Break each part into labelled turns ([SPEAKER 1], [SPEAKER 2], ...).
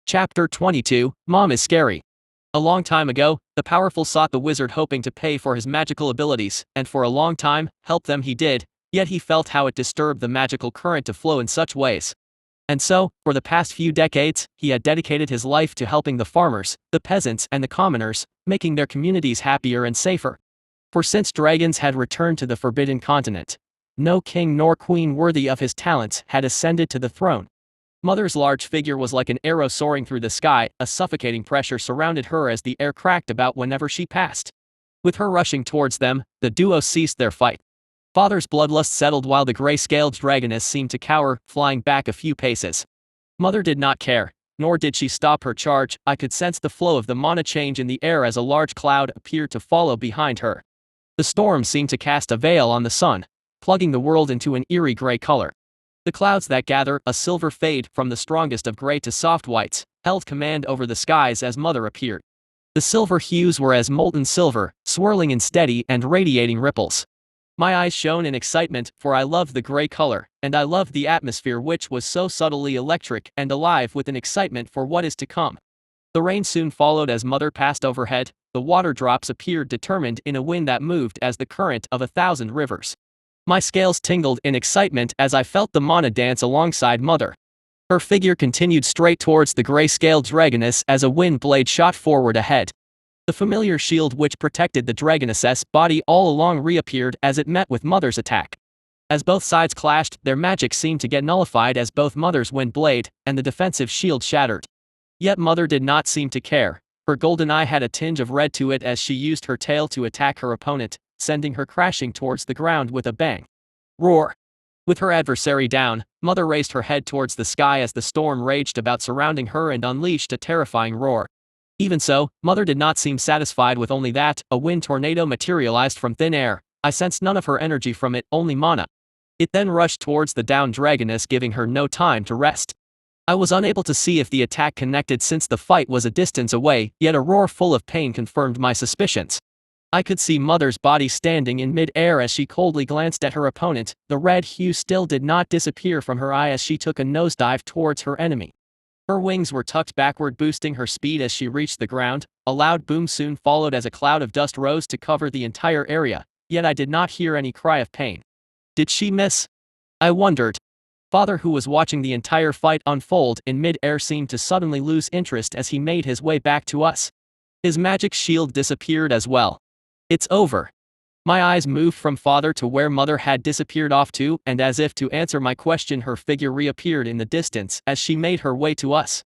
[SPEAKER 1] Chapter 22, Mom is Scary. A long time ago, the powerful sought the wizard hoping to pay for his magical abilities, and for a long time, help them he did, yet he felt how it disturbed the magical current to flow in such ways. And so, for the past few decades, he had dedicated his life to helping the farmers, the peasants and the commoners, making their communities happier and safer. For since dragons had returned to the Forbidden Continent, no king nor queen worthy of his talents had ascended to the throne. Mother's large figure was like an arrow soaring through the sky, a suffocating pressure surrounded her as the air cracked about whenever she passed. With her rushing towards them, the duo ceased their fight. Father's bloodlust settled while the gray-scaled dragoness seemed to cower, flying back a few paces. Mother did not care, nor did she stop her charge. I could sense the flow of the mana change in the air as a large cloud appeared to follow behind her. The storm seemed to cast a veil on the sun, plugging the world into an eerie gray color. The clouds that gather, a silver fade from the strongest of gray to soft whites, held command over the skies as Mother appeared. The silver hues were as molten silver, swirling in steady and radiating ripples. My eyes shone in excitement, for I loved the gray color, and I loved the atmosphere which was so subtly electric and alive with an excitement for what is to come. The rain soon followed as Mother passed overhead. The water drops appeared determined in a wind that moved as the current of 1,000 rivers. My scales tingled in excitement as I felt the mana dance alongside Mother. Her figure continued straight towards the gray-scaled dragoness as a wind blade shot forward ahead. The familiar shield which protected the dragoness's body all along reappeared as it met with Mother's attack. As both sides clashed, their magic seemed to get nullified as both Mother's wind blade and the defensive shield shattered. Yet Mother did not seem to care. Her golden eye had a tinge of red to it as she used her tail to attack her opponent, sending her crashing towards the ground with a bang. Roar! With her adversary down, Mother raised her head towards the sky as the storm raged about surrounding her and unleashed a terrifying roar. Even so, Mother did not seem satisfied with only that. A wind tornado materialized from thin air. I sensed none of her energy from it, only mana. It then rushed towards the downed dragoness, giving her no time to rest. I was unable to see if the attack connected since the fight was a distance away, yet a roar full of pain confirmed my suspicions. I could see Mother's body standing in mid-air as she coldly glanced at her opponent. The red hue still did not disappear from her eye as she took a nosedive towards her enemy. Her wings were tucked backward, boosting her speed as she reached the ground. A loud boom soon followed as a cloud of dust rose to cover the entire area, yet I did not hear any cry of pain. Did she miss? I wondered. Father, who was watching the entire fight unfold in mid-air, seemed to suddenly lose interest as he made his way back to us. His magic shield disappeared as well. It's over. My eyes moved from Father to where Mother had disappeared off to, and as if to answer my question, her figure reappeared in the distance as she made her way to us.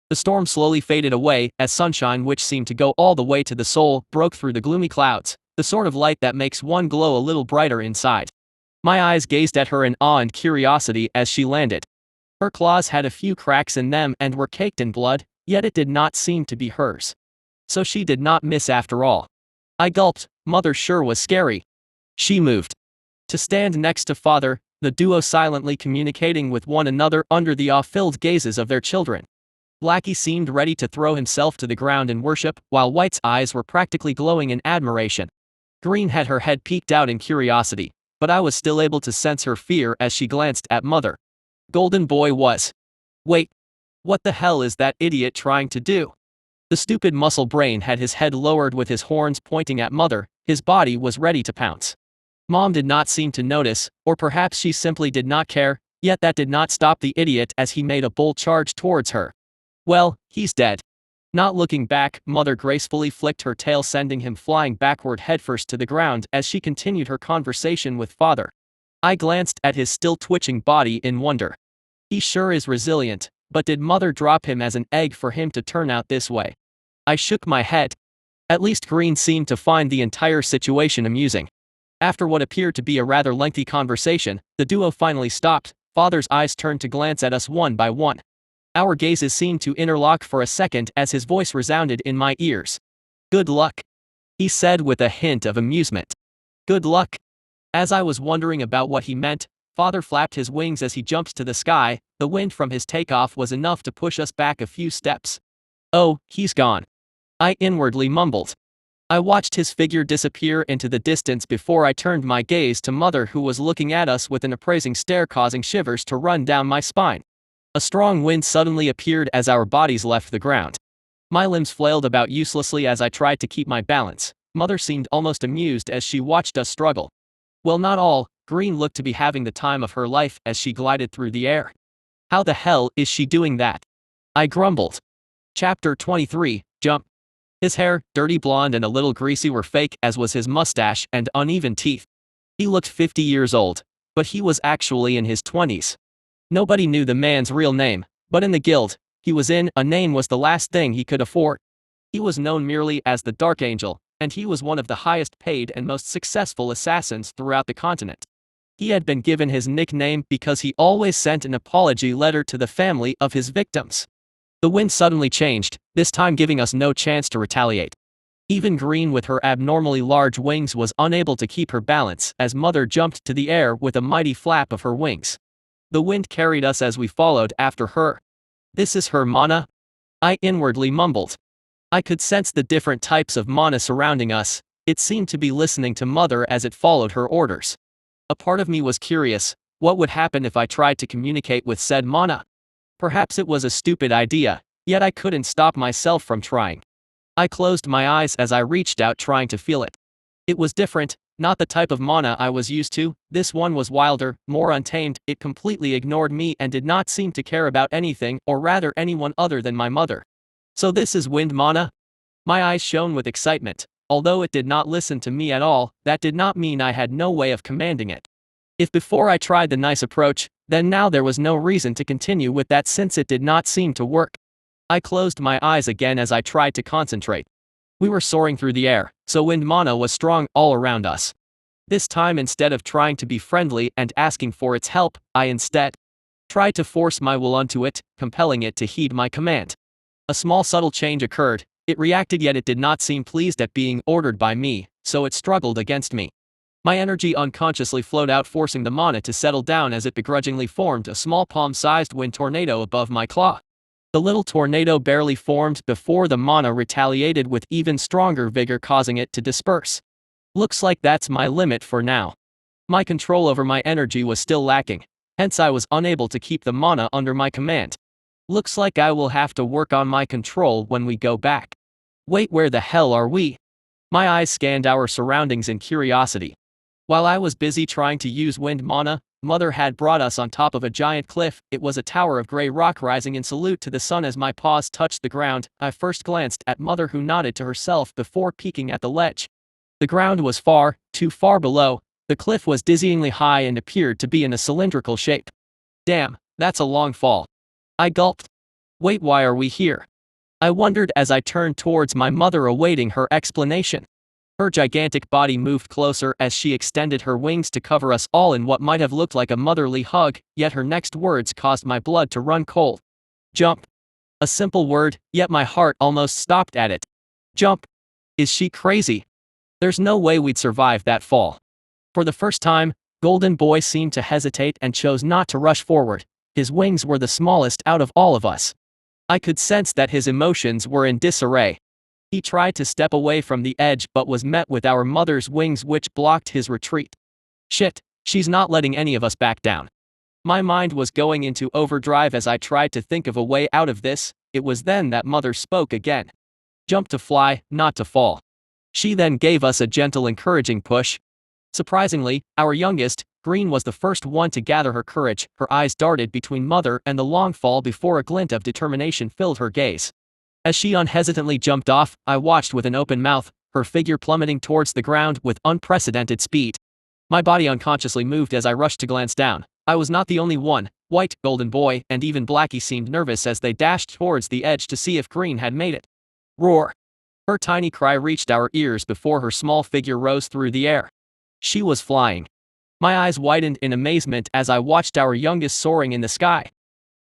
[SPEAKER 1] The storm slowly faded away as sunshine, which seemed to go all the way to the soul, broke through the gloomy clouds, the sort of light that makes one glow a little brighter inside. My eyes gazed at her in awe and curiosity as she landed. Her claws had a few cracks in them and were caked in blood, yet it did not seem to be hers. So she did not miss after all. I gulped. Mother sure was scary. She moved to stand next to Father, the duo silently communicating with one another under the awe-filled gazes of their children. Blackie seemed ready to throw himself to the ground in worship, while White's eyes were practically glowing in admiration. Green had her head peeked out in curiosity, but I was still able to sense her fear as she glanced at Mother. Golden Boy was. Wait. What the hell is that idiot trying to do? The stupid muscle brain had his head lowered with his horns pointing at Mother. His body was ready to pounce. Mom did not seem to notice, or perhaps she simply did not care, yet that did not stop the idiot as he made a bold charge towards her. Well, he's dead. Not looking back, Mother gracefully flicked her tail, sending him flying backward headfirst to the ground as she continued her conversation with Father. I glanced at his still twitching body in wonder. He sure is resilient, but did Mother drop him as an egg for him to turn out this way? I shook my head. At least Green seemed to find the entire situation amusing. After what appeared to be a rather lengthy conversation, the duo finally stopped. Father's eyes turned to glance at us one by one. Our gazes seemed to interlock for a second as his voice resounded in my ears. Good luck, he said with a hint of amusement. Good luck. As I was wondering about what he meant, Father flapped his wings as he jumped to the sky. The wind from his takeoff was enough to push us back a few steps. Oh, he's gone, I inwardly mumbled. I watched his figure disappear into the distance before I turned my gaze to Mother, who was looking at us with an appraising stare causing shivers to run down my spine. A strong wind suddenly appeared as our bodies left the ground. My limbs flailed about uselessly as I tried to keep my balance. Mother seemed almost amused as she watched us struggle. Well, not all. Green looked to be having the time of her life as she glided through the air. How the hell is she doing that? I grumbled. Chapter 23, Jump. His hair, dirty blonde and a little greasy, were fake, as was his mustache and uneven teeth. He looked 50 years old, but he was actually in his 20s. Nobody knew the man's real name, but in the guild he was in, a name was the last thing he could afford. He was known merely as the Dark Angel, and he was one of the highest paid and most successful assassins throughout the continent. He had been given his nickname because he always sent an apology letter to the family of his victims. The wind suddenly changed, this time giving us no chance to retaliate. Even Green, with her abnormally large wings, was unable to keep her balance as Mother jumped to the air with a mighty flap of her wings. The wind carried us as we followed after her. This is her mana? I inwardly mumbled. I could sense the different types of mana surrounding us. It seemed to be listening to Mother as it followed her orders. A part of me was curious, what would happen if I tried to communicate with said mana? Perhaps it was a stupid idea, yet I couldn't stop myself from trying. I closed my eyes as I reached out, trying to feel it. It was different, not the type of mana I was used to. This one was wilder, more untamed. It completely ignored me and did not seem to care about anything, or rather anyone other than my mother. So this is wind mana? My eyes shone with excitement. Although it did not listen to me at all, that did not mean I had no way of commanding it. If before I tried the nice approach, then now there was no reason to continue with that, since it did not seem to work. I closed my eyes again as I tried to concentrate. We were soaring through the air, so wind mana was strong all around us. This time, instead of trying to be friendly and asking for its help, I instead tried to force my will onto it, compelling it to heed my command. A small subtle change occurred. It reacted, yet it did not seem pleased at being ordered by me, so it struggled against me. My energy unconsciously flowed out, forcing the mana to settle down as it begrudgingly formed a small palm-sized wind tornado above my claw. The little tornado barely formed before the mana retaliated with even stronger vigor, causing it to disperse. Looks like that's my limit for now. My control over my energy was still lacking, hence I was unable to keep the mana under my command. Looks like I will have to work on my control when we go back. Wait, where the hell are we? My eyes scanned our surroundings in curiosity. While I was busy trying to use wind mana, Mother had brought us on top of a giant cliff. It was a tower of gray rock rising in salute to the sun. As my paws touched the ground, I first glanced at Mother, who nodded to herself before peeking at the ledge. The ground was far, too far below. The cliff was dizzyingly high and appeared to be in a cylindrical shape. Damn, that's a long fall. I gulped. Wait, why are we here? I wondered as I turned towards my mother, awaiting her explanation. Her gigantic body moved closer as she extended her wings to cover us all in what might have looked like a motherly hug, yet her next words caused my blood to run cold. Jump. A simple word, yet my heart almost stopped at it. Jump. Is she crazy? There's no way we'd survive that fall. For the first time, Golden Boy seemed to hesitate and chose not to rush forward. His wings were the smallest out of all of us. I could sense that his emotions were in disarray. He tried to step away from the edge but was met with our mother's wings, which blocked his retreat. Shit, she's not letting any of us back down. My mind was going into overdrive as I tried to think of a way out of this. It was then that Mother spoke again. Jump to fly, not to fall. She then gave us a gentle, encouraging push. Surprisingly, our youngest, Green, was the first one to gather her courage. Her eyes darted between Mother and the long fall before a glint of determination filled her gaze. As she unhesitantly jumped off, I watched with an open mouth, her figure plummeting towards the ground with unprecedented speed. My body unconsciously moved as I rushed to glance down. I was not the only one. White, Golden Boy, and even Blackie seemed nervous as they dashed towards the edge to see if Green had made it. Roar! Her tiny cry reached our ears before her small figure rose through the air. She was flying. My eyes widened in amazement as I watched our youngest soaring in the sky.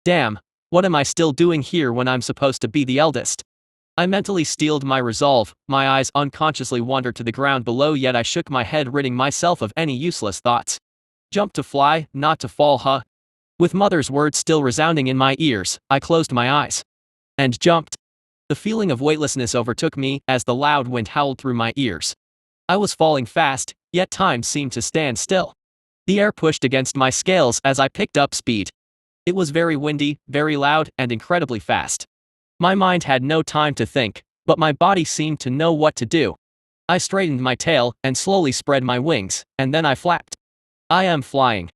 [SPEAKER 1] Damn, what am I still doing here when I'm supposed to be the eldest? I mentally steeled my resolve. My eyes unconsciously wandered to the ground below, yet I shook my head, ridding myself of any useless thoughts. Jump to fly, not to fall, huh? With Mother's words still resounding in my ears, I closed my eyes. And jumped. The feeling of weightlessness overtook me as the loud wind howled through my ears. I was falling fast, yet time seemed to stand still. The air pushed against my scales as I picked up speed. It was very windy, very loud, and incredibly fast. My mind had no time to think, but my body seemed to know what to do. I straightened my tail and slowly spread my wings, and then I flapped. I am flying.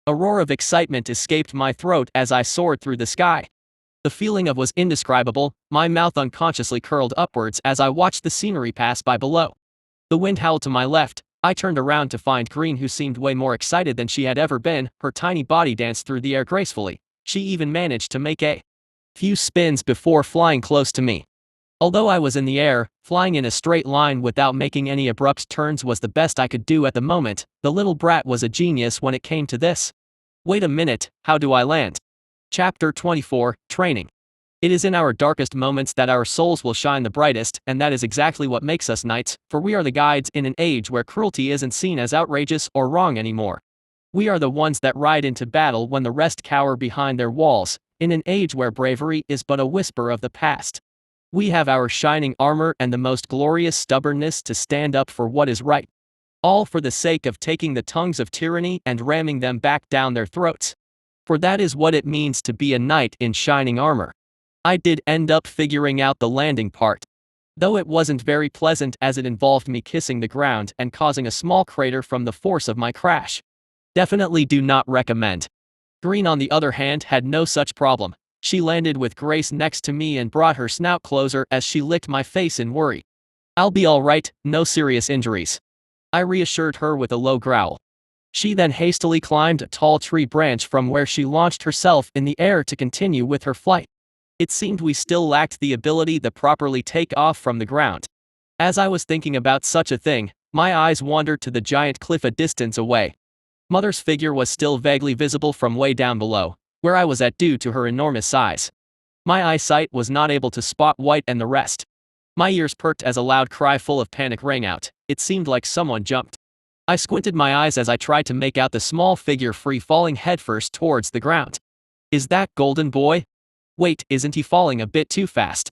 [SPEAKER 1] A roar of excitement escaped my throat as I soared through the sky. The feeling of was indescribable, my mouth unconsciously curled upwards as I watched the scenery pass by below. The wind howled to my left. I turned around to find Green, who seemed way more excited than she had ever been. Her tiny body danced through the air gracefully. She even managed to make a few spins before flying close to me. Although I was in the air, flying in a straight line without making any abrupt turns was the best I could do at the moment. The little brat was a genius when it came to this. Wait a minute, how do I land? Chapter 24, Training. It is in our darkest moments that our souls will shine the brightest, and that is exactly what makes us knights, for we are the guides in an age where cruelty isn't seen as outrageous or wrong anymore. We are the ones that ride into battle when the rest cower behind their walls, in an age where bravery is but a whisper of the past. We have our shining armor and the most glorious stubbornness to stand up for what is right. All for the sake of taking the tongues of tyranny and ramming them back down their throats. For that is what it means to be a knight in shining armor. I did end up figuring out the landing part, though it wasn't very pleasant as it involved me kissing the ground and causing a small crater from the force of my crash. Definitely do not recommend. Green, on the other hand, had no such problem. She landed with grace next to me and brought her snout closer as she licked my face in worry. I'll be alright, no serious injuries. I reassured her with a low growl. She then hastily climbed a tall tree branch from where she launched herself in the air to continue with her flight. It seemed we still lacked the ability to properly take off from the ground. As I was thinking about such a thing, my eyes wandered to the giant cliff a distance away. Mother's figure was still vaguely visible from way down below, where I was at due to her enormous size. My eyesight was not able to spot White and the rest. My ears perked as a loud cry full of panic rang out. It seemed like someone jumped. I squinted my eyes as I tried to make out the small figure free falling headfirst towards the ground. Is that Golden Boy? Wait, isn't he falling a bit too fast?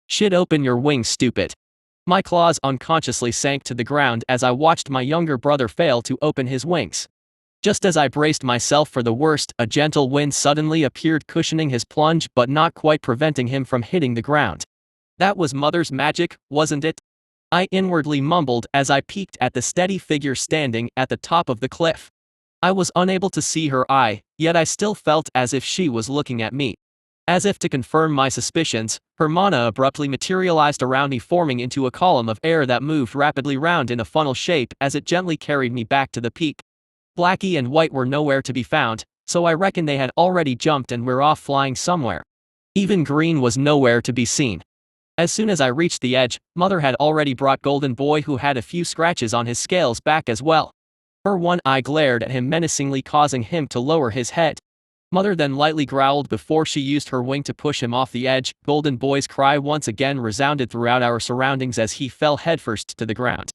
[SPEAKER 1] Shit, open your wings, stupid. My claws unconsciously sank to the ground as I watched my younger brother fail to open his wings. Just as I braced myself for the worst, a gentle wind suddenly appeared, cushioning his plunge but not quite preventing him from hitting the ground. That was Mother's magic, wasn't it? I inwardly mumbled as I peeked at the steady figure standing at the top of the cliff. I was unable to see her eye, yet I still felt as if she was looking at me. As if to confirm my suspicions, her mana abruptly materialized around me, forming into a column of air that moved rapidly round in a funnel shape as it gently carried me back to the peak. Blackie and White were nowhere to be found, so I reckon they had already jumped and were off flying somewhere. Even Green was nowhere to be seen. As soon as I reached the edge, Mother had already brought Golden Boy, who had a few scratches on his scales, back as well. Her one eye glared at him menacingly, causing him to lower his head. Mother then lightly growled before she used her wing to push him off the edge. Golden Boy's cry once again resounded throughout our surroundings as he fell headfirst to the ground.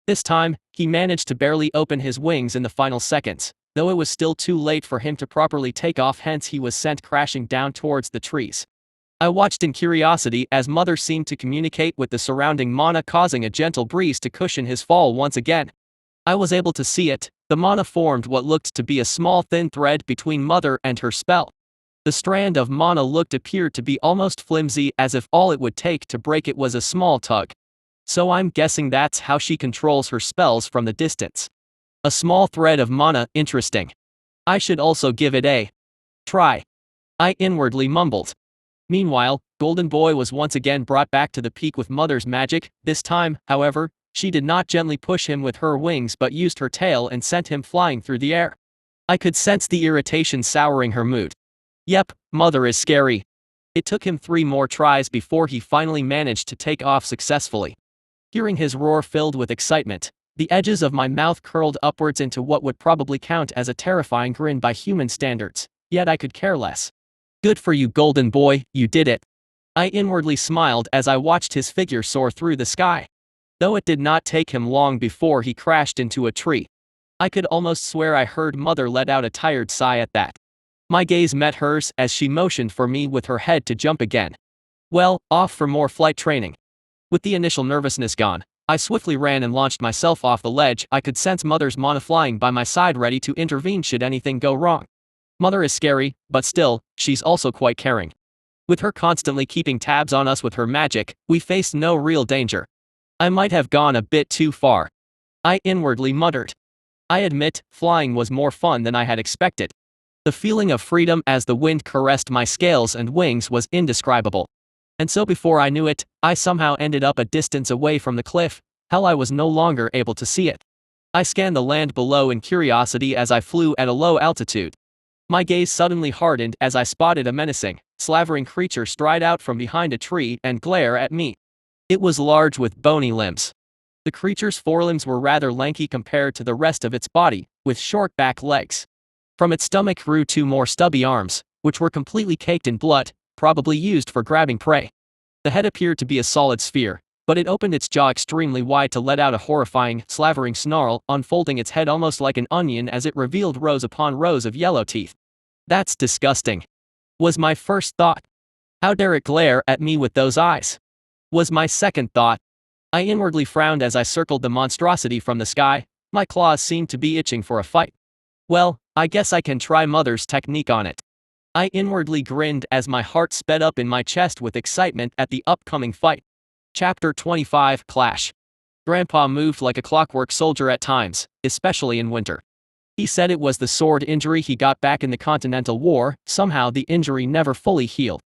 [SPEAKER 1] This time, he managed to barely open his wings in the final seconds, though it was still too late for him to properly take off, hence he was sent crashing down towards the trees. I watched in curiosity as Mother seemed to communicate with the surrounding mana, causing a gentle breeze to cushion his fall once again. I was able to see it. The mana formed what looked to be a small thin thread between Mother and her spell. The strand of mana appeared to be almost flimsy, as if all it would take to break it was a small tug. So I'm guessing that's how she controls her spells from the distance. A small thread of mana, interesting. I should also give it a try. I inwardly mumbled. Meanwhile, Golden Boy was once again brought back to the peak with Mother's magic. This time, however, she did not gently push him with her wings but used her tail and sent him flying through the air. I could sense the irritation souring her mood. Yep, Mother is scary. It took him 3 more tries before he finally managed to take off successfully. Hearing his roar filled with excitement, the edges of my mouth curled upwards into what would probably count as a terrifying grin by human standards, yet I could care less. Good for you, Golden Boy, you did it. I inwardly smiled as I watched his figure soar through the sky. Though it did not take him long before he crashed into a tree. I could almost swear I heard Mother let out a tired sigh at that. My gaze met hers as she motioned for me with her head to jump again. Well, off for more flight training. With the initial nervousness gone, I swiftly ran and launched myself off the ledge. I could sense Mother's mana flying by my side, ready to intervene should anything go wrong. Mother is scary, but still, she's also quite caring. With her constantly keeping tabs on us with her magic, we faced no real danger. I might have gone a bit too far. I inwardly muttered. I admit, flying was more fun than I had expected. The feeling of freedom as the wind caressed my scales and wings was indescribable. And so before I knew it, I somehow ended up a distance away from the cliff. Hell, I was no longer able to see it. I scanned the land below in curiosity as I flew at a low altitude. My gaze suddenly hardened as I spotted a menacing, slavering creature stride out from behind a tree and glare at me. It was large with bony limbs. The creature's forelimbs were rather lanky compared to the rest of its body, with short back legs. From its stomach grew two more stubby arms, which were completely caked in blood, probably used for grabbing prey. The head appeared to be a solid sphere, but it opened its jaw extremely wide to let out a horrifying, slavering snarl, unfolding its head almost like an onion as it revealed rows upon rows of yellow teeth. That's disgusting, was my first thought. How dare it glare at me with those eyes? Was my second thought. I inwardly frowned as I circled the monstrosity from the sky. My claws seemed to be itching for a fight. Well, I guess I can try Mother's technique on it. I inwardly grinned as my heart sped up in my chest with excitement at the upcoming fight. Chapter 25 Clash. Grandpa moved like a clockwork soldier at times, especially in winter. He said it was the sword injury he got back in the Continental War. Somehow the injury never fully healed.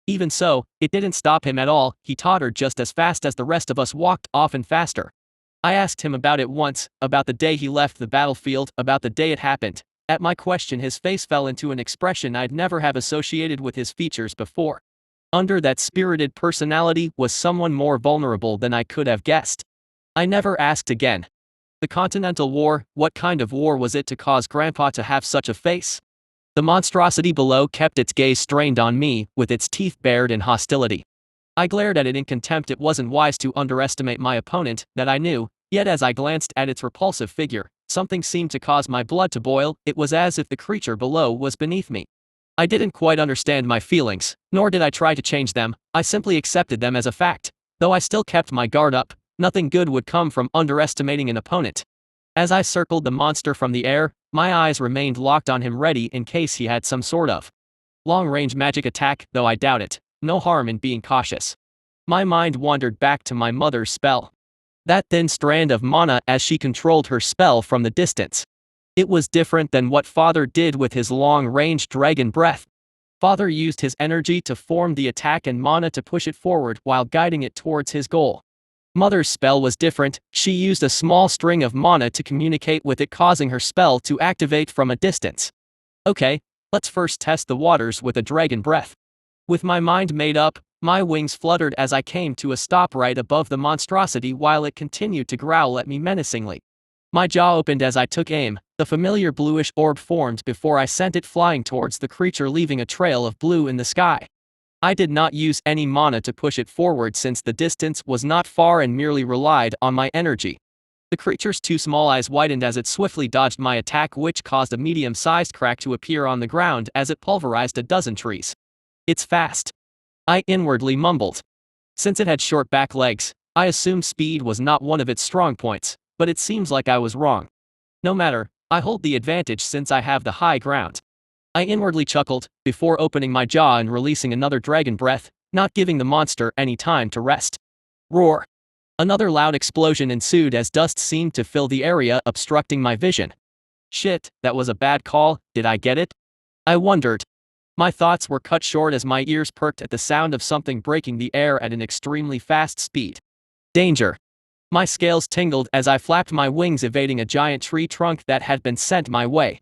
[SPEAKER 1] Even so, it didn't stop him at all. He tottered just as fast as the rest of us walked, often faster. I asked him about it once, about the day he left the battlefield, about the day it happened. At my question his face fell into an expression I'd never have associated with his features before. Under that spirited personality was someone more vulnerable than I could have guessed. I never asked again. The Continental War, what kind of war was it to cause Grandpa to have such a face? The monstrosity below kept its gaze strained on me, with its teeth bared in hostility. I glared at it in contempt. It wasn't wise to underestimate my opponent, that I knew, yet as I glanced at its repulsive figure, something seemed to cause my blood to boil. It was as if the creature below was beneath me. I didn't quite understand my feelings, nor did I try to change them. I simply accepted them as a fact. Though I still kept my guard up, nothing good would come from underestimating an opponent. As I circled the monster from the air, my eyes remained locked on him, ready in case he had some sort of long-range magic attack, though I doubt it. No harm in being cautious. My mind wandered back to my mother's spell. That thin strand of mana as she controlled her spell from the distance. It was different than what Father did with his long-range dragon breath. Father used his energy to form the attack and mana to push it forward while guiding it towards his goal. Mother's spell was different. She used a small string of mana to communicate with it, causing her spell to activate from a distance. Okay, let's first test the waters with a dragon breath. With my mind made up, my wings fluttered as I came to a stop right above the monstrosity while it continued to growl at me menacingly. My jaw opened as I took aim. The familiar bluish orb formed before I sent it flying towards the creature, leaving a trail of blue in the sky. I did not use any mana to push it forward since the distance was not far and merely relied on my energy. The creature's two small eyes widened as it swiftly dodged my attack, which caused a medium-sized crack to appear on the ground as it pulverized a dozen trees. It's fast, I inwardly mumbled. Since it had short back legs, I assumed speed was not one of its strong points, but it seems like I was wrong. No matter, I hold the advantage since I have the high ground. I inwardly chuckled, before opening my jaw and releasing another dragon breath, not giving the monster any time to rest. Roar! Another loud explosion ensued as dust seemed to fill the area, obstructing my vision. Shit, that was a bad call. Did I get it? I wondered. My thoughts were cut short as my ears perked at the sound of something breaking the air at an extremely fast speed. Danger! My scales tingled as I flapped my wings, evading a giant tree trunk that had been sent my way.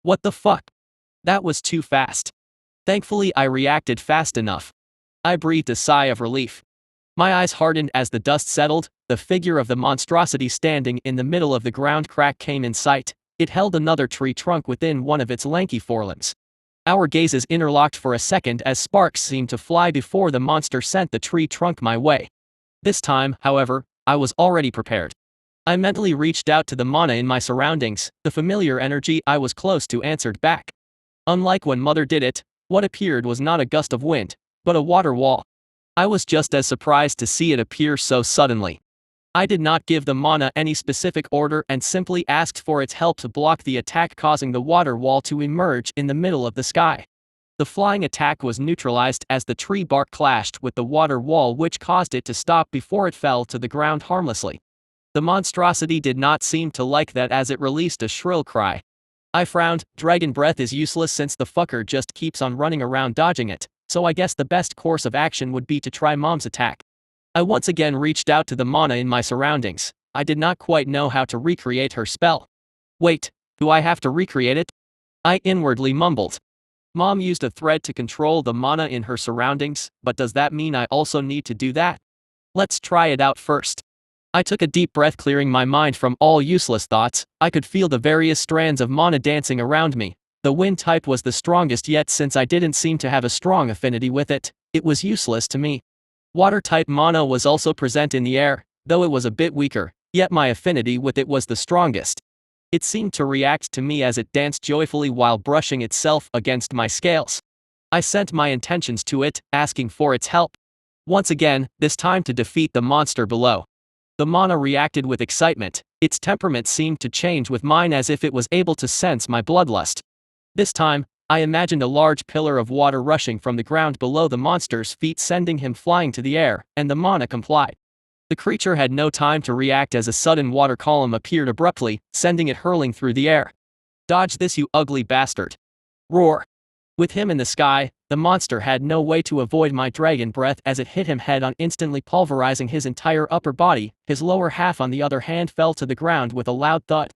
[SPEAKER 1] What the fuck? That was too fast. Thankfully, I reacted fast enough. I breathed a sigh of relief. My eyes hardened as the dust settled. The figure of the monstrosity standing in the middle of the ground crack came in sight. It held another tree trunk within one of its lanky forelimbs. Our gazes interlocked for a second as sparks seemed to fly before the monster sent the tree trunk my way. This time, however, I was already prepared. I mentally reached out to the mana in my surroundings. The familiar energy I was close to answered back. Unlike when Mother did it, what appeared was not a gust of wind, but a water wall. I was just as surprised to see it appear so suddenly. I did not give the mana any specific order and simply asked for its help to block the attack, causing the water wall to emerge in the middle of the sky. The flying attack was neutralized as the tree bark clashed with the water wall, which caused it to stop before it fell to the ground harmlessly. The monstrosity did not seem to like that as it released a shrill cry. I frowned. Dragon breath is useless since the fucker just keeps on running around dodging it, so I guess the best course of action would be to try Mom's attack. I once again reached out to the mana in my surroundings. I did not quite know how to recreate her spell. Wait, do I have to recreate it? I inwardly mumbled. Mom used a thread to control the mana in her surroundings, but does that mean I also need to do that? Let's try it out first. I took a deep breath, clearing my mind from all useless thoughts. I could feel the various strands of mana dancing around me. The wind type was the strongest, yet since I didn't seem to have a strong affinity with it, it was useless to me. Water type mana was also present in the air, though it was a bit weaker, yet my affinity with it was the strongest. It seemed to react to me as it danced joyfully while brushing itself against my scales. I sent my intentions to it, asking for its help. Once again, this time to defeat the monster below. The mana reacted with excitement. Its temperament seemed to change with mine as if it was able to sense my bloodlust. This time, I imagined a large pillar of water rushing from the ground below the monster's feet, sending him flying to the air, and the mana complied. The creature had no time to react as a sudden water column appeared abruptly, sending it hurling through the air. Dodge this, you ugly bastard! Roar! With him in the sky, the monster had no way to avoid my dragon breath as it hit him head on, instantly pulverizing his entire upper body. His lower half, on the other hand, fell to the ground with a loud thud.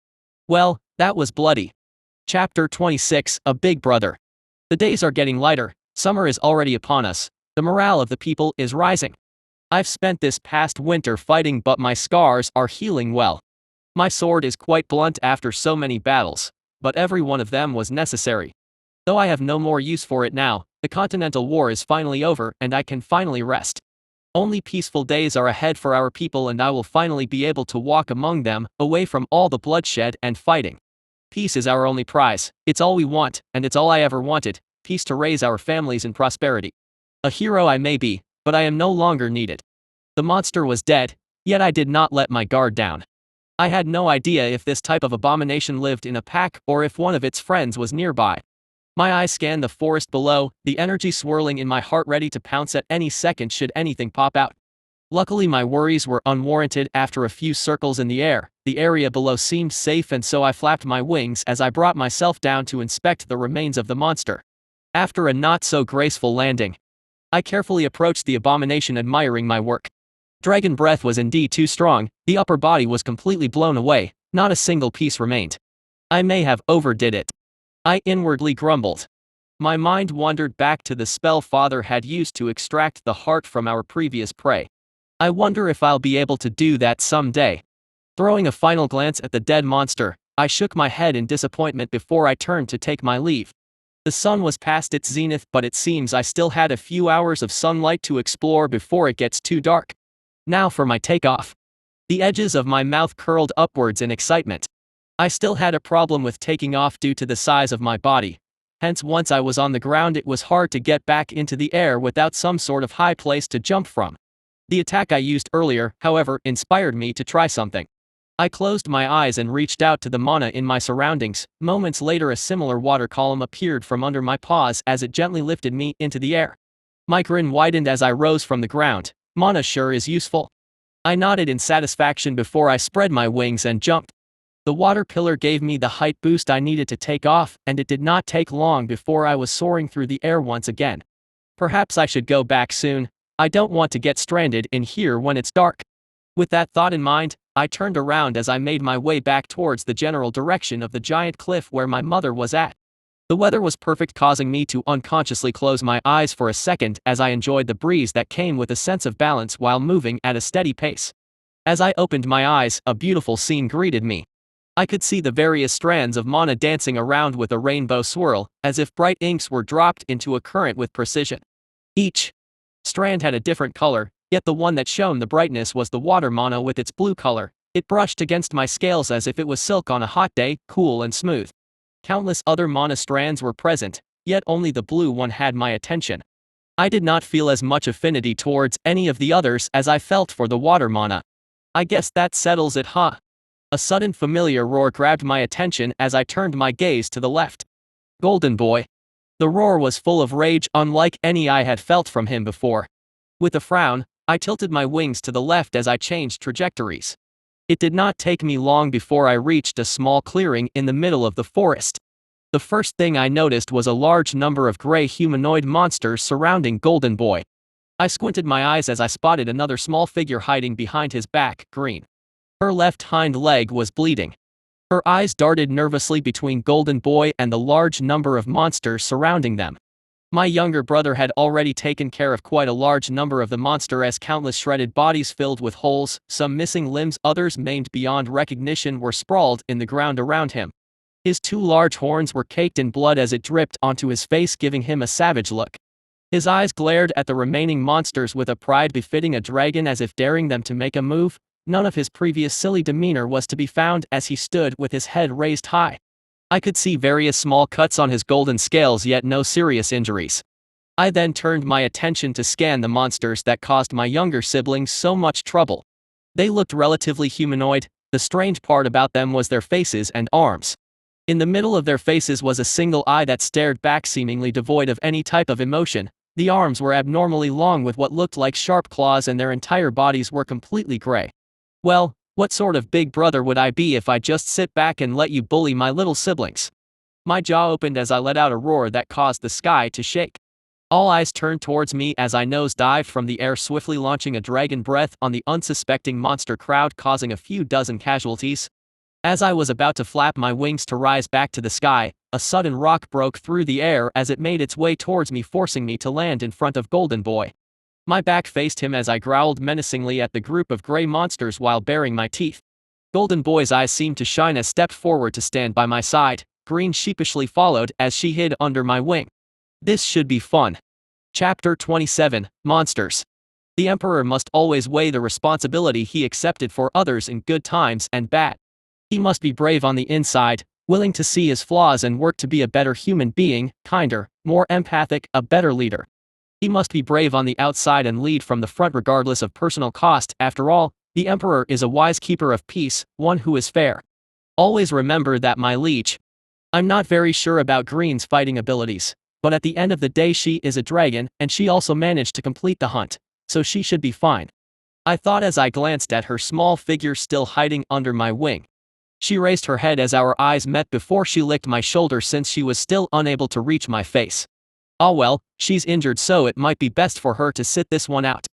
[SPEAKER 1] Well, that was bloody. Chapter 26, A Big Brother. The days are getting lighter, summer is already upon us, the morale of the people is rising. I've spent this past winter fighting, but my scars are healing well. My sword is quite blunt after so many battles, but every one of them was necessary. Though I have no more use for it now, the Continental War is finally over and I can finally rest. Only peaceful days are ahead for our people, and I will finally be able to walk among them, away from all the bloodshed and fighting. Peace is our only prize, it's all we want, and it's all I ever wanted, peace to raise our families in prosperity. A hero I may be, but I am no longer needed. The monster was dead, yet I did not let my guard down. I had no idea if this type of abomination lived in a pack or if one of its friends was nearby. My eyes scanned the forest below, the energy swirling in my heart, ready to pounce at any second should anything pop out. Luckily, my worries were unwarranted. After a few circles in the air, the area below seemed safe, and so I flapped my wings as I brought myself down to inspect the remains of the monster. After a not-so-graceful landing, I carefully approached the abomination, admiring my work. Dragon breath was indeed too strong, the upper body was completely blown away, not a single piece remained. I may have overdid it. I inwardly grumbled. My mind wandered back to the spell Father had used to extract the heart from our previous prey. I wonder if I'll be able to do that someday. Throwing a final glance at the dead monster, I shook my head in disappointment before I turned to take my leave. The sun was past its zenith, but it seems I still had a few hours of sunlight to explore before it gets too dark. Now for my takeoff. The edges of my mouth curled upwards in excitement. I still had a problem with taking off due to the size of my body. Hence, once I was on the ground, it was hard to get back into the air without some sort of high place to jump from. The attack I used earlier, however, inspired me to try something. I closed my eyes and reached out to the mana in my surroundings. Moments later, a similar water column appeared from under my paws as it gently lifted me into the air. My grin widened as I rose from the ground. Mana sure is useful. I nodded in satisfaction before I spread my wings and jumped. The water pillar gave me the height boost I needed to take off, and it did not take long before I was soaring through the air once again. Perhaps I should go back soon. I don't want to get stranded in here when it's dark. With that thought in mind, I turned around as I made my way back towards the general direction of the giant cliff where my mother was at. The weather was perfect, causing me to unconsciously close my eyes for a second as I enjoyed the breeze that came with a sense of balance while moving at a steady pace. As I opened my eyes, a beautiful scene greeted me. I could see the various strands of mana dancing around with a rainbow swirl, as if bright inks were dropped into a current with precision. Each strand had a different color, yet the one that shone the brightness was the water mana with its blue color. It brushed against my scales as if it was silk on a hot day, cool and smooth. Countless other mana strands were present, yet only the blue one had my attention. I did not feel as much affinity towards any of the others as I felt for the water mana. I guess that settles it, huh? A sudden familiar roar grabbed my attention as I turned my gaze to the left. Golden Boy. The roar was full of rage, unlike any I had felt from him before. With a frown, I tilted my wings to the left as I changed trajectories. It did not take me long before I reached a small clearing in the middle of the forest. The first thing I noticed was a large number of gray humanoid monsters surrounding Golden Boy. I squinted my eyes as I spotted another small figure hiding behind his back, Green. Her left hind leg was bleeding. Her eyes darted nervously between Golden Boy and the large number of monsters surrounding them. My younger brother had already taken care of quite a large number of the monster, as countless shredded bodies filled with holes, some missing limbs, others maimed beyond recognition, were sprawled in the ground around him. His two large horns were caked in blood as it dripped onto his face, giving him a savage look. His eyes glared at the remaining monsters with a pride befitting a dragon, as if daring them to make a move. None of his previous silly demeanor was to be found as he stood with his head raised high. I could see various small cuts on his golden scales, yet no serious injuries. I then turned my attention to scan the monsters that caused my younger siblings so much trouble. They looked relatively humanoid. The strange part about them was their faces and arms. In the middle of their faces was a single eye that stared back, seemingly devoid of any type of emotion. The arms were abnormally long with what looked like sharp claws, and their entire bodies were completely gray. Well, what sort of big brother would I be if I just sit back and let you bully my little siblings? My jaw opened as I let out a roar that caused the sky to shake. All eyes turned towards me as I nose-dived from the air, swiftly launching a dragon breath on the unsuspecting monster crowd, causing a few dozen casualties. As I was about to flap my wings to rise back to the sky, a sudden rock broke through the air as it made its way towards me, forcing me to land in front of Golden Boy. My back faced him as I growled menacingly at the group of gray monsters while baring my teeth. Golden Boy's eyes seemed to shine as stepped forward to stand by my side. Green sheepishly followed as she hid under my wing. This should be fun. Chapter 27, Monsters. The Emperor must always weigh the responsibility he accepted for others in good times and bad. He must be brave on the inside, willing to see his flaws and work to be a better human being, kinder, more empathic, a better leader. He must be brave on the outside and lead from the front regardless of personal cost. After all, the Emperor is a wise keeper of peace, one who is fair. Always remember that, my liege. I'm not very sure about Green's fighting abilities, but at the end of the day she is a dragon, and she also managed to complete the hunt, so she should be fine. I thought as I glanced at her small figure still hiding under my wing. She raised her head as our eyes met before she licked my shoulder, since she was still unable to reach my face. Oh well, she's injured, so it might be best for her to sit this one out.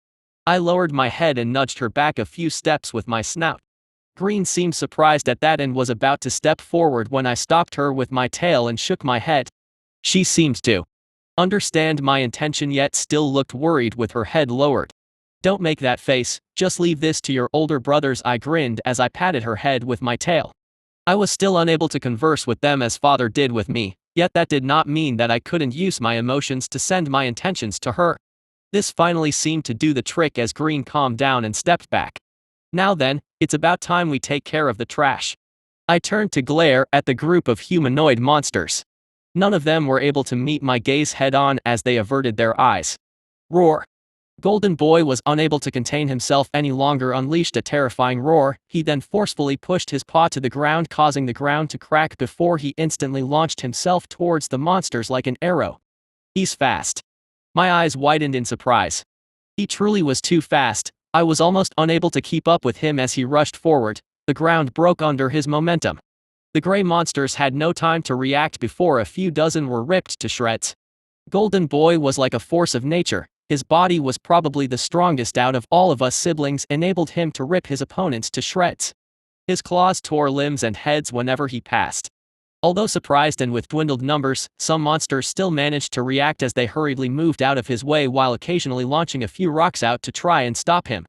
[SPEAKER 1] I lowered my head and nudged her back a few steps with my snout. Green seemed surprised at that and was about to step forward when I stopped her with my tail and shook my head. She seemed to understand my intention, yet still looked worried with her head lowered. Don't make that face, just leave this to your older brothers, I grinned as I patted her head with my tail. I was still unable to converse with them as father did with me, yet that did not mean that I couldn't use my emotions to send my intentions to her. This finally seemed to do the trick as Green calmed down and stepped back. Now then, it's about time we take care of the trash. I turned to glare at the group of humanoid monsters. None of them were able to meet my gaze head-on as they averted their eyes. Roar. Golden Boy was unable to contain himself any longer, unleashed a terrifying roar. He then forcefully pushed his paw to the ground, causing the ground to crack before he instantly launched himself towards the monsters like an arrow. He's fast. My eyes widened in surprise. He truly was too fast. I was almost unable to keep up with him as he rushed forward. The ground broke under his momentum. The gray monsters had no time to react before a few dozen were ripped to shreds. Golden Boy was like a force of nature. His body was probably the strongest out of all of us siblings, enabled him to rip his opponents to shreds. His claws tore limbs and heads whenever he passed. Although surprised and with dwindled numbers, some monsters still managed to react as they hurriedly moved out of his way, while occasionally launching a few rocks out to try and stop him.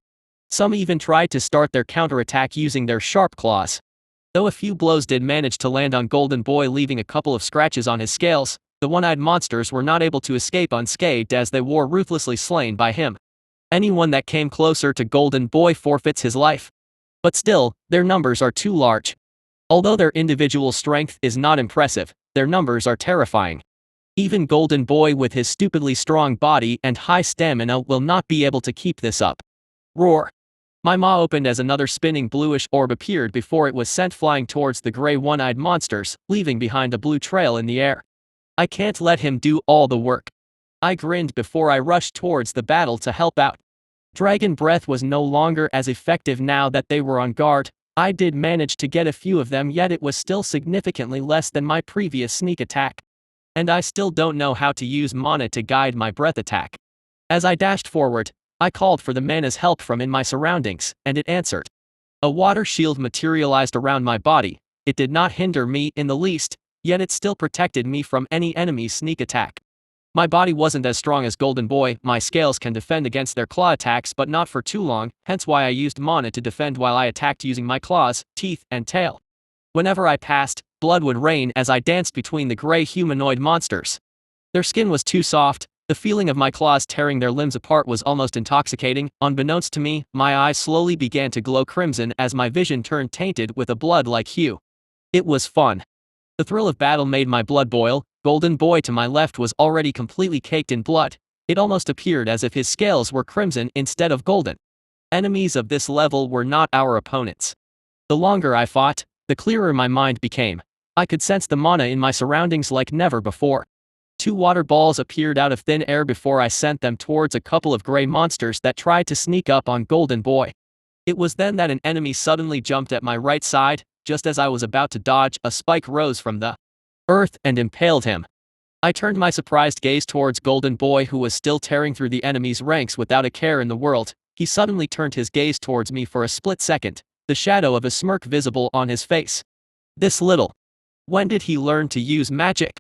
[SPEAKER 1] Some even tried to start their counterattack using their sharp claws. Though a few blows did manage to land on Golden Boy, leaving a couple of scratches on his scales, the one-eyed monsters were not able to escape unscathed as they were ruthlessly slain by him. Anyone that came closer to Golden Boy forfeits his life. But still, their numbers are too large. Although their individual strength is not impressive, their numbers are terrifying. Even Golden Boy with his stupidly strong body and high stamina will not be able to keep this up. Roar. My maw opened as another spinning bluish orb appeared before it was sent flying towards the gray one-eyed monsters, leaving behind a blue trail in the air. I can't let him do all the work. I grinned before I rushed towards the battle to help out. Dragon breath was no longer as effective now that they were on guard. I did manage to get a few of them, yet it was still significantly less than my previous sneak attack. And I still don't know how to use mana to guide my breath attack. As I dashed forward, I called for the mana's help from in my surroundings, and it answered. A water shield materialized around my body. It did not hinder me in the least, yet it still protected me from any enemy's sneak attack. My body wasn't as strong as Golden Boy, my scales can defend against their claw attacks but not for too long, hence why I used mana to defend while I attacked using my claws, teeth, and tail. Whenever I passed, blood would rain as I danced between the gray humanoid monsters. Their skin was too soft, the feeling of my claws tearing their limbs apart was almost intoxicating. Unbeknownst to me, my eyes slowly began to glow crimson as my vision turned tainted with a blood-like hue. It was fun. The thrill of battle made my blood boil. Golden Boy to my left was already completely caked in blood. It almost appeared as if his scales were crimson instead of golden. Enemies of this level were not our opponents. The longer I fought, the clearer my mind became. I could sense the mana in my surroundings like never before. 2 water balls appeared out of thin air before I sent them towards a couple of gray monsters that tried to sneak up on Golden Boy. It was then that an enemy suddenly jumped at my right side. Just as I was about to dodge, a spike rose from the earth and impaled him. I turned my surprised gaze towards Golden Boy, who was still tearing through the enemy's ranks without a care in the world. He suddenly turned his gaze towards me for a split second, the shadow of a smirk visible on his face. This little. When did he learn to use magic?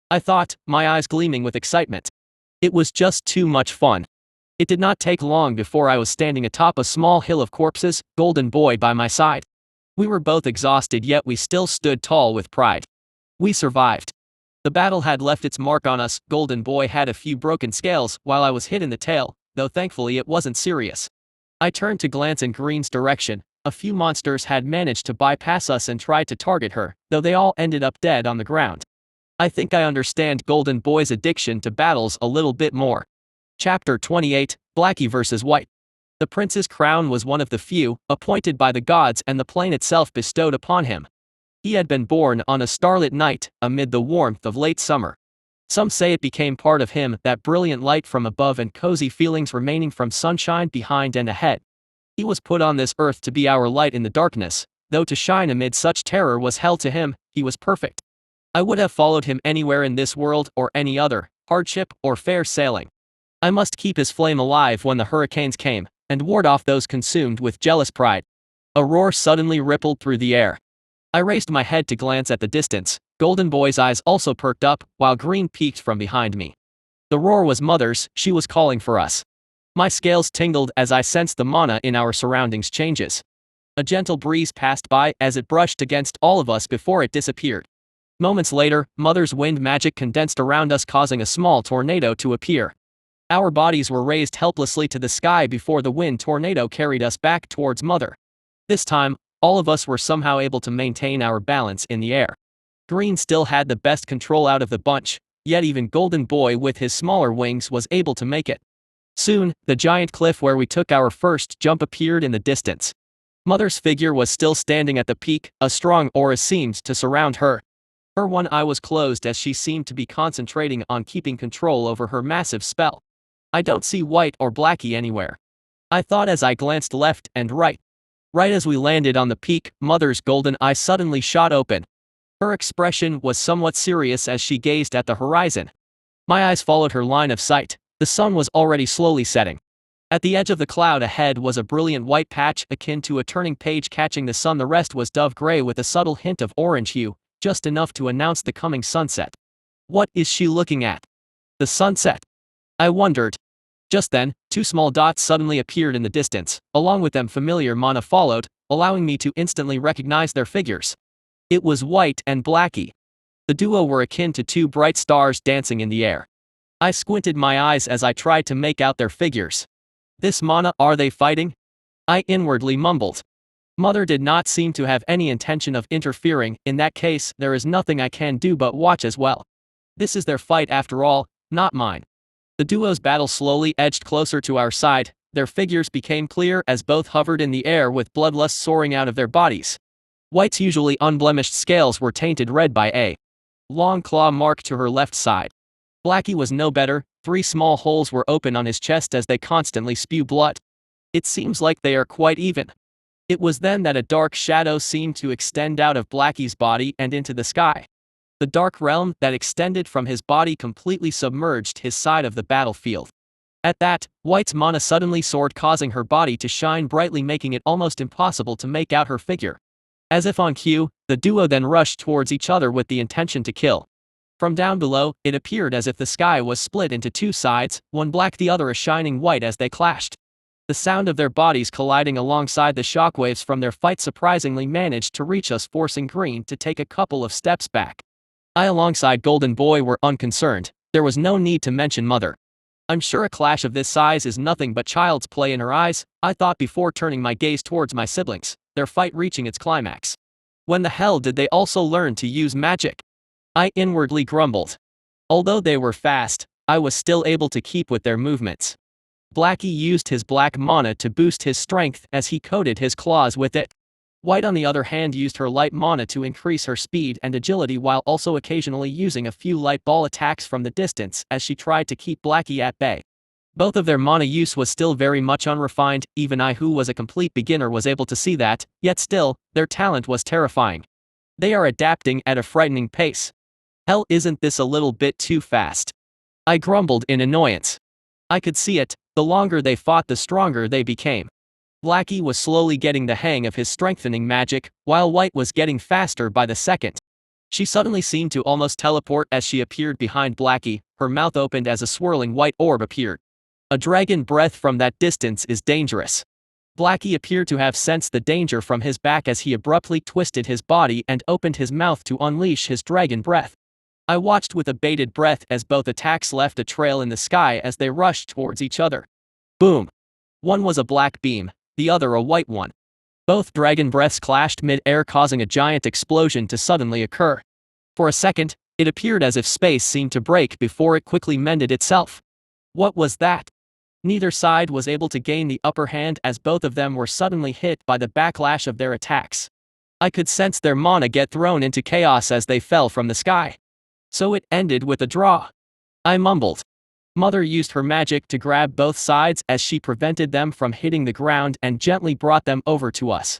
[SPEAKER 1] I thought, my eyes gleaming with excitement. It was just too much fun. It did not take long before I was standing atop a small hill of corpses, Golden Boy by my side. We were both exhausted, yet we still stood tall with pride. We survived. The battle had left its mark on us. Golden Boy had a few broken scales, while I was hit in the tail, though thankfully it wasn't serious. I turned to glance in Green's direction. A few monsters had managed to bypass us and tried to target her, though they all ended up dead on the ground. I think I understand Golden Boy's addiction to battles a little bit more. Chapter 28, Blackie vs. White. The prince's crown was one of the few, appointed by the gods and the plane itself bestowed upon him. He had been born on a starlit night, amid the warmth of late summer. Some say it became part of him, that brilliant light from above and cozy feelings remaining from sunshine behind and ahead. He was put on this earth to be our light in the darkness, though to shine amid such terror was hell to him. He was perfect. I would have followed him anywhere in this world or any other, hardship or fair sailing. I must keep his flame alive when the hurricanes came, and ward off those consumed with jealous pride. A roar suddenly rippled through the air. I raised my head to glance at the distance. Golden Boy's eyes also perked up, while Green peeked from behind me. The roar was Mother's. She was calling for us. My scales tingled as I sensed the mana in our surroundings changes. A gentle breeze passed by as it brushed against all of us before it disappeared. Moments later, Mother's wind magic condensed around us, causing a small tornado to appear. Our bodies were raised helplessly to the sky before the wind tornado carried us back towards Mother. This time, all of us were somehow able to maintain our balance in the air. Green still had the best control out of the bunch, yet even Golden Boy with his smaller wings was able to make it. Soon, the giant cliff where we took our first jump appeared in the distance. Mother's figure was still standing at the peak, a strong aura seemed to surround her. Her one eye was closed as she seemed to be concentrating on keeping control over her massive spell. I don't see White or Blackie anywhere, I thought as I glanced left and right. Right as we landed on the peak, Mother's golden eye suddenly shot open. Her expression was somewhat serious as she gazed at the horizon. My eyes followed her line of sight. The sun was already slowly setting. At the edge of the cloud ahead was a brilliant white patch akin to a turning page catching the sun. The rest was dove gray with a subtle hint of orange hue, just enough to announce the coming sunset. What is she looking at? The sunset? I wondered. Just then, 2 small dots suddenly appeared in the distance. Along with them familiar mana followed, allowing me to instantly recognize their figures. It was White and Blackie. The duo were akin to 2 bright stars dancing in the air. I squinted my eyes as I tried to make out their figures. This mana, are they fighting? I inwardly mumbled. Mother did not seem to have any intention of interfering. In that case, there is nothing I can do but watch as well. This is their fight after all, not mine. The duo's battle slowly edged closer to our side. their figures became clear as both hovered in the air with bloodlust soaring out of their bodies. White's usually unblemished scales were tainted red by a long claw mark to her left side. Blackie was no better, 3 small holes were open on his chest as they constantly spew blood. It seems like they are quite even. It was then that a dark shadow seemed to extend out of Blackie's body and into the sky. The dark realm that extended from his body completely submerged his side of the battlefield. At that, White's mana suddenly soared, causing her body to shine brightly, making it almost impossible to make out her figure. As if on cue, the duo then rushed towards each other with the intention to kill. From down below, it appeared as if the sky was split into 2 sides, one black the other a shining white as they clashed. The sound of their bodies colliding alongside the shockwaves from their fight surprisingly managed to reach us, forcing Green to take a couple of steps back. I alongside Golden Boy were unconcerned. There was no need to mention Mother. I'm sure a clash of this size is nothing but child's play in her eyes, I thought before turning my gaze towards my siblings, their fight reaching its climax. When the hell did they also learn to use magic? I inwardly grumbled. Although they were fast, I was still able to keep with their movements. Blackie used his black mana to boost his strength as he coated his claws with it. White on the other hand used her light mana to increase her speed and agility, while also occasionally using a few light ball attacks from the distance as she tried to keep Blackie at bay. Both of their mana use was still very much unrefined, even I who was a complete beginner was able to see that, yet still, their talent was terrifying. They are adapting at a frightening pace. Hell, isn't this a little bit too fast? I grumbled in annoyance. I could see it, the longer they fought the stronger they became. Blackie was slowly getting the hang of his strengthening magic, while White was getting faster by the second. She suddenly seemed to almost teleport as she appeared behind Blackie, her mouth opened as a swirling white orb appeared. A dragon breath from that distance is dangerous. Blackie appeared to have sensed the danger from his back as he abruptly twisted his body and opened his mouth to unleash his dragon breath. I watched with a bated breath as both attacks left a trail in the sky as they rushed towards each other. Boom! One was a black beam, the other a white one. Both dragon breaths clashed mid-air, causing a giant explosion to suddenly occur. For a second, it appeared as if space seemed to break before it quickly mended itself. What was that? Neither side was able to gain the upper hand as both of them were suddenly hit by the backlash of their attacks. I could sense their mana get thrown into chaos as they fell from the sky. So it ended with a draw. I mumbled. Mother used her magic to grab both sides as she prevented them from hitting the ground and gently brought them over to us.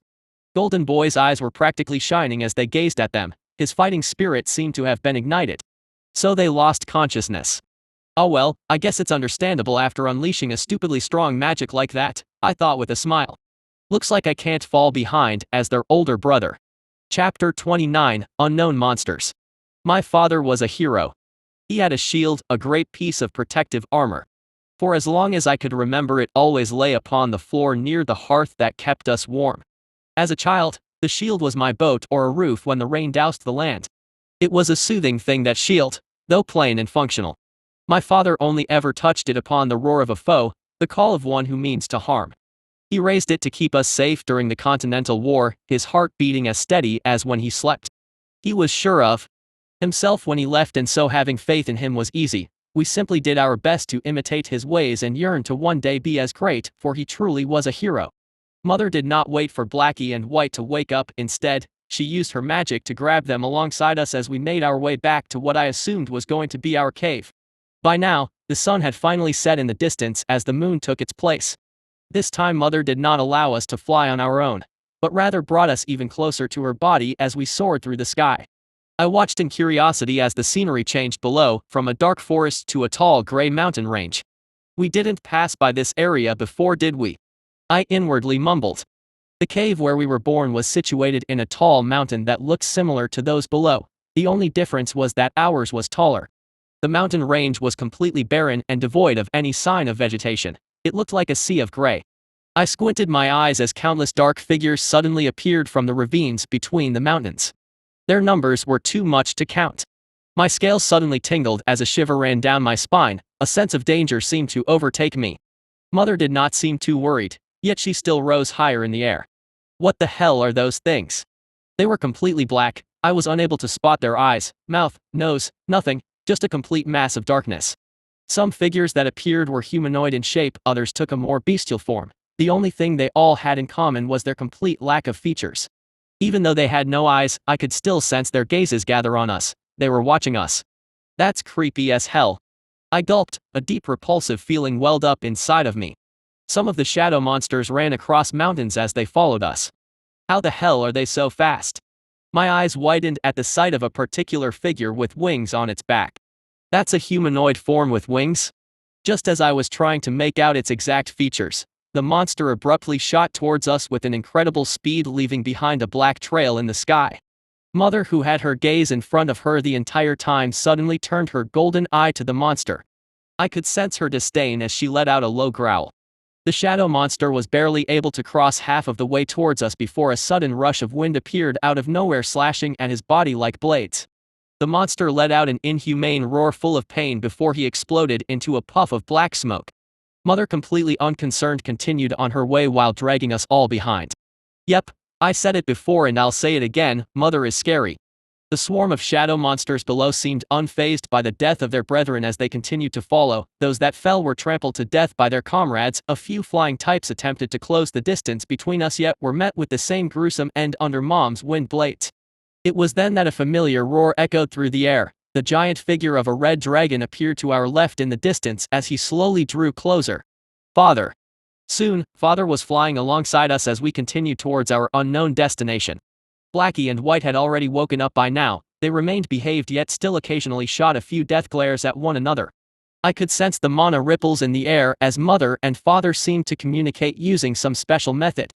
[SPEAKER 1] Golden Boy's eyes were practically shining as they gazed at them, his fighting spirit seemed to have been ignited. So they lost consciousness. Oh well, I guess it's understandable after unleashing a stupidly strong magic like that, I thought with a smile. Looks like I can't fall behind as their older brother. Chapter 29, Unknown Monsters. My father was a hero. He had a shield, a great piece of protective armor. For as long as I could remember, it always lay upon the floor near the hearth that kept us warm. As a child, the shield was my boat or a roof when the rain doused the land. It was a soothing thing, that shield, though plain and functional. My father only ever touched it upon the roar of a foe, the call of one who means to harm. He raised it to keep us safe during the Continental War, his heart beating as steady as when he slept. He was sure of himself when he left, and so having faith in him was easy. We simply did our best to imitate his ways and yearned to one day be as great, for he truly was a hero. Mother did not wait for Blackie and White to wake up. Instead, she used her magic to grab them alongside us as we made our way back to what I assumed was going to be our cave. By now, the sun had finally set in the distance as the moon took its place. This time Mother did not allow us to fly on our own, but rather brought us even closer to her body as we soared through the sky. I watched in curiosity as the scenery changed below, from a dark forest to a tall gray mountain range. We didn't pass by this area before, did we? I inwardly mumbled. The cave where we were born was situated in a tall mountain that looked similar to those below. The only difference was that ours was taller. The mountain range was completely barren and devoid of any sign of vegetation. It looked like a sea of gray. I squinted my eyes as countless dark figures suddenly appeared from the ravines between the mountains. Their numbers were too much to count. My scales suddenly tingled as a shiver ran down my spine, a sense of danger seemed to overtake me. Mother did not seem too worried, yet she still rose higher in the air. What the hell are those things? They were completely black. I was unable to spot their eyes, mouth, nose, nothing, just a complete mass of darkness. Some figures that appeared were humanoid in shape, others took a more bestial form. The only thing they all had in common was their complete lack of features. Even though they had no eyes, I could still sense their gazes gather on us. They were watching us. That's creepy as hell. I gulped, a deep repulsive feeling welled up inside of me. Some of the shadow monsters ran across mountains as they followed us. How the hell are they so fast? My eyes widened at the sight of a particular figure with wings on its back. That's a humanoid form with wings? Just as I was trying to make out its exact features, the monster abruptly shot towards us with an incredible speed, leaving behind a black trail in the sky. Mother, who had her gaze in front of her the entire time, suddenly turned her golden eye to the monster. I could sense her disdain as she let out a low growl. The shadow monster was barely able to cross half of the way towards us before a sudden rush of wind appeared out of nowhere, slashing at his body like blades. The monster let out an inhumane roar full of pain before he exploded into a puff of black smoke. Mother, completely unconcerned, continued on her way while dragging us all behind. Yep, I said it before and I'll say it again, Mother is scary. The swarm of shadow monsters below seemed unfazed by the death of their brethren as they continued to follow. Those that fell were trampled to death by their comrades. A few flying types attempted to close the distance between us, yet were met with the same gruesome end under Mom's wind blades. It was then that a familiar roar echoed through the air. The giant figure of a red dragon appeared to our left in the distance as he slowly drew closer. Father. Soon, Father was flying alongside us as we continued towards our unknown destination. Blackie and White had already woken up by now. They remained behaved, yet still occasionally shot a few death glares at one another. I could sense the mana ripples in the air as Mother and Father seemed to communicate using some special method.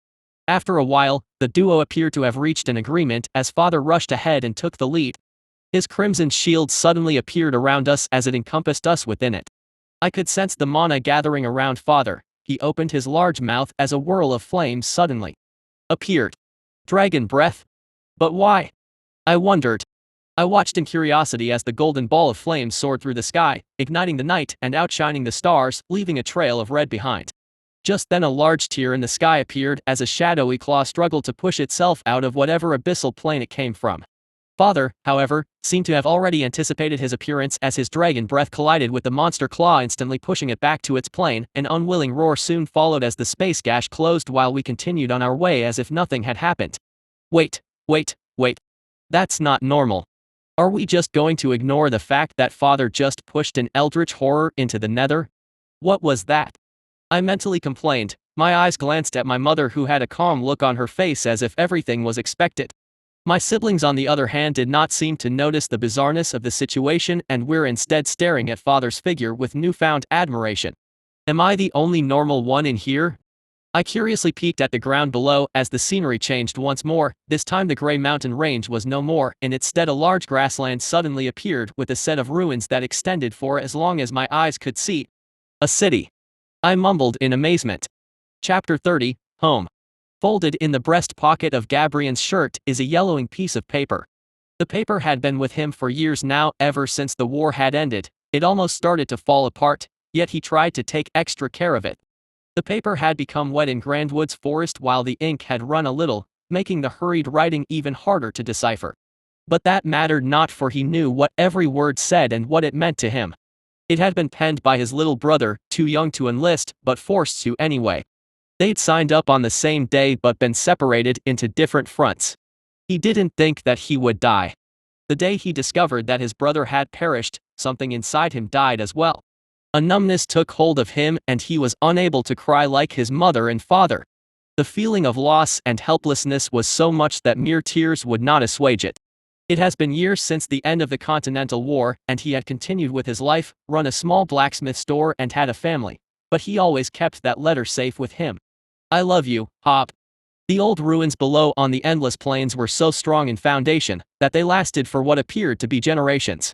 [SPEAKER 1] After a while, the duo appeared to have reached an agreement as Father rushed ahead and took the lead. His crimson shield suddenly appeared around us as it encompassed us within it. I could sense the mana gathering around Father. He opened his large mouth as a whirl of flames suddenly appeared. Dragon breath? But why? I wondered. I watched in curiosity as the golden ball of flames soared through the sky, igniting the night and outshining the stars, leaving a trail of red behind. Just then a large tear in the sky appeared as a shadowy claw struggled to push itself out of whatever abyssal plane it came from. Father, however, seemed to have already anticipated his appearance as his dragon breath collided with the monster claw, instantly pushing it back to its plane. An unwilling roar soon followed as the space gash closed while we continued on our way as if nothing had happened. Wait. That's not normal. Are we just going to ignore the fact that Father just pushed an eldritch horror into the nether? What was that? I mentally complained. My eyes glanced at my mother, who had a calm look on her face as if everything was expected. My siblings, on the other hand, did not seem to notice the bizarreness of the situation and were instead staring at Father's figure with newfound admiration. Am I the only normal one in here? I curiously peeked at the ground below as the scenery changed once more. This time the gray mountain range was no more, and instead a large grassland suddenly appeared with a set of ruins that extended for as long as my eyes could see. A city. I mumbled in amazement. Chapter 30, Home. Folded in the breast pocket of Gabriel's shirt is a yellowing piece of paper. The paper had been with him for years now, ever since the war had ended. It almost started to fall apart, yet he tried to take extra care of it. The paper had become wet in Grandwood's forest while the ink had run a little, making the hurried writing even harder to decipher. But that mattered not, for he knew what every word said and what it meant to him. It had been penned by his little brother, too young to enlist, but forced to anyway. They'd signed up on the same day but been separated into different fronts. He didn't think that he would die. The day he discovered that his brother had perished, something inside him died as well. A numbness took hold of him and he was unable to cry like his mother and father. The feeling of loss and helplessness was so much that mere tears would not assuage it. It has been years since the end of the Continental War, and he had continued with his life, run a small blacksmith store and had a family. But he always kept that letter safe with him. I love you, Hop. The old ruins below on the endless plains were so strong in foundation that they lasted for what appeared to be generations.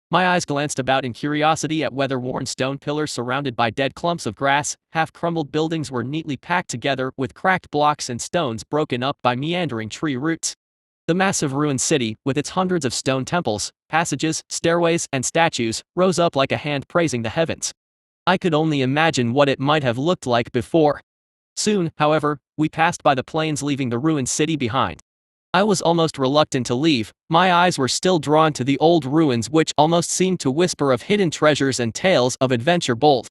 [SPEAKER 1] My eyes glanced about in curiosity at weather-worn stone pillars surrounded by dead clumps of grass. Half-crumbled buildings were neatly packed together with cracked blocks and stones broken up by meandering tree roots. The massive ruined city, with its hundreds of stone temples, passages, stairways, and statues, rose up like a hand praising the heavens. I could only imagine what it might have looked like before. Soon, however, we passed by the plains, leaving the ruined city behind. I was almost reluctant to leave, my eyes were still drawn to the old ruins which almost seemed to whisper of hidden treasures and tales of adventure bold.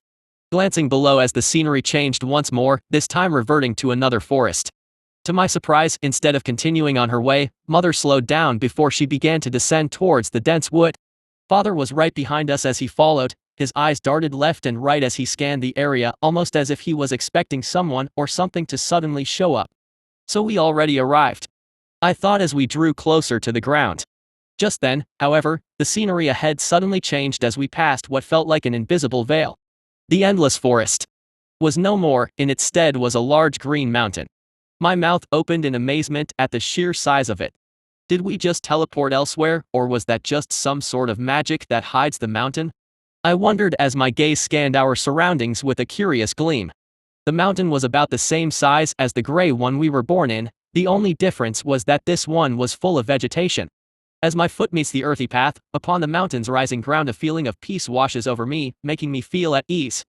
[SPEAKER 1] Glancing below as the scenery changed once more, this time reverting to another forest. To my surprise, instead of continuing on her way, Mother slowed down before she began to descend towards the dense wood. Father was right behind us as he followed, his eyes darted left and right as he scanned the area, almost as if he was expecting someone or something to suddenly show up. So we already arrived, I thought as we drew closer to the ground. Just then, however, the scenery ahead suddenly changed as we passed what felt like an invisible veil. The endless forest was no more, in its stead was a large green mountain. My mouth opened in amazement at the sheer size of it. Did we just teleport elsewhere, or was that just some sort of magic that hides the mountain? I wondered as my gaze scanned our surroundings with a curious gleam. The mountain was about the same size as the gray one we were born in, the only difference was that this one was full of vegetation. As my foot meets the earthy path, upon the mountain's rising ground a feeling of peace washes over me, making me feel at ease.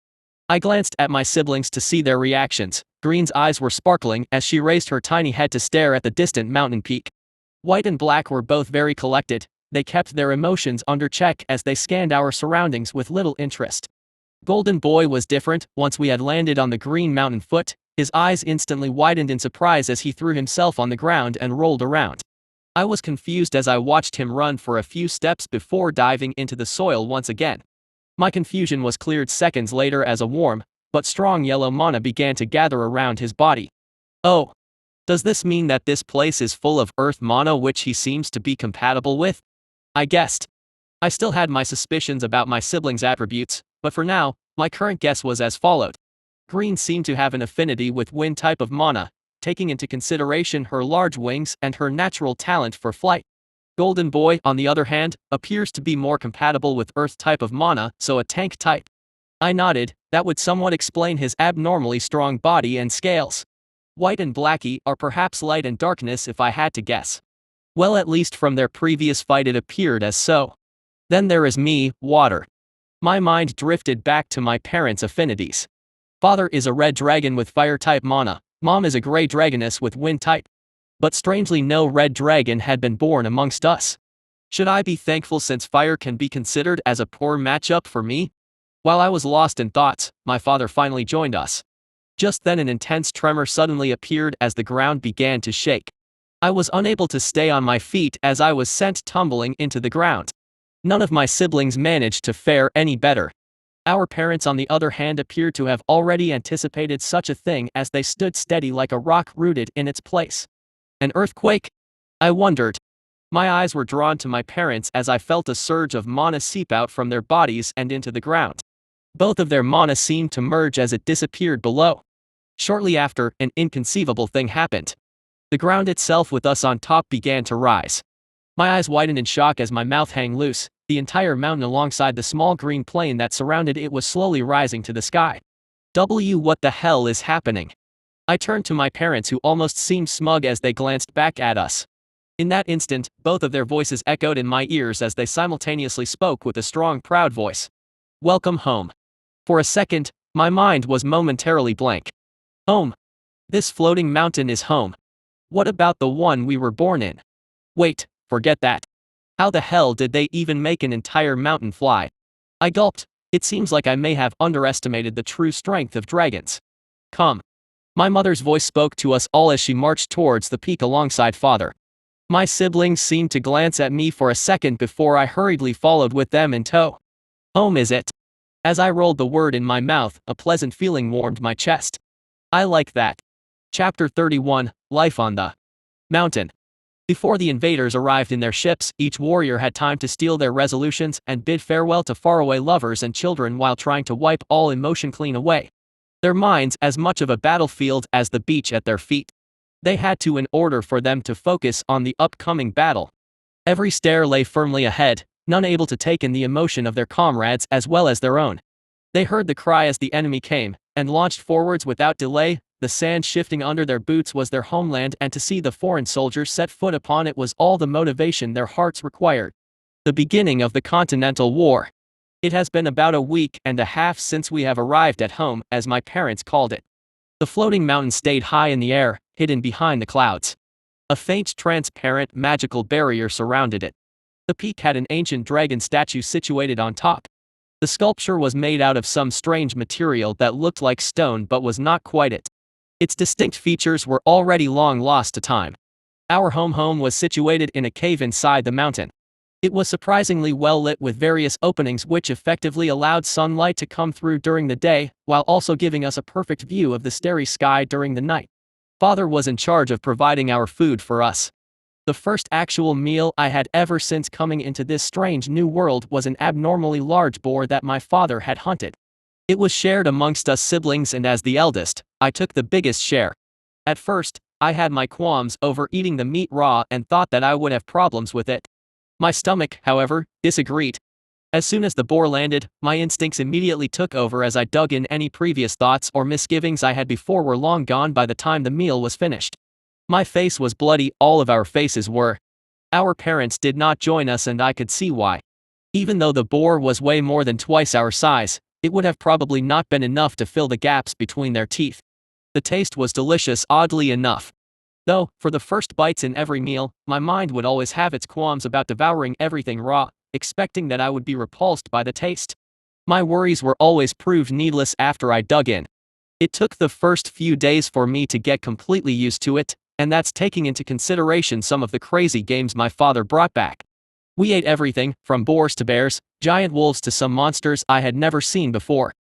[SPEAKER 1] I glanced at my siblings to see their reactions. Green's eyes were sparkling as she raised her tiny head to stare at the distant mountain peak. White and Black were both very collected, they kept their emotions under check as they scanned our surroundings with little interest. Golden Boy was different. Once we had landed on the green mountain foot, his eyes instantly widened in surprise as he threw himself on the ground and rolled around. I was confused as I watched him run for a few steps before diving into the soil once again. My confusion was cleared seconds later as a warm, but strong yellow mana began to gather around his body. Oh! Does this mean that this place is full of earth mana which he seems to be compatible with? I guessed. I still had my suspicions about my siblings' attributes, but for now, my current guess was as followed. Green seemed to have an affinity with wind type of mana, taking into consideration her large wings and her natural talent for flight. Golden Boy, on the other hand, appears to be more compatible with earth type of mana, so a tank type. I nodded, that would somewhat explain his abnormally strong body and scales. White and Blackie are perhaps light and darkness if I had to guess. Well, at least from their previous fight it appeared as so. Then there is me, Water. My mind drifted back to my parents' affinities. Father is a red dragon with fire type mana, Mom is a gray dragoness with wind type. But strangely no red dragon had been born amongst us. Should I be thankful since fire can be considered as a poor matchup for me? While I was lost in thoughts, my father finally joined us. Just then an intense tremor suddenly appeared as the ground began to shake. I was unable to stay on my feet as I was sent tumbling into the ground. None of my siblings managed to fare any better. Our parents on the other hand appeared to have already anticipated such a thing as they stood steady like a rock rooted in its place. An earthquake? I wondered. My eyes were drawn to my parents as I felt a surge of mana seep out from their bodies and into the ground. Both of their mana seemed to merge as it disappeared below. Shortly after, an inconceivable thing happened. The ground itself with us on top began to rise. My eyes widened in shock as my mouth hung loose. The entire mountain alongside the small green plain that surrounded it was slowly rising to the sky. What the hell is happening? I turned to my parents who almost seemed smug as they glanced back at us. In that instant, both of their voices echoed in my ears as they simultaneously spoke with a strong, proud voice. Welcome home. For a second, my mind was momentarily blank. Home. This floating mountain is home. What about the one we were born in? Wait, forget that. How the hell did they even make an entire mountain fly? I gulped. It seems like I may have underestimated the true strength of dragons. Come. My mother's voice spoke to us all as she marched towards the peak alongside father. My siblings seemed to glance at me for a second before I hurriedly followed with them in tow. Home is it? As I rolled the word in my mouth, a pleasant feeling warmed my chest. I like that. Chapter 31, Life on the Mountain. Before the invaders arrived in their ships, each warrior had time to steel their resolutions and bid farewell to faraway lovers and children while trying to wipe all emotion clean away. Their minds as much of a battlefield as the beach at their feet. They had to in order for them to focus on the upcoming battle. Every stare lay firmly ahead, none able to take in the emotion of their comrades as well as their own. They heard the cry as the enemy came, and launched forwards without delay. The sand shifting under their boots was their homeland, and to see the foreign soldiers set foot upon it was all the motivation their hearts required. The beginning of the Continental War. It has been about a week and a half since we have arrived at home, as my parents called it. The floating mountain stayed high in the air, hidden behind the clouds. A faint transparent magical barrier surrounded it. The peak had an ancient dragon statue situated on top. The sculpture was made out of some strange material that looked like stone but was not quite it. Its distinct features were already long lost to time. Our home was situated in a cave inside the mountain. It was surprisingly well lit with various openings which effectively allowed sunlight to come through during the day, while also giving us a perfect view of the starry sky during the night. Father was in charge of providing our food for us. The first actual meal I had ever since coming into this strange new world was an abnormally large boar that my father had hunted. It was shared amongst us siblings, and as the eldest, I took the biggest share. At first, I had my qualms over eating the meat raw and thought that I would have problems with it. My stomach, however, disagreed. As soon as the boar landed, my instincts immediately took over as I dug in. Any previous thoughts or misgivings I had before were long gone by the time the meal was finished. My face was bloody, all of our faces were. Our parents did not join us, and I could see why. Even though the boar was way more than twice our size, it would have probably not been enough to fill the gaps between their teeth. The taste was delicious, oddly enough. Though, for the first bites in every meal, my mind would always have its qualms about devouring everything raw, expecting that I would be repulsed by the taste. My worries were always proved needless after I dug in. It took the first few days for me to get completely used to it, and that's taking into consideration some of the crazy games my father brought back. We ate everything, from boars to bears, giant wolves to some monsters I had never seen before.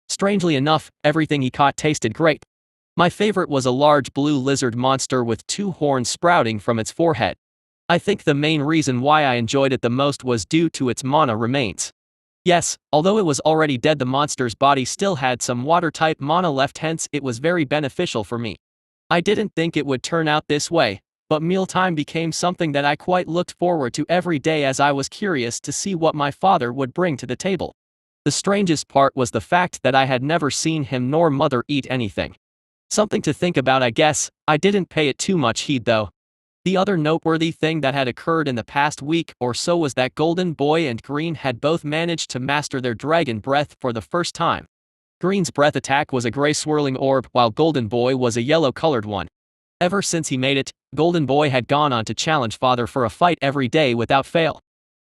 [SPEAKER 1] Strangely enough, everything he caught tasted great. My favorite was a large blue lizard monster with 2 horns sprouting from its forehead. I think the main reason why I enjoyed it the most was due to its mana remains. Yes, although it was already dead, the monster's body still had some water-type mana left, hence it was very beneficial for me. I didn't think it would turn out this way, but mealtime became something that I quite looked forward to every day, as I was curious to see what my father would bring to the table. The strangest part was the fact that I had never seen him nor mother eat anything. Something to think about, I guess. I didn't pay it too much heed though. The other noteworthy thing that had occurred in the past week or so was that Golden Boy and Green had both managed to master their dragon breath for the first time. Green's breath attack was a gray swirling orb, while Golden Boy was a yellow-colored one. Ever since he made it, Golden Boy had gone on to challenge Father for a fight every day without fail.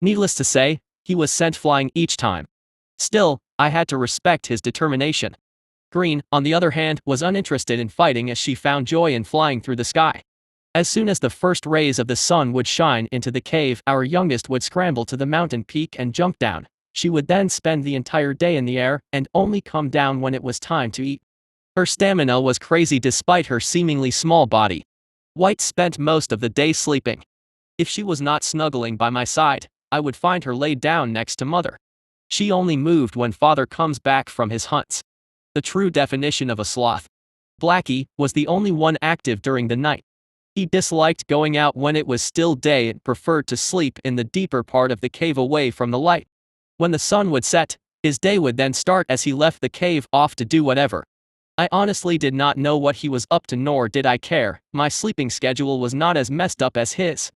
[SPEAKER 1] Needless to say, he was sent flying each time. Still, I had to respect his determination. Green, on the other hand, was uninterested in fighting, as she found joy in flying through the sky. As soon as the first rays of the sun would shine into the cave, our youngest would scramble to the mountain peak and jump down. She would then spend the entire day in the air, and only come down when it was time to eat. Her stamina was crazy despite her seemingly small body. White spent most of the day sleeping. If she was not snuggling by my side, I would find her laid down next to Mother. She only moved when Father comes back from his hunts. The true definition of a sloth. Blackie was the only one active during the night. He disliked going out when it was still day and preferred to sleep in the deeper part of the cave away from the light. When the sun would set, his day would then start as he left the cave off to do whatever. I honestly did not know what he was up to, nor did I care. My sleeping schedule was not as messed up as his.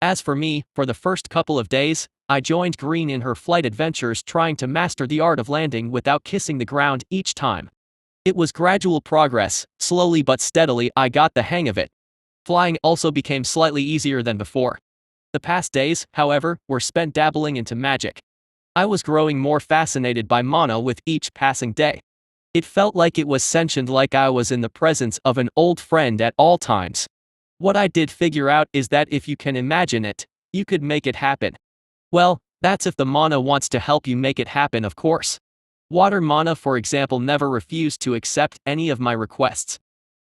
[SPEAKER 1] As for me, for the first couple of days, I joined Green in her flight adventures, trying to master the art of landing without kissing the ground each time. It was gradual progress, slowly but steadily I got the hang of it. Flying also became slightly easier than before. The past days, however, were spent dabbling into magic. I was growing more fascinated by mana with each passing day. It felt like it was sentient, like I was in the presence of an old friend at all times. What I did figure out is that if you can imagine it, you could make it happen. Well, that's if the mana wants to help you make it happen, of course. Water mana, for example, never refused to accept any of my requests.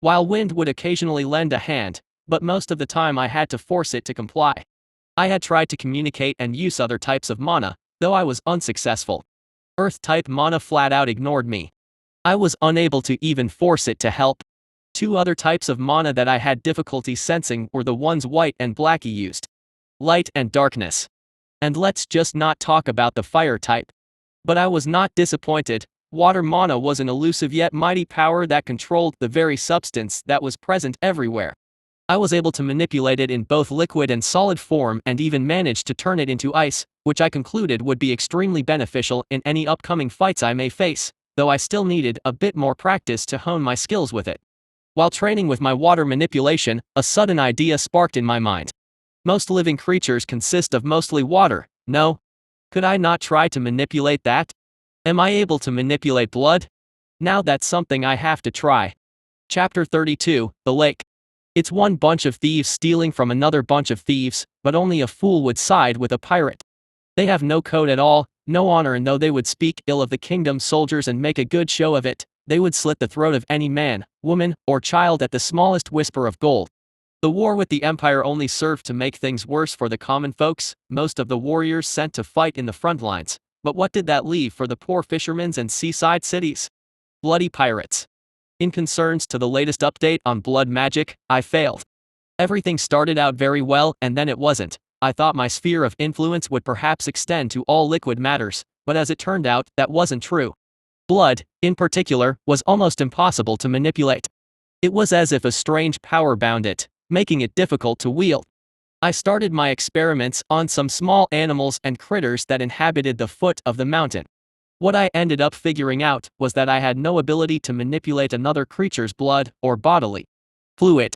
[SPEAKER 1] While wind would occasionally lend a hand, but most of the time I had to force it to comply. I had tried to communicate and use other types of mana, though I was unsuccessful. Earth-type mana flat out ignored me. I was unable to even force it to help. 2 other types of mana that I had difficulty sensing were the ones White and Blackie used. Light and darkness. And let's just not talk about the fire type. But I was not disappointed. Water mana was an elusive yet mighty power that controlled the very substance that was present everywhere. I was able to manipulate it in both liquid and solid form, and even managed to turn it into ice, which I concluded would be extremely beneficial in any upcoming fights I may face, though I still needed a bit more practice to hone my skills with it. While training with my water manipulation, a sudden idea sparked in my mind. Most living creatures consist of mostly water, no? Could I not try to manipulate that? Am I able to manipulate blood? Now that's something I have to try. Chapter 32, The Lake. It's one bunch of thieves stealing from another bunch of thieves, but only a fool would side with a pirate. They have no code at all, no honor, and though they would speak ill of the kingdom's soldiers and make a good show of it, they would slit the throat of any man, woman, or child at the smallest whisper of gold. The war with the empire only served to make things worse for the common folks, most of the warriors sent to fight in the front lines, but what did that leave for the poor fishermen and seaside cities? Bloody pirates. In concerns to the latest update on blood magic, I failed. Everything started out very well and then it wasn't. I thought my sphere of influence would perhaps extend to all liquid matters, but as it turned out, that wasn't true. Blood, in particular, was almost impossible to manipulate. It was as if a strange power bound it, making it difficult to wield. I started my experiments on some small animals and critters that inhabited the foot of the mountain. What I ended up figuring out was that I had no ability to manipulate another creature's blood or bodily fluid.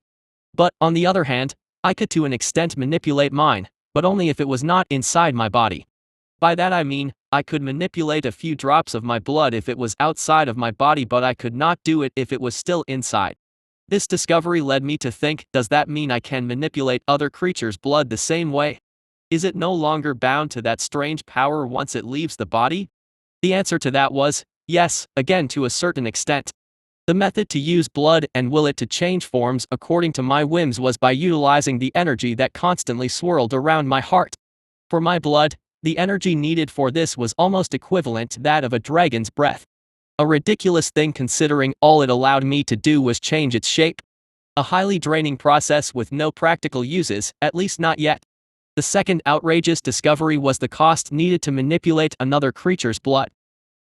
[SPEAKER 1] But, on the other hand, I could to an extent manipulate mine, but only if it was not inside my body. By that I mean, I could manipulate a few drops of my blood if it was outside of my body, but I could not do it if it was still inside. This discovery led me to think, does that mean I can manipulate other creatures' blood the same way? Is it no longer bound to that strange power once it leaves the body? The answer to that was, yes, again to a certain extent. The method to use blood and will it to change forms according to my whims was by utilizing the energy that constantly swirled around my heart. For my blood, the energy needed for this was almost equivalent to that of a dragon's breath. A ridiculous thing considering all it allowed me to do was change its shape. A highly draining process with no practical uses, at least not yet. The second outrageous discovery was the cost needed to manipulate another creature's blood.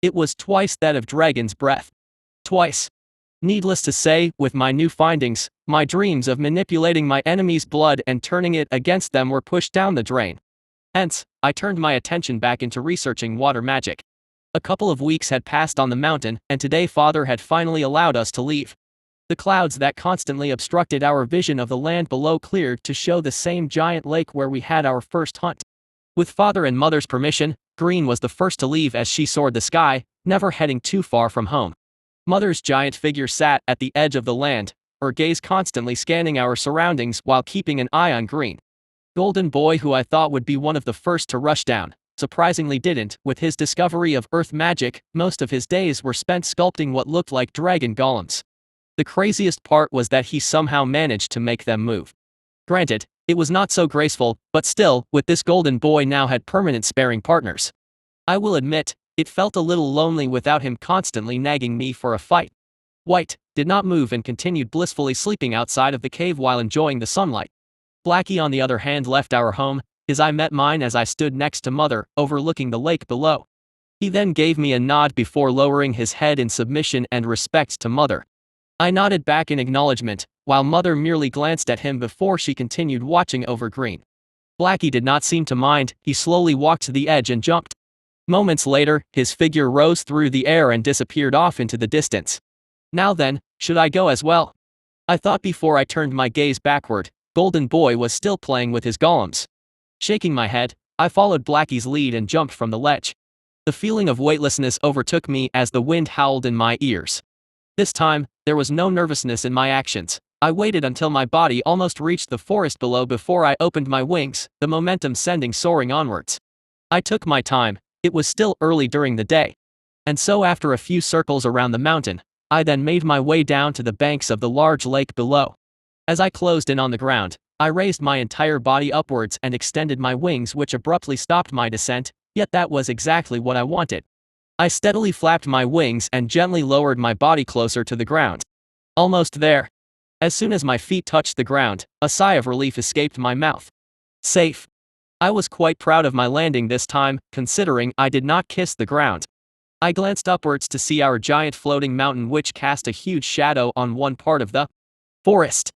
[SPEAKER 1] It was twice that of dragon's breath. Twice. Needless to say, with my new findings, my dreams of manipulating my enemy's blood and turning it against them were pushed down the drain. Hence, I turned my attention back into researching water magic. A couple of weeks had passed on the mountain, and today Father had finally allowed us to leave. The clouds that constantly obstructed our vision of the land below cleared to show the same giant lake where we had our first hunt. With Father and Mother's permission, Green was the first to leave as she soared the sky, never heading too far from home. Mother's giant figure sat at the edge of the land, her gaze constantly scanning our surroundings while keeping an eye on Green. Golden Boy, who I thought would be one of the first to rush down, surprisingly didn't. With his discovery of earth magic, most of his days were spent sculpting what looked like dragon golems. The craziest part was that he somehow managed to make them move. Granted, it was not so graceful, but still, with this Golden Boy now had permanent sparring partners. I will admit, it felt a little lonely without him constantly nagging me for a fight. White did not move and continued blissfully sleeping outside of the cave while enjoying the sunlight. Blackie, on the other hand, left our home. His eye met mine as I stood next to Mother, overlooking the lake below. He then gave me a nod before lowering his head in submission and respect to Mother. I nodded back in acknowledgement, while Mother merely glanced at him before she continued watching over Green. Blackie did not seem to mind. He slowly walked to the edge and jumped. Moments later, his figure rose through the air and disappeared off into the distance. Now then, should I go as well? I thought before I turned my gaze backward. Golden Boy was still playing with his golems. Shaking my head, I followed Blackie's lead and jumped from the ledge. The feeling of weightlessness overtook me as the wind howled in my ears. This time, there was no nervousness in my actions. I waited until my body almost reached the forest below before I opened my wings, the momentum sending soaring onwards. I took my time. It was still early during the day. And so after a few circles around the mountain, I then made my way down to the banks of the large lake below. As I closed in on the ground, I raised my entire body upwards and extended my wings, which abruptly stopped my descent, yet that was exactly what I wanted. I steadily flapped my wings and gently lowered my body closer to the ground. Almost there. As soon as my feet touched the ground, a sigh of relief escaped my mouth. Safe. I was quite proud of my landing this time, considering I did not kiss the ground. I glanced upwards to see our giant floating mountain, which cast a huge shadow on one part of the forest.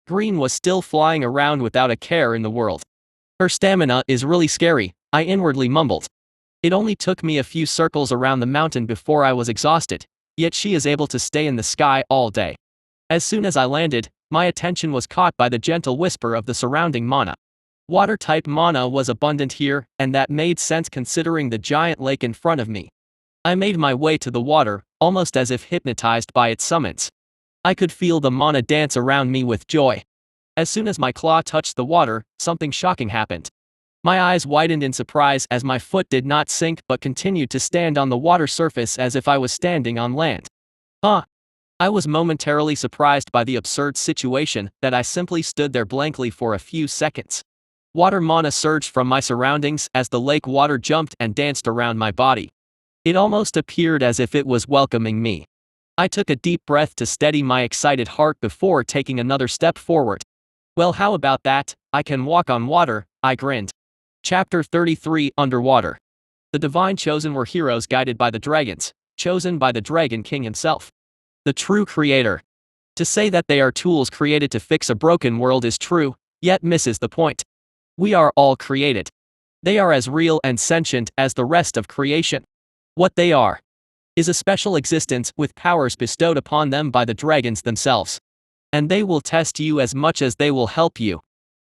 [SPEAKER 1] Green was still flying around without a care in the world. Her stamina is really scary, I inwardly mumbled. It only took me a few circles around the mountain before I was exhausted, yet she is able to stay in the sky all day. As soon as I landed, my attention was caught by the gentle whisper of the surrounding mana. Water-type mana was abundant here, and that made sense considering the giant lake in front of me. I made my way to the water, almost as if hypnotized by its summons. I could feel the mana dance around me with joy. As soon as my claw touched the water, something shocking happened. My eyes widened in surprise as my foot did not sink but continued to stand on the water surface as if I was standing on land. I was momentarily surprised by the absurd situation that I simply stood there blankly for a few seconds. Water mana surged from my surroundings as the lake water jumped and danced around my body. It almost appeared as if it was welcoming me. I took a deep breath to steady my excited heart before taking another step forward. Well, how about that? I can walk on water, I grinned. Chapter 33 Underwater. The divine chosen were heroes guided by the dragons, chosen by the Dragon King himself. The true creator. To say that they are tools created to fix a broken world is true, yet misses the point. We are all created. They are as real and sentient as the rest of creation. What they are is a special existence with powers bestowed upon them by the dragons themselves. And they will test you as much as they will help you.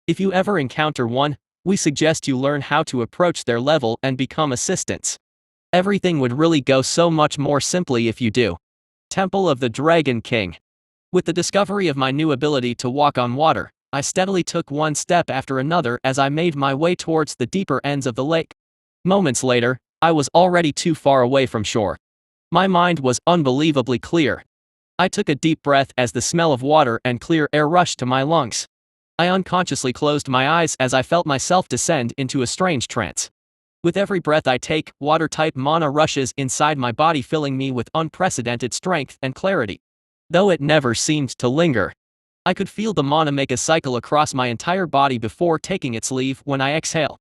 [SPEAKER 1] If you ever encounter one, we suggest you learn how to approach their level and become assistants. Everything would really go so much more simply if you do. Temple of the Dragon King. With the discovery of my new ability to walk on water, I steadily took one step after another as I made my way towards the deeper ends of the lake. Moments later, I was already too far away from shore. My mind was unbelievably clear. I took a deep breath as the smell of water and clear air rushed to my lungs. I unconsciously closed my eyes as I felt myself descend into a strange trance. With every breath I take, water-type mana rushes inside my body, filling me with unprecedented strength and clarity. Though it never seemed to linger. I could feel the mana make a cycle across my entire body before taking its leave when I exhale.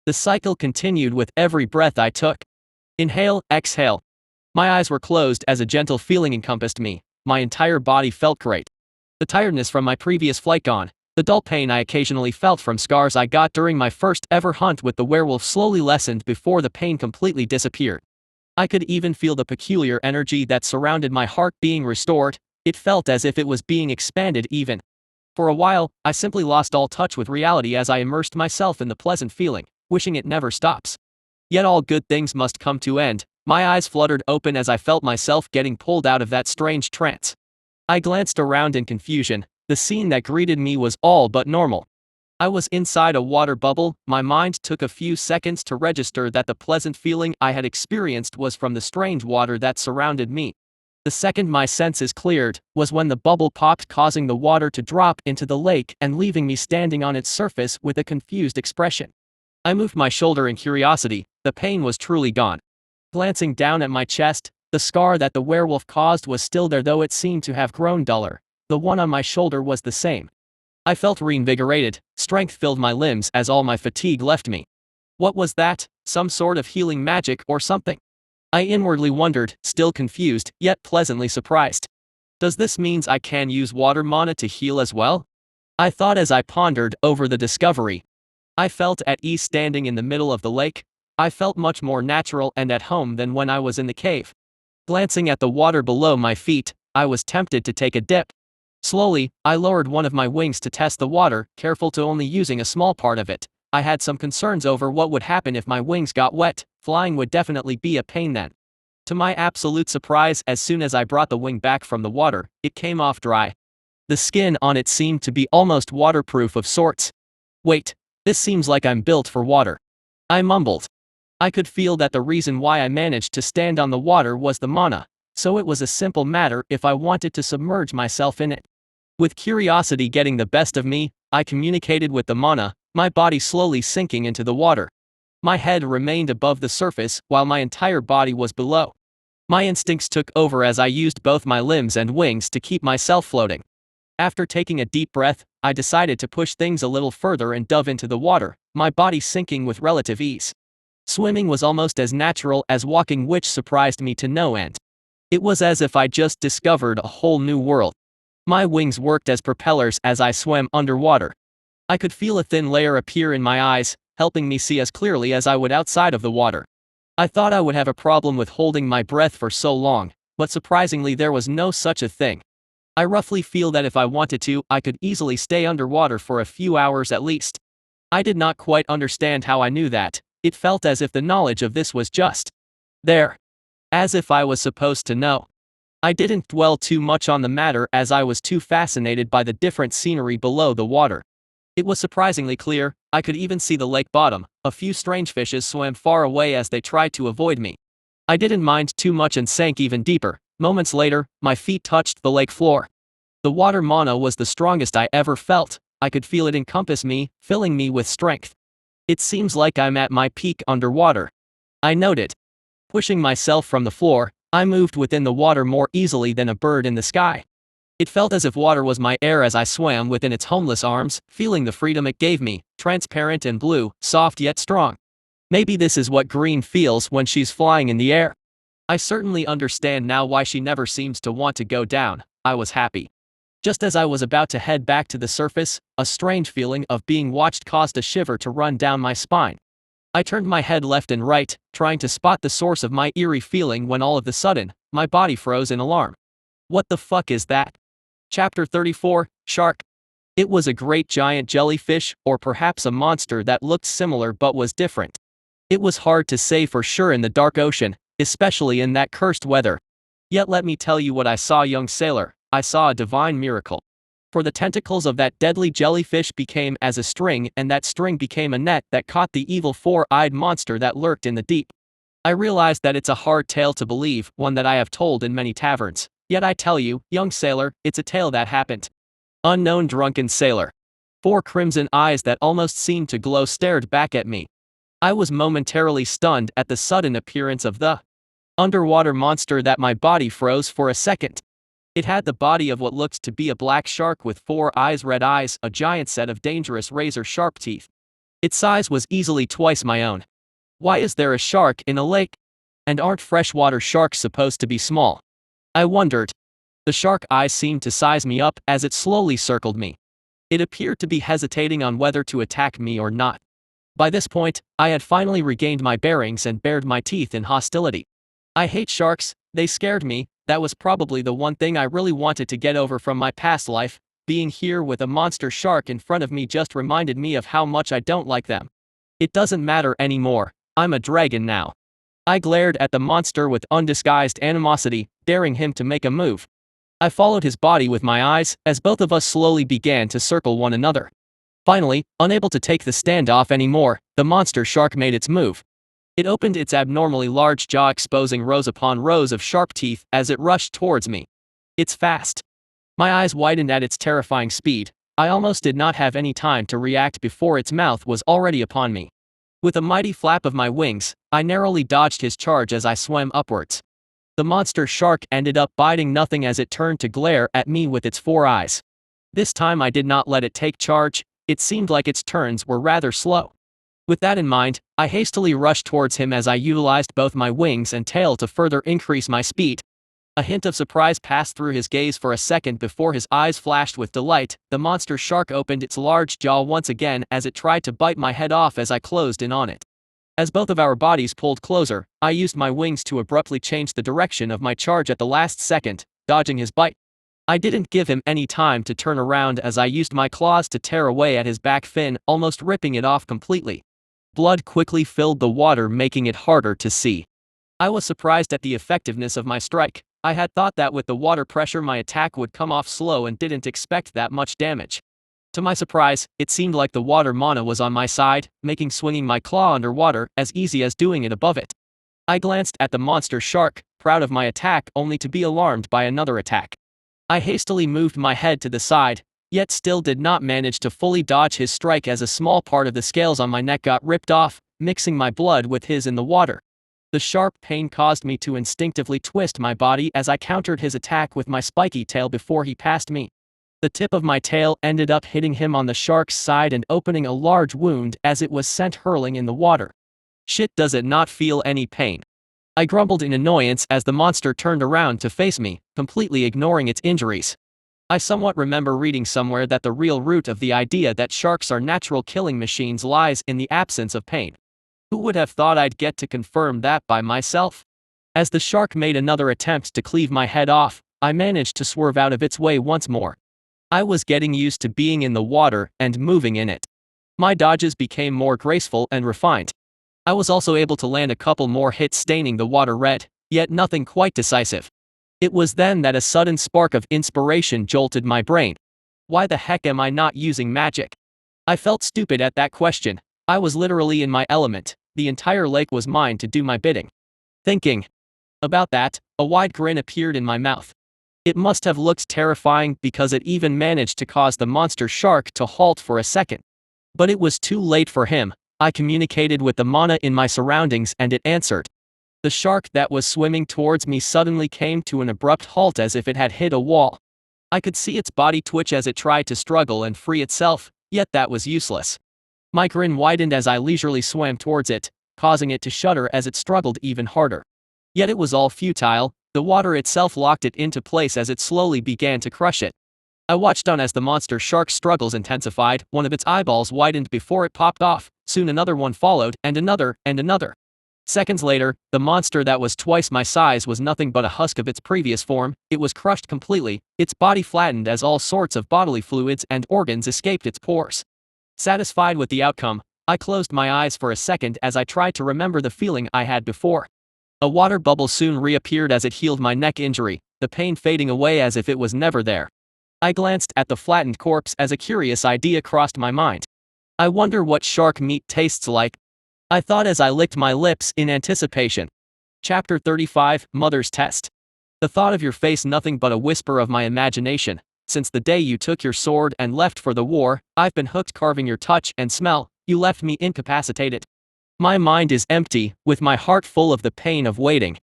[SPEAKER 1] The cycle continued with every breath I took. Inhale, exhale. My eyes were closed as a gentle feeling encompassed me. My entire body felt great. The tiredness from my previous flight gone. The dull pain I occasionally felt from scars I got during my first ever hunt with the werewolf slowly lessened before the pain completely disappeared. I could even feel the peculiar energy that surrounded my heart being restored. It felt as if it was being expanded even. For a while, I simply lost all touch with reality as I immersed myself in the pleasant feeling, wishing it never stops. Yet all good things must come to end. My eyes fluttered open as I felt myself getting pulled out of that strange trance. I glanced around in confusion. The scene that greeted me was all but normal. I was inside a water bubble. My mind took a few seconds to register that the pleasant feeling I had experienced was from the strange water that surrounded me. The second my senses cleared was when the bubble popped, causing the water to drop into the lake and leaving me standing on its surface with a confused expression. I moved my shoulder in curiosity. The pain was truly gone. Glancing down at my chest, the scar that the werewolf caused was still there, though it seemed to have grown duller. The one on my shoulder was the same. I felt reinvigorated. Strength filled my limbs as all my fatigue left me. What was that? Some sort of healing magic or something? I inwardly wondered, still confused, yet pleasantly surprised. Does this mean I can use water mana to heal as well? I thought as I pondered over the discovery. I felt at ease standing in the middle of the lake. I felt much more natural and at home than when I was in the cave. Glancing at the water below my feet, I was tempted to take a dip. Slowly, I lowered one of my wings to test the water, careful to only using a small part of it. I had some concerns over what would happen if my wings got wet. Flying would definitely be a pain then. To my absolute surprise, as soon as I brought the wing back from the water, it came off dry. The skin on it seemed to be almost waterproof of sorts. Wait, this seems like I'm built for water. I mumbled. I could feel that the reason why I managed to stand on the water was the mana, so it was a simple matter if I wanted to submerge myself in it. With curiosity getting the best of me, I communicated with the mana, my body slowly sinking into the water. My head remained above the surface while my entire body was below. My instincts took over as I used both my limbs and wings to keep myself floating. After taking a deep breath, I decided to push things a little further and dove into the water, my body sinking with relative ease. Swimming was almost as natural as walking, which surprised me to no end. It was as if I just discovered a whole new world. My wings worked as propellers as I swam underwater. I could feel a thin layer appear in my eyes, helping me see as clearly as I would outside of the water. I thought I would have a problem with holding my breath for so long, but surprisingly there was no such a thing. I roughly feel that if I wanted to, I could easily stay underwater for a few hours at least. I did not quite understand how I knew that. It felt as if the knowledge of this was just there. As if I was supposed to know. I didn't dwell too much on the matter as I was too fascinated by the different scenery below the water. It was surprisingly clear. I could even see the lake bottom. A few strange fishes swam far away as they tried to avoid me. I didn't mind too much and sank even deeper. Moments later, my feet touched the lake floor. The water mana was the strongest I ever felt. I could feel it encompass me, filling me with strength. It seems like I'm at my peak underwater, I noted. Pushing myself from the floor, I moved within the water more easily than a bird in the sky. It felt as if water was my air as I swam within its homeless arms, feeling the freedom it gave me, transparent and blue, soft yet strong. Maybe this is what Green feels when she's flying in the air. I certainly understand now why she never seems to want to go down. I was happy. Just as I was about to head back to the surface, a strange feeling of being watched caused a shiver to run down my spine. I turned my head left and right, trying to spot the source of my eerie feeling when all of a sudden, my body froze in alarm. What the fuck is that? Chapter 34, Shark. It was a great giant jellyfish, or perhaps a monster that looked similar but was different. It was hard to say for sure in the dark ocean, especially in that cursed weather. Yet let me tell you what I saw, young sailor. I saw a divine miracle. For the tentacles of that deadly jellyfish became as a string, and that string became a net that caught the evil four-eyed monster that lurked in the deep. I realized that it's a hard tale to believe, one that I have told in many taverns. Yet I tell you, young sailor, it's a tale that happened. Unknown drunken sailor. 4 crimson eyes that almost seemed to glow stared back at me. I was momentarily stunned at the sudden appearance of the underwater monster that my body froze for a second. It had the body of what looked to be a black shark with 4 eyes, red eyes, a giant set of dangerous razor-sharp teeth. Its size was easily twice my own. Why is there a shark in a lake? And aren't freshwater sharks supposed to be small? I wondered. The shark eyes seemed to size me up as it slowly circled me. It appeared to be hesitating on whether to attack me or not. By this point, I had finally regained my bearings and bared my teeth in hostility. I hate sharks, they scared me. That was probably the one thing I really wanted to get over from my past life. Being here with a monster shark in front of me just reminded me of how much I don't like them. It doesn't matter anymore. I'm a dragon now. I glared at the monster with undisguised animosity, daring him to make a move. I followed his body with my eyes, as both of us slowly began to circle one another. Finally, unable to take the standoff anymore, the monster shark made its move. It opened its abnormally large jaw, exposing rows upon rows of sharp teeth as it rushed towards me. It's fast. My eyes widened at its terrifying speed. I almost did not have any time to react before its mouth was already upon me. With a mighty flap of my wings, I narrowly dodged his charge as I swam upwards. The monster shark ended up biting nothing as it turned to glare at me with its 4 eyes. This time I did not let it take charge. It seemed like its turns were rather slow. With that in mind, I hastily rushed towards him as I utilized both my wings and tail to further increase my speed. A hint of surprise passed through his gaze for a second before his eyes flashed with delight. The monster shark opened its large jaw once again as it tried to bite my head off as I closed in on it. As both of our bodies pulled closer, I used my wings to abruptly change the direction of my charge at the last second, dodging his bite. I didn't give him any time to turn around as I used my claws to tear away at his back fin, almost ripping it off completely. Blood quickly filled the water, making it harder to see. I was surprised at the effectiveness of my strike. I had thought that with the water pressure my attack would come off slow and didn't expect that much damage. To my surprise, it seemed like the water mana was on my side, making swinging my claw underwater as easy as doing it above it. I glanced at the monster shark, proud of my attack, only to be alarmed by another attack. I hastily moved my head to the side, yet still did not manage to fully dodge his strike as a small part of the scales on my neck got ripped off, mixing my blood with his in the water. The sharp pain caused me to instinctively twist my body as I countered his attack with my spiky tail before he passed me. The tip of my tail ended up hitting him on the shark's side and opening a large wound as it was sent hurling in the water. Shit, does it not feel any pain? I grumbled in annoyance as the monster turned around to face me, completely ignoring its injuries. I somewhat remember reading somewhere that the real root of the idea that sharks are natural killing machines lies in the absence of pain. Who would have thought I'd get to confirm that by myself? As the shark made another attempt to cleave my head off, I managed to swerve out of its way once more. I was getting used to being in the water and moving in it. My dodges became more graceful and refined. I was also able to land a couple more hits staining the water red, yet nothing quite decisive. It was then that a sudden spark of inspiration jolted my brain. Why the heck am I not using magic? I felt stupid at that question. I was literally in my element. The entire lake was mine to do my bidding. Thinking about that, a wide grin appeared in my mouth. It must have looked terrifying because it even managed to cause the monster shark to halt for a second. But it was too late for him. I communicated with the mana in my surroundings and it answered. The shark that was swimming towards me suddenly came to an abrupt halt as if it had hit a wall. I could see its body twitch as it tried to struggle and free itself, yet that was useless. My grin widened as I leisurely swam towards it, causing it to shudder as it struggled even harder. Yet it was all futile. The water itself locked it into place as it slowly began to crush it. I watched on as the monster shark's struggles intensified. One of its eyeballs widened before it popped off, soon another one followed, and another, and another. Seconds later, the monster that was twice my size was nothing but a husk of its previous form. It was crushed completely, its body flattened as all sorts of bodily fluids and organs escaped its pores. Satisfied with the outcome, I closed my eyes for a second as I tried to remember the feeling I had before. A water bubble soon reappeared as it healed my neck injury, the pain fading away as if it was never there. I glanced at the flattened corpse as a curious idea crossed my mind. I wonder what shark meat tastes like. I thought as I licked my lips in anticipation. Chapter 35, Mother's Test. The thought of your face nothing but a whisper of my imagination. Since the day you took your sword and left for the war, I've been hooked carving your touch and smell. You left me incapacitated. My mind is empty, with my heart full of the pain of waiting.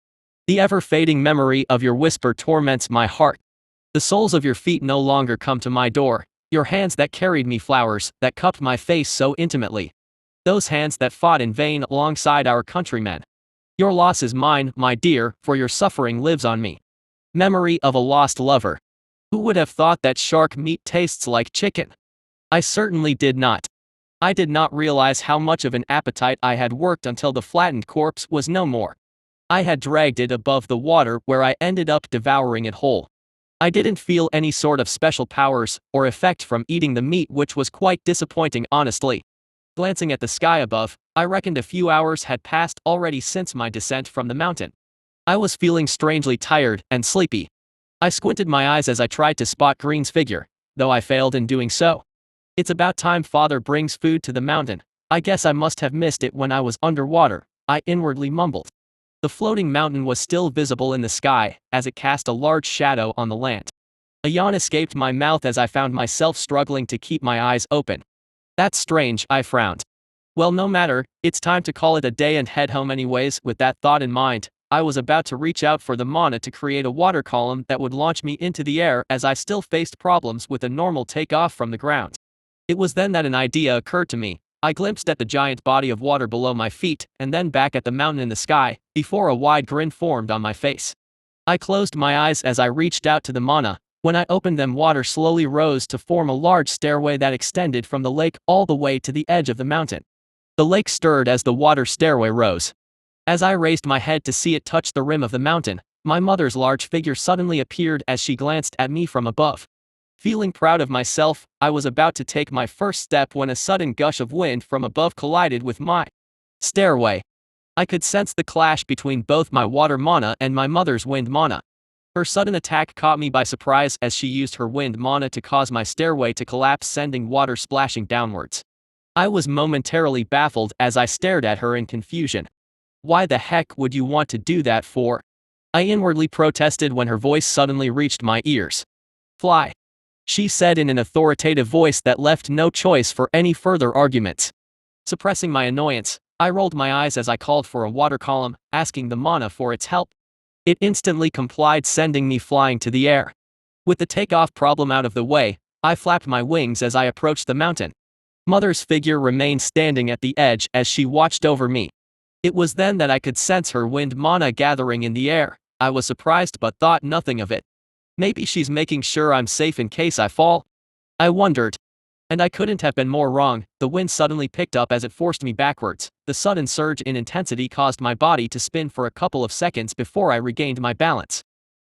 [SPEAKER 1] The ever-fading memory of your whisper torments my heart. The soles of your feet no longer come to my door. Your hands that carried me flowers, that cupped my face so intimately. Those hands that fought in vain alongside our countrymen. Your loss is mine, my dear, for your suffering lives on me. Memory of a lost lover. Who would have thought that shark meat tastes like chicken? I certainly did not. I did not realize how much of an appetite I had worked until the flattened corpse was no more. I had dragged it above the water where I ended up devouring it whole. I didn't feel any sort of special powers or effect from eating the meat, which was quite disappointing honestly. Glancing at the sky above, I reckoned a few hours had passed already since my descent from the mountain. I was feeling strangely tired and sleepy. I squinted my eyes as I tried to spot Green's figure, though I failed in doing so. It's about time father brings food to the mountain. I guess I must have missed it when I was underwater, I inwardly mumbled. The floating mountain was still visible in the sky, as it cast a large shadow on the land. A yawn escaped my mouth as I found myself struggling to keep my eyes open. That's strange, I frowned. Well, no matter, it's time to call it a day and head home anyways. With that thought in mind, I was about to reach out for the mana to create a water column that would launch me into the air as I still faced problems with a normal takeoff from the ground. It was then that an idea occurred to me. I glimpsed at the giant body of water below my feet, and then back at the mountain in the sky, before a wide grin formed on my face. I closed my eyes as I reached out to the mana. When I opened them, water slowly rose to form a large stairway that extended from the lake all the way to the edge of the mountain. The lake stirred as the water stairway rose. As I raised my head to see it touch the rim of the mountain, my mother's large figure suddenly appeared as she glanced at me from above. Feeling proud of myself, I was about to take my first step when a sudden gush of wind from above collided with my stairway. I could sense the clash between both my water mana and my mother's wind mana. Her sudden attack caught me by surprise as she used her wind mana to cause my stairway to collapse, sending water splashing downwards. I was momentarily baffled as I stared at her in confusion. Why the heck would you want to do that for? I inwardly protested when her voice suddenly reached my ears. Fly, she said in an authoritative voice that left no choice for any further arguments. Suppressing my annoyance, I rolled my eyes as I called for a water column, asking the mana for its help. It instantly complied, sending me flying to the air. With the takeoff problem out of the way, I flapped my wings as I approached the mountain. Mother's figure remained standing at the edge as she watched over me. It was then that I could sense her wind mana gathering in the air. I was surprised but thought nothing of it. Maybe she's making sure I'm safe in case I fall? I wondered. And I couldn't have been more wrong. The wind suddenly picked up as it forced me backwards. The sudden surge in intensity caused my body to spin for a couple of seconds before I regained my balance.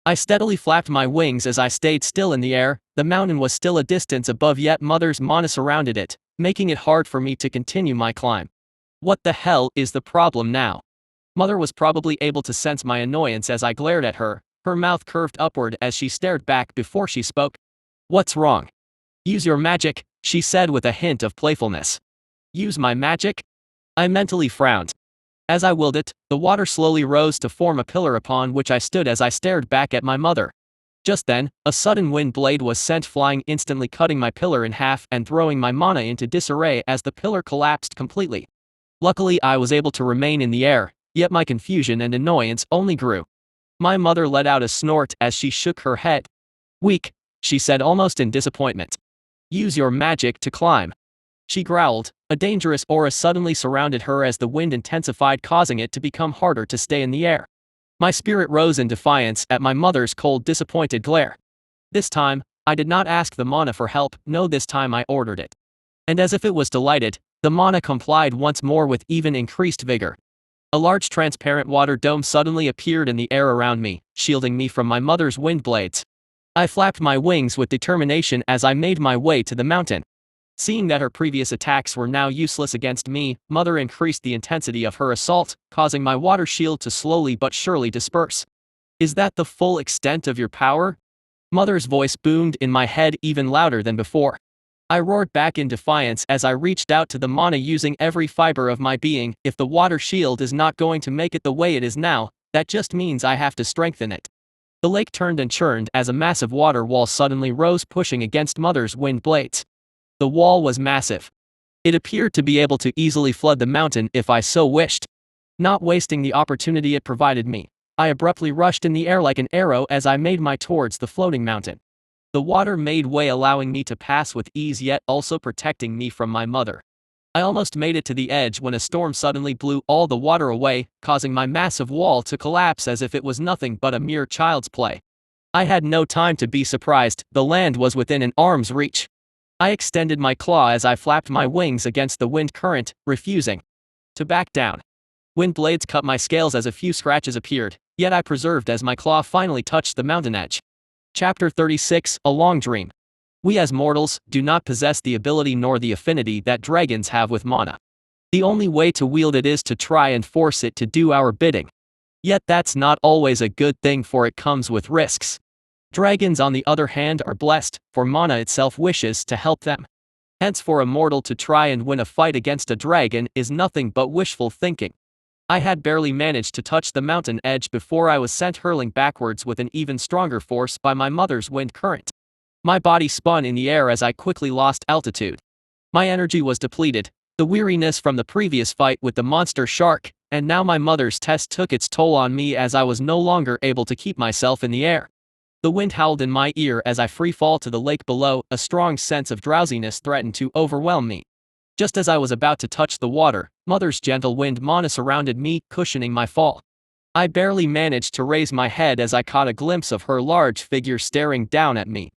[SPEAKER 1] I steadily flapped my wings as I stayed still in the air. The mountain was still a distance above, yet Mother's mana surrounded it, making it hard for me to continue my climb. What the hell is the problem now? Mother was probably able to sense my annoyance as I glared at her, her mouth curved upward as she stared back before she spoke. What's wrong? Use your magic, she said with a hint of playfulness. Use my magic? I mentally frowned. As I willed it, the water slowly rose to form a pillar upon which I stood as I stared back at my mother. Just then, a sudden wind blade was sent flying, instantly cutting my pillar in half and throwing my mana into disarray as the pillar collapsed completely. Luckily, I was able to remain in the air, yet my confusion and annoyance only grew. My mother let out a snort as she shook her head. Weak, she said almost in disappointment. Use your magic to climb. She growled. A dangerous aura suddenly surrounded her as the wind intensified, causing it to become harder to stay in the air. My spirit rose in defiance at my mother's cold, disappointed glare. This time, I did not ask the mana for help, no, this time I ordered it. And as if it was delighted, the mana complied once more with even increased vigor. A large transparent water dome suddenly appeared in the air around me, shielding me from my mother's wind blades. I flapped my wings with determination as I made my way to the mountain. Seeing that her previous attacks were now useless against me, Mother increased the intensity of her assault, causing my water shield to slowly but surely disperse. Is that the full extent of your power? Mother's voice boomed in my head even louder than before. I roared back in defiance as I reached out to the mana using every fiber of my being. If the water shield is not going to make it the way it is now, that just means I have to strengthen it. The lake turned and churned as a massive water wall suddenly rose, pushing against Mother's wind blades. The wall was massive. It appeared to be able to easily flood the mountain if I so wished. Not wasting the opportunity it provided me, I abruptly rushed in the air like an arrow as I made my towards the floating mountain. The water made way, allowing me to pass with ease, yet also protecting me from my mother. I almost made it to the edge when a storm suddenly blew all the water away, causing my massive wall to collapse as if it was nothing but a mere child's play. I had no time to be surprised, the land was within an arm's reach. I extended my claw as I flapped my wings against the wind current, refusing to back down. Wind blades cut my scales as a few scratches appeared, yet I persevered as my claw finally touched the mountain edge. Chapter 36, A Long Dream. We as mortals do not possess the ability nor the affinity that dragons have with mana. The only way to wield it is to try and force it to do our bidding. Yet that's not always a good thing, for it comes with risks. Dragons, on the other hand, are blessed, for mana itself wishes to help them. Hence, for a mortal to try and win a fight against a dragon is nothing but wishful thinking. I had barely managed to touch the mountain edge before I was sent hurling backwards with an even stronger force by my mother's wind current. My body spun in the air as I quickly lost altitude. My energy was depleted, the weariness from the previous fight with the monster shark, and now my mother's test took its toll on me as I was no longer able to keep myself in the air. The wind howled in my ear as I free fall to the lake below. A strong sense of drowsiness threatened to overwhelm me. Just as I was about to touch the water, Mother's gentle wind mana surrounded me, cushioning my fall. I barely managed to raise my head as I caught a glimpse of her large figure staring down at me.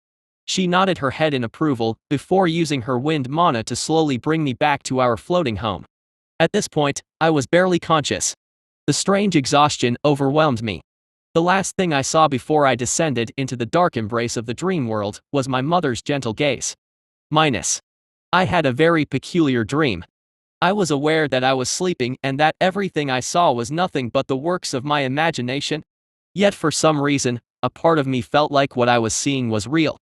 [SPEAKER 1] She nodded her head in approval, before using her wind mana to slowly bring me back to our floating home. At this point, I was barely conscious. The strange exhaustion overwhelmed me. The last thing I saw before I descended into the dark embrace of the dream world was my mother's gentle gaze. I had a very peculiar dream. I was aware that I was sleeping and that everything I saw was nothing but the works of my imagination. Yet for some reason, a part of me felt like what I was seeing was real.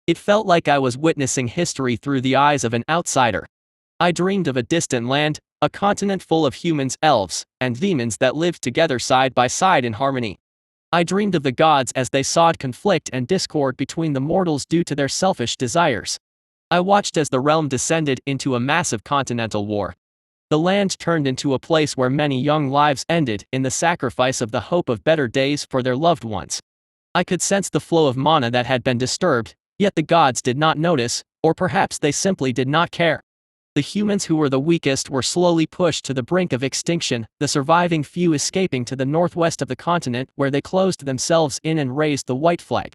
[SPEAKER 1] It felt like I was witnessing history through the eyes of an outsider. I dreamed of a distant land, a continent full of humans, elves, and demons that lived together side by side in harmony. I dreamed of the gods as they sought conflict and discord between the mortals due to their selfish desires. I watched as the realm descended into a massive continental war. The land turned into a place where many young lives ended in the sacrifice of the hope of better days for their loved ones. I could sense the flow of mana that had been disturbed, yet the gods did not notice, or perhaps they simply did not care. The humans who were the weakest were slowly pushed to the brink of extinction, the surviving few escaping to the northwest of the continent, where they closed themselves in and raised the white flag.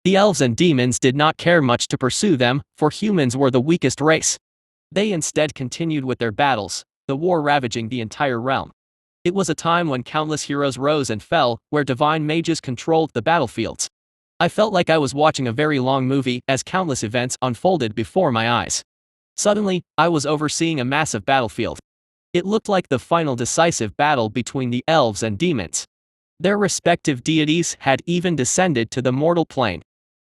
[SPEAKER 1] The elves and demons did not care much to pursue them, for humans were the weakest race. They instead continued with their battles, the war ravaging the entire realm. It was a time when countless heroes rose and fell, where divine mages controlled the battlefields. I felt like I was watching a very long movie as countless events unfolded before my eyes. Suddenly, I was overseeing a massive battlefield. It looked like the final decisive battle between the elves and demons. Their respective deities had even descended to the mortal plane.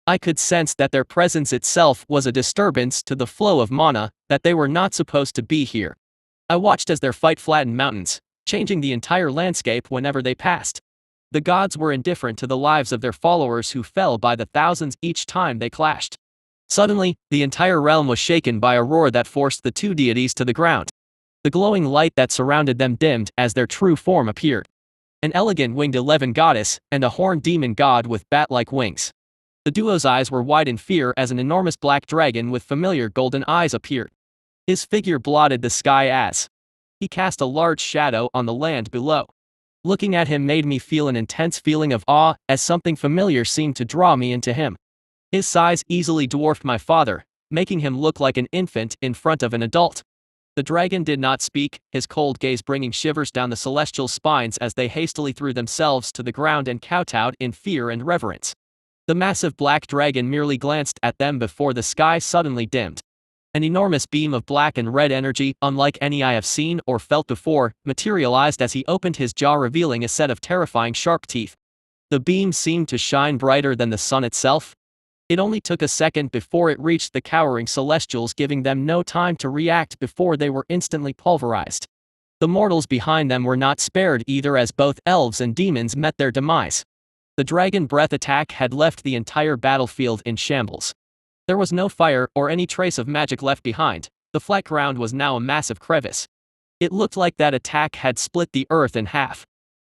[SPEAKER 1] I could sense that their presence itself was a disturbance to the flow of mana, that they were not supposed to be here. I watched as their fight flattened mountains, changing the entire landscape whenever they passed. The gods were indifferent to the lives of their followers who fell by the thousands each time they clashed. Suddenly, the entire realm was shaken by a roar that forced the two deities to the ground. The glowing light that surrounded them dimmed as their true form appeared. An elegant winged 11 goddess and a horned demon god with bat-like wings. The duo's eyes were wide in fear as an enormous black dragon with familiar golden eyes appeared. His figure blotted the sky as he cast a large shadow on the land below. Looking at him made me feel an intense feeling of awe, as something familiar seemed to draw me into him. His size easily dwarfed my father, making him look like an infant in front of an adult. The dragon did not speak, his cold gaze bringing shivers down the celestial spines as they hastily threw themselves to the ground and kowtowed in fear and reverence. The massive black dragon merely glanced at them before the sky suddenly dimmed. An enormous beam of black and red energy, unlike any I have seen or felt before, materialized as he opened his jaw, revealing a set of terrifying sharp teeth. The beam seemed to shine brighter than the sun itself. It only took a second before it reached the cowering celestials, giving them no time to react before they were instantly pulverized. The mortals behind them were not spared either, as both elves and demons met their demise. The dragon breath attack had left the entire battlefield in shambles. There was no fire or any trace of magic left behind. The flat ground was now a massive crevice. It looked like that attack had split the earth in half.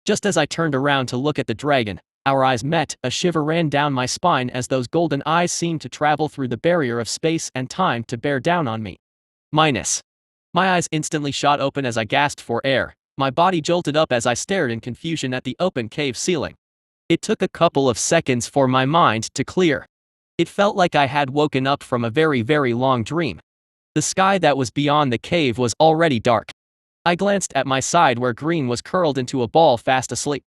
[SPEAKER 1] Just as I turned around to look at the dragon, our eyes met. A shiver ran down my spine as those golden eyes seemed to travel through the barrier of space and time to bear down on me. Minus. My eyes instantly shot open as I gasped for air. My body jolted up as I stared in confusion at the open cave ceiling. It took a couple of seconds for my mind to clear. It felt like I had woken up from a very, very long dream. The sky that was beyond the cave was already dark. I glanced at my side where Green was curled into a ball fast asleep.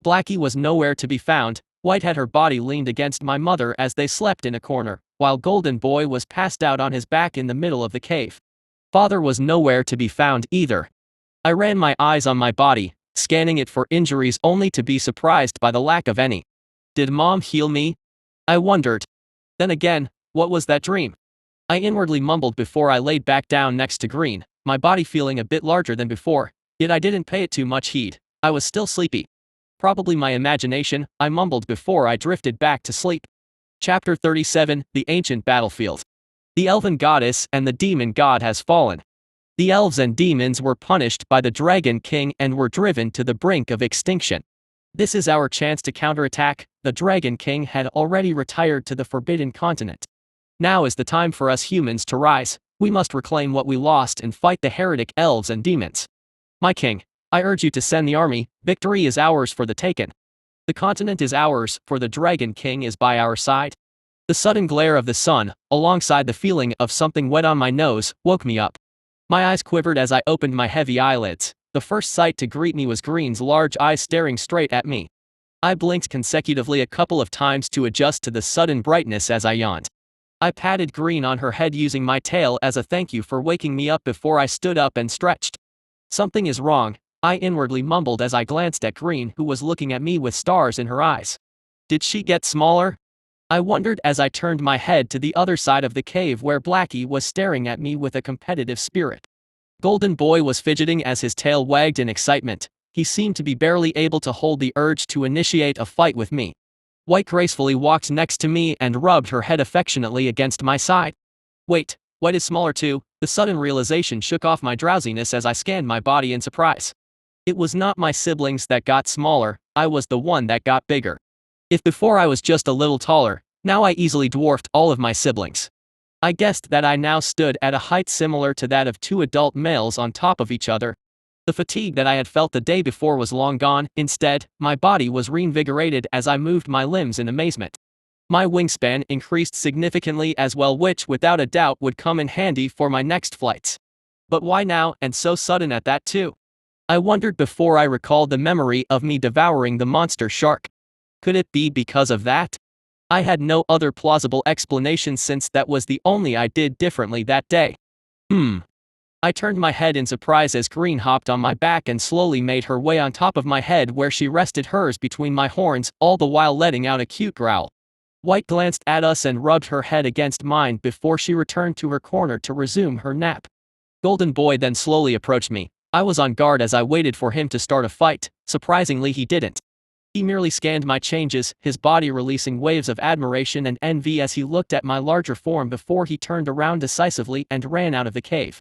[SPEAKER 1] Blackie was nowhere to be found. White had her body leaned against my mother as they slept in a corner, while Golden Boy was passed out on his back in the middle of the cave. Father was nowhere to be found either. I ran my eyes on my body, scanning it for injuries only to be surprised by the lack of any. Did Mom heal me? I wondered. Then again, what was that dream? I inwardly mumbled before I laid back down next to Green, my body feeling a bit larger than before, yet I didn't pay it too much heed. I was still sleepy. Probably my imagination, I mumbled before I drifted back to sleep. Chapter 37, The Ancient Battlefield. The elven goddess and the demon god has fallen. The elves and demons were punished by the Dragon King and were driven to the brink of extinction. This is our chance to counterattack. The Dragon King had already retired to the Forbidden Continent. Now is the time for us humans to rise. We must reclaim what we lost and fight the heretic elves and demons. My king, I urge you to send the army. Victory is ours for the taking. The continent is ours, for the Dragon King is by our side. The sudden glare of the sun, alongside the feeling of something wet on my nose, woke me up. My eyes quivered as I opened my heavy eyelids. The first sight to greet me was Green's large eyes staring straight at me. I blinked consecutively a couple of times to adjust to the sudden brightness as I yawned. I patted Green on her head using my tail as a thank you for waking me up before I stood up and stretched. Something is wrong, I inwardly mumbled as I glanced at Green, who was looking at me with stars in her eyes. Did she get smaller? I wondered as I turned my head to the other side of the cave where Blackie was staring at me with a competitive spirit. Golden Boy was fidgeting as his tail wagged in excitement. He seemed to be barely able to hold the urge to initiate a fight with me. White gracefully walked next to me and rubbed her head affectionately against my side. Wait, White is smaller too. The sudden realization shook off my drowsiness as I scanned my body in surprise. It was not my siblings that got smaller, I was the one that got bigger. If before I was just a little taller, now I easily dwarfed all of my siblings. I guessed that I now stood at a height similar to that of two adult males on top of each other. The fatigue that I had felt the day before was long gone. Instead, my body was reinvigorated as I moved my limbs in amazement. My wingspan increased significantly as well, which without a doubt would come in handy for my next flights. But why now, and so sudden at that too? I wondered before I recalled the memory of me devouring the monster shark. Could it be because of that? I had no other plausible explanation since that was the only I did differently that day. I turned my head in surprise as Green hopped on my back and slowly made her way on top of my head where she rested hers between my horns, all the while letting out a cute growl. White glanced at us and rubbed her head against mine before she returned to her corner to resume her nap. Golden Boy then slowly approached me. I was on guard as I waited for him to start a fight. Surprisingly, he didn't. He merely scanned my changes, his body releasing waves of admiration and envy as he looked at my larger form before he turned around decisively and ran out of the cave.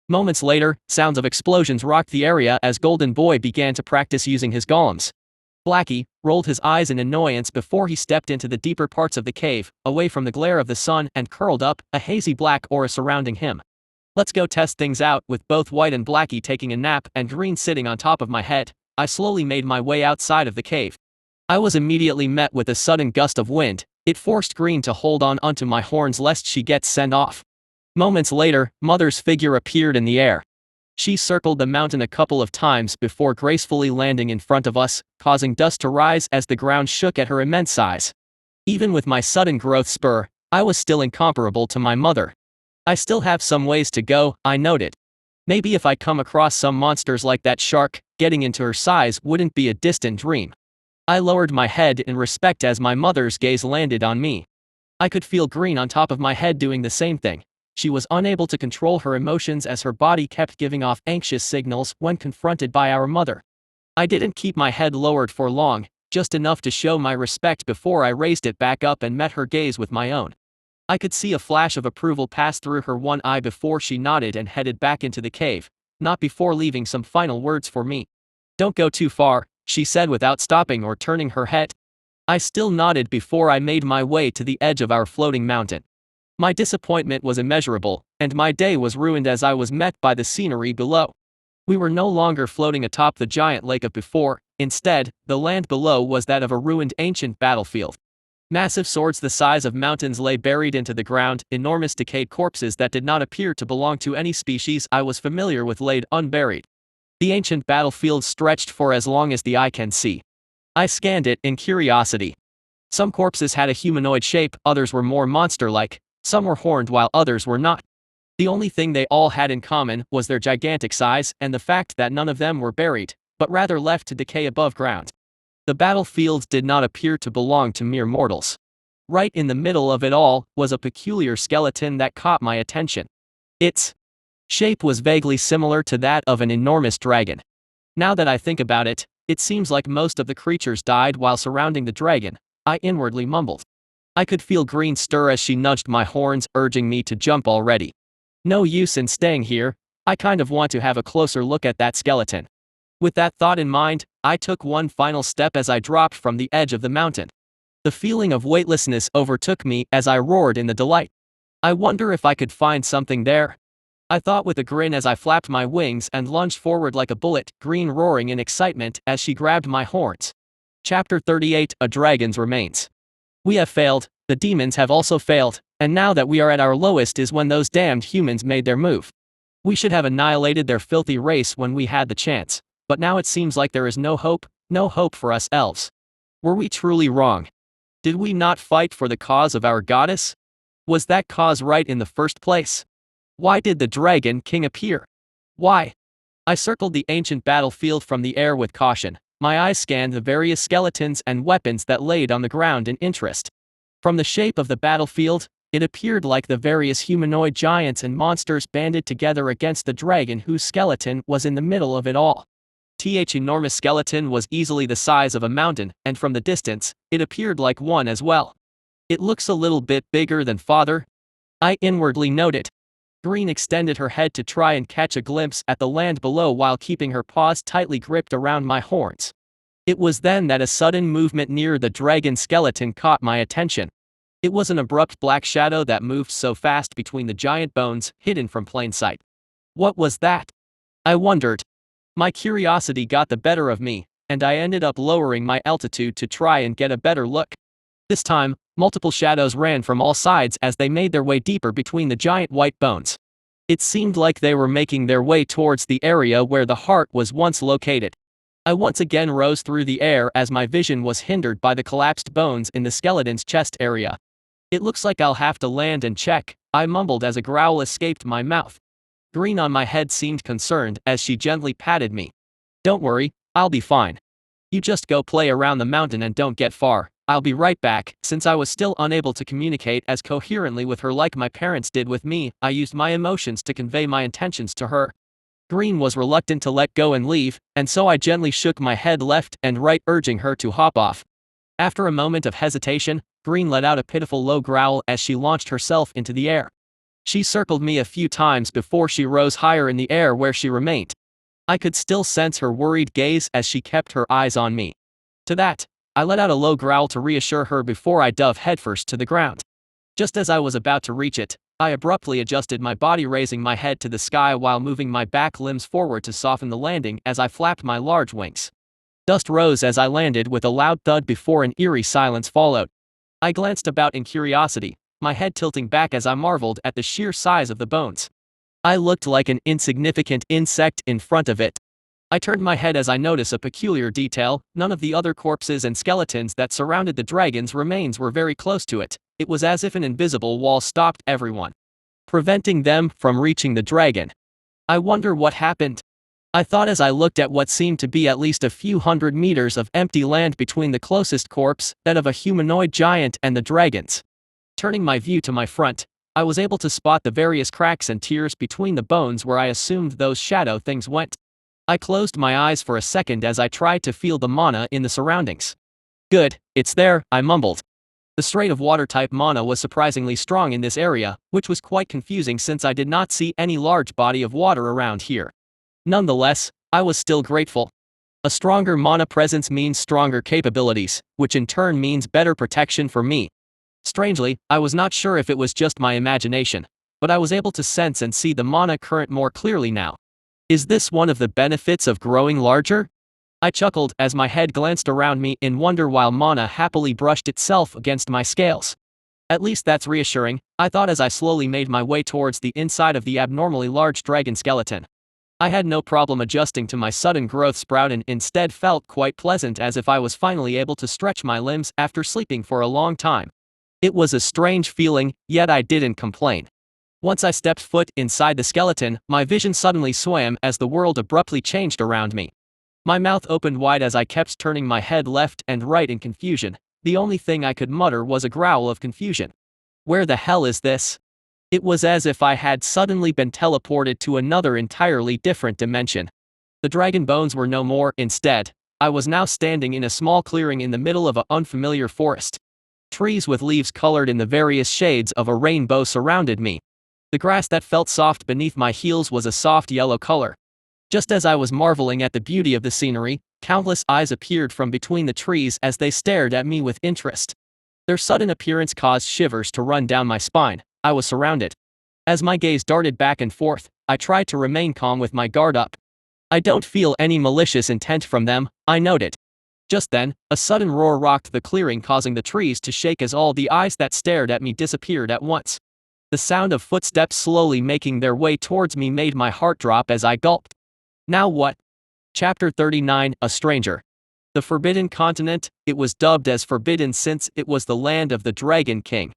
[SPEAKER 1] Moments later, sounds of explosions rocked the area as Golden Boy began to practice using his golems. Blackie rolled his eyes in annoyance before he stepped into the deeper parts of the cave, away from the glare of the sun and curled up, a hazy black aura surrounding him. Let's go test things out. With both White and Blackie taking a nap and Green sitting on top of my head, I slowly made my way outside of the cave. I was immediately met with a sudden gust of wind. It forced Green to hold on onto my horns lest she gets sent off. Moments later, Mother's figure appeared in the air. She circled the mountain a couple of times before gracefully landing in front of us, causing dust to rise as the ground shook at her immense size. Even with my sudden growth spur, I was still incomparable to my mother. I still have some ways to go, I noted. Maybe if I come across some monsters like that shark, getting into her size wouldn't be a distant dream. I lowered my head in respect as my mother's gaze landed on me. I could feel Green on top of my head doing the same thing. She was unable to control her emotions as her body kept giving off anxious signals when confronted by our mother. I didn't keep my head lowered for long, just enough to show my respect before I raised it back up and met her gaze with my own. I could see a flash of approval pass through her one eye before she nodded and headed back into the cave, not before leaving some final words for me. "Don't go too far," she said without stopping or turning her head. I still nodded before I made my way to the edge of our floating mountain. My disappointment was immeasurable, and my day was ruined as I was met by the scenery below. We were no longer floating atop the giant lake of before. Instead, the land below was that of a ruined ancient battlefield. Massive swords the size of mountains lay buried into the ground, enormous decayed corpses that did not appear to belong to any species I was familiar with laid unburied. The ancient battlefield stretched for as long as the eye can see. I scanned it in curiosity. Some corpses had a humanoid shape, others were more monster-like, some were horned while others were not. The only thing they all had in common was their gigantic size and the fact that none of them were buried, but rather left to decay above ground. The battlefield did not appear to belong to mere mortals. Right in the middle of it all was a peculiar skeleton that caught my attention. Its shape was vaguely similar to that of an enormous dragon. Now that I think about it, it seems like most of the creatures died while surrounding the dragon, I inwardly mumbled. I could feel Green stir as she nudged my horns, urging me to jump already. No use in staying here, I kind of want to have a closer look at that skeleton. With that thought in mind, I took one final step as I dropped from the edge of the mountain. The feeling of weightlessness overtook me as I roared in the delight. I wonder if I could find something there. I thought with a grin as I flapped my wings and lunged forward like a bullet, Green roaring in excitement as she grabbed my horns. Chapter 38: A Dragon's Remains. We have failed, the demons have also failed, and now that we are at our lowest is when those damned humans made their move. We should have annihilated their filthy race when we had the chance. But now it seems like there is no hope for us elves. Were we truly wrong? Did we not fight for the cause of our goddess? Was that cause right in the first place? Why did the Dragon King appear? Why? I circled the ancient battlefield from the air with caution. My eyes scanned the various skeletons and weapons that laid on the ground in interest. From the shape of the battlefield, it appeared like the various humanoid giants and monsters banded together against the dragon whose skeleton was in the middle of it all. The enormous skeleton was easily the size of a mountain, and from the distance, it appeared like one as well. It looks a little bit bigger than father, I inwardly noted. Green extended her head to try and catch a glimpse at the land below while keeping her paws tightly gripped around my horns. It was then that a sudden movement near the dragon skeleton caught my attention. It was an abrupt black shadow that moved so fast between the giant bones, hidden from plain sight. What was that? I wondered. My curiosity got the better of me, and I ended up lowering my altitude to try and get a better look. This time, multiple shadows ran from all sides as they made their way deeper between the giant white bones. It seemed like they were making their way towards the area where the heart was once located. I once again rose through the air as my vision was hindered by the collapsed bones in the skeleton's chest area. It looks like I'll have to land and check, I mumbled as a growl escaped my mouth. Green on my head seemed concerned as she gently patted me. Don't worry, I'll be fine. You just go play around the mountain and don't get far. I'll be right back. Since I was still unable to communicate as coherently with her like my parents did with me, I used my emotions to convey my intentions to her. Green was reluctant to let go and leave, and so I gently shook my head left and right, urging her to hop off. After a moment of hesitation, Green let out a pitiful low growl as she launched herself into the air. She circled me a few times before she rose higher in the air, where she remained. I could still sense her worried gaze as she kept her eyes on me. To that, I let out a low growl to reassure her before I dove headfirst to the ground. Just as I was about to reach it, I abruptly adjusted my body, raising my head to the sky while moving my back limbs forward to soften the landing as I flapped my large wings. Dust rose as I landed with a loud thud before an eerie silence followed. I glanced about in curiosity, my head tilting back as I marveled at the sheer size of the bones. I looked like an insignificant insect in front of it. I turned my head as I noticed a peculiar detail: none of the other corpses and skeletons that surrounded the dragon's remains were very close to it. It was as if an invisible wall stopped everyone, preventing them from reaching the dragon. I wonder what happened, I thought as I looked at what seemed to be at least a few hundred meters of empty land between the closest corpse, that of a humanoid giant, and the dragons. Turning my view to my front, I was able to spot the various cracks and tears between the bones where I assumed those shadow things went. I closed my eyes for a second as I tried to feel the mana in the surroundings. Good, it's there, I mumbled. The straight of water-type mana was surprisingly strong in this area, which was quite confusing since I did not see any large body of water around here. Nonetheless, I was still grateful. A stronger mana presence means stronger capabilities, which in turn means better protection for me. Strangely, I was not sure if it was just my imagination, but I was able to sense and see the mana current more clearly now. Is this one of the benefits of growing larger? I chuckled as my head glanced around me in wonder while mana happily brushed itself against my scales. At least that's reassuring, I thought as I slowly made my way towards the inside of the abnormally large dragon skeleton. I had no problem adjusting to my sudden growth sprout and instead felt quite pleasant, as if I was finally able to stretch my limbs after sleeping for a long time. It was a strange feeling, yet I didn't complain. Once I stepped foot inside the skeleton, my vision suddenly swam as the world abruptly changed around me. My mouth opened wide as I kept turning my head left and right in confusion. The only thing I could mutter was a growl of confusion. Where the hell is this? It was as if I had suddenly been teleported to another entirely different dimension. The dragon bones were no more. Instead, I was now standing in a small clearing in the middle of an unfamiliar forest. Trees with leaves colored in the various shades of a rainbow surrounded me. The grass that felt soft beneath my heels was a soft yellow color. Just as I was marveling at the beauty of the scenery, countless eyes appeared from between the trees as they stared at me with interest. Their sudden appearance caused shivers to run down my spine. I was surrounded. As my gaze darted back and forth, I tried to remain calm with my guard up. I don't feel any malicious intent from them, I noted. Just then, a sudden roar rocked the clearing, causing the trees to shake as all the eyes that stared at me disappeared at once. The sound of footsteps slowly making their way towards me made my heart drop as I gulped. Now what? Chapter 39, A Stranger. The Forbidden Continent. It was dubbed as Forbidden since it was the land of the Dragon King.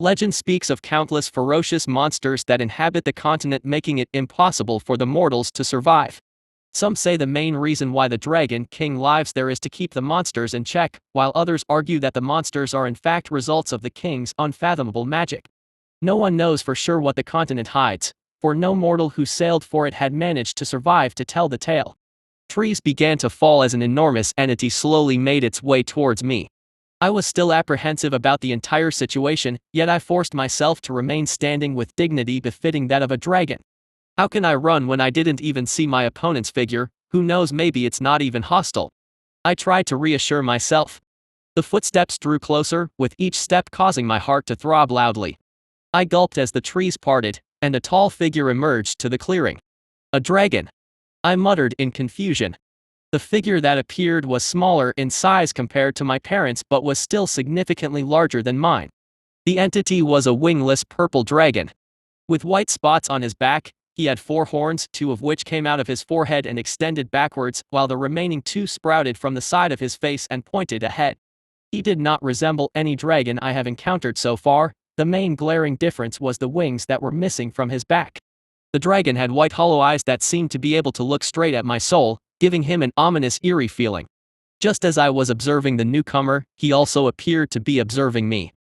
[SPEAKER 1] Legend speaks of countless ferocious monsters that inhabit the continent, making it impossible for the mortals to survive. Some say the main reason why the Dragon King lives there is to keep the monsters in check, while others argue that the monsters are in fact results of the king's unfathomable magic. No one knows for sure what the continent hides, for no mortal who sailed for it had managed to survive to tell the tale. Trees began to fall as an enormous entity slowly made its way towards me. I was still apprehensive about the entire situation, yet I forced myself to remain standing with dignity befitting that of a dragon. How can I run when I didn't even see my opponent's figure? Who knows, maybe it's not even hostile. I tried to reassure myself. The footsteps drew closer, with each step causing my heart to throb loudly. I gulped as the trees parted, and a tall figure emerged to the clearing. A dragon, I muttered in confusion. The figure that appeared was smaller in size compared to my parents, but was still significantly larger than mine. The entity was a wingless purple dragon. With white spots on his back, he had 4 horns, 2 of which came out of his forehead and extended backwards, while the remaining 2 sprouted from the side of his face and pointed ahead. He did not resemble any dragon I have encountered so far. The main glaring difference was the wings that were missing from his back. The dragon had white hollow eyes that seemed to be able to look straight at my soul, giving him an ominous eerie feeling. Just as I was observing the newcomer, he also appeared to be observing me.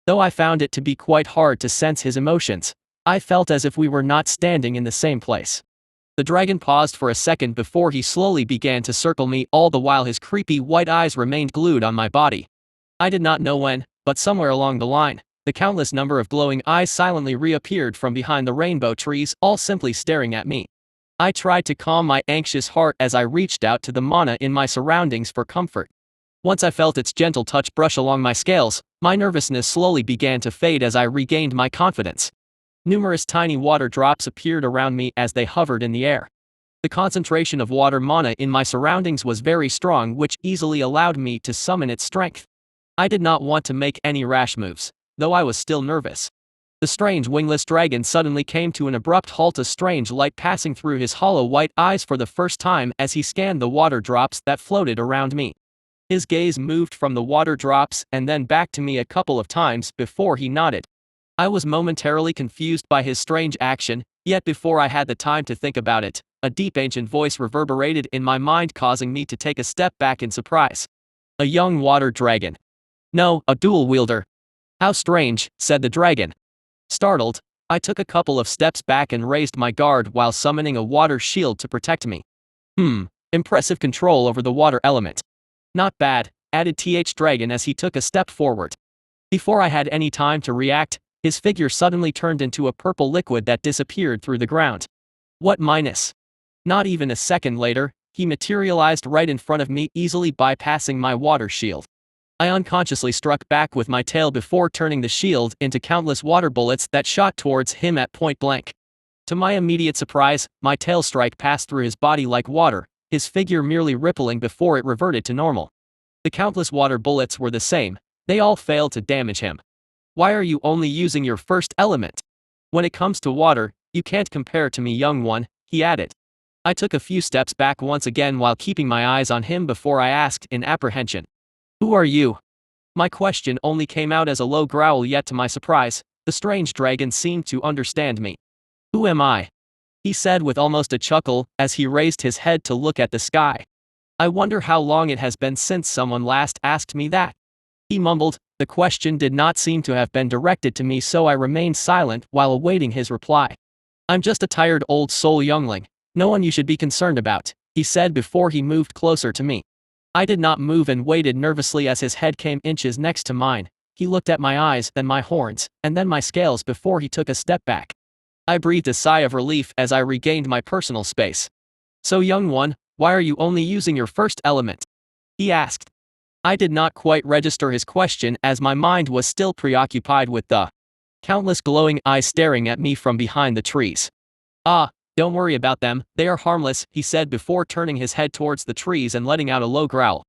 [SPEAKER 1] Though I found it to be quite hard to sense his emotions, I felt as if we were not standing in the same place. The dragon paused for a second before he slowly began to circle me, all the while his creepy white eyes remained glued on my body. I did not know when, but somewhere along the line, the countless number of glowing eyes silently reappeared from behind the rainbow trees, all simply staring at me. I tried to calm my anxious heart as I reached out to the mana in my surroundings for comfort. Once I felt its gentle touch brush along my scales, my nervousness slowly began to fade as I regained my confidence. Numerous tiny water drops appeared around me as they hovered in the air. The concentration of water mana in my surroundings was very strong, which easily allowed me to summon its strength. I did not want to make any rash moves, though I was still nervous. The strange wingless dragon suddenly came to an abrupt halt, a strange light passing through his hollow white eyes for the first time as he scanned the water drops that floated around me. His gaze moved from the water drops and then back to me a couple of times before he nodded. I was momentarily confused by his strange action, yet before I had the time to think about it, a deep ancient voice reverberated in my mind, causing me to take a step back in surprise. A young water dragon. No, a dual wielder. How strange, said the dragon. Startled, I took a couple of steps back and raised my guard while summoning a water shield to protect me. Impressive control over the water element. Not bad, added Dragon as he took a step forward. Before I had any time to react, his figure suddenly turned into a purple liquid that disappeared through the ground. What minus? Not even a second later, he materialized right in front of me, easily bypassing my water shield. I unconsciously struck back with my tail before turning the shield into countless water bullets that shot towards him at point blank. To my immediate surprise, my tail strike passed through his body like water, his figure merely rippling before it reverted to normal. The countless water bullets were the same, they all failed to damage him. Why are you only using your first element? When it comes to water, you can't compare to me, young one, he added. I took a few steps back once again while keeping my eyes on him before I asked in apprehension. Who are you? My question only came out as a low growl, yet to my surprise, the strange dragon seemed to understand me. Who am I? He said with almost a chuckle as he raised his head to look at the sky. I wonder how long it has been since someone last asked me that. He mumbled. The question did not seem to have been directed to me, so I remained silent while awaiting his reply. I'm just a tired old soul youngling, no one you should be concerned about, he said before he moved closer to me. I did not move and waited nervously as his head came inches next to mine. He looked at my eyes, then my horns, and then my scales before he took a step back. I breathed a sigh of relief as I regained my personal space. So young one, why are you only using your first element? He asked. I did not quite register his question as my mind was still preoccupied with the countless glowing eyes staring at me from behind the trees. Don't worry about them, they are harmless, he said before turning his head towards the trees and letting out a low growl.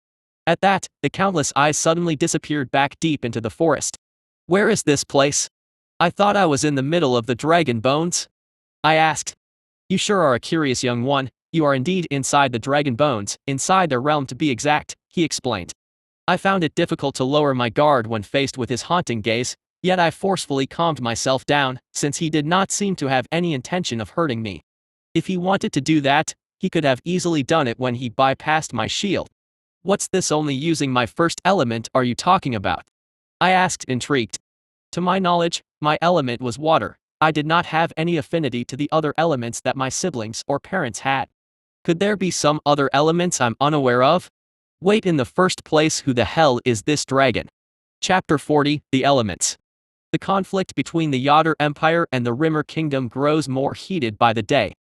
[SPEAKER 1] At that, the countless eyes suddenly disappeared back deep into the forest. Where is this place? I thought I was in the middle of the dragon bones? I asked. You sure are a curious young one, you are indeed inside the dragon bones, inside their realm to be exact, he explained. I found it difficult to lower my guard when faced with his haunting gaze, yet I forcefully calmed myself down, since he did not seem to have any intention of hurting me. If he wanted to do that, he could have easily done it when he bypassed my shield. What's this only using my first element are you talking about? I asked, intrigued. To my knowledge, my element was water. I did not have any affinity to the other elements that my siblings or parents had. Could there be some other elements I'm unaware of? Wait, in the first place, who the hell is this dragon? Chapter 40, The Elements. The conflict between the Yachter Empire and the Rimmer Kingdom grows more heated by the day.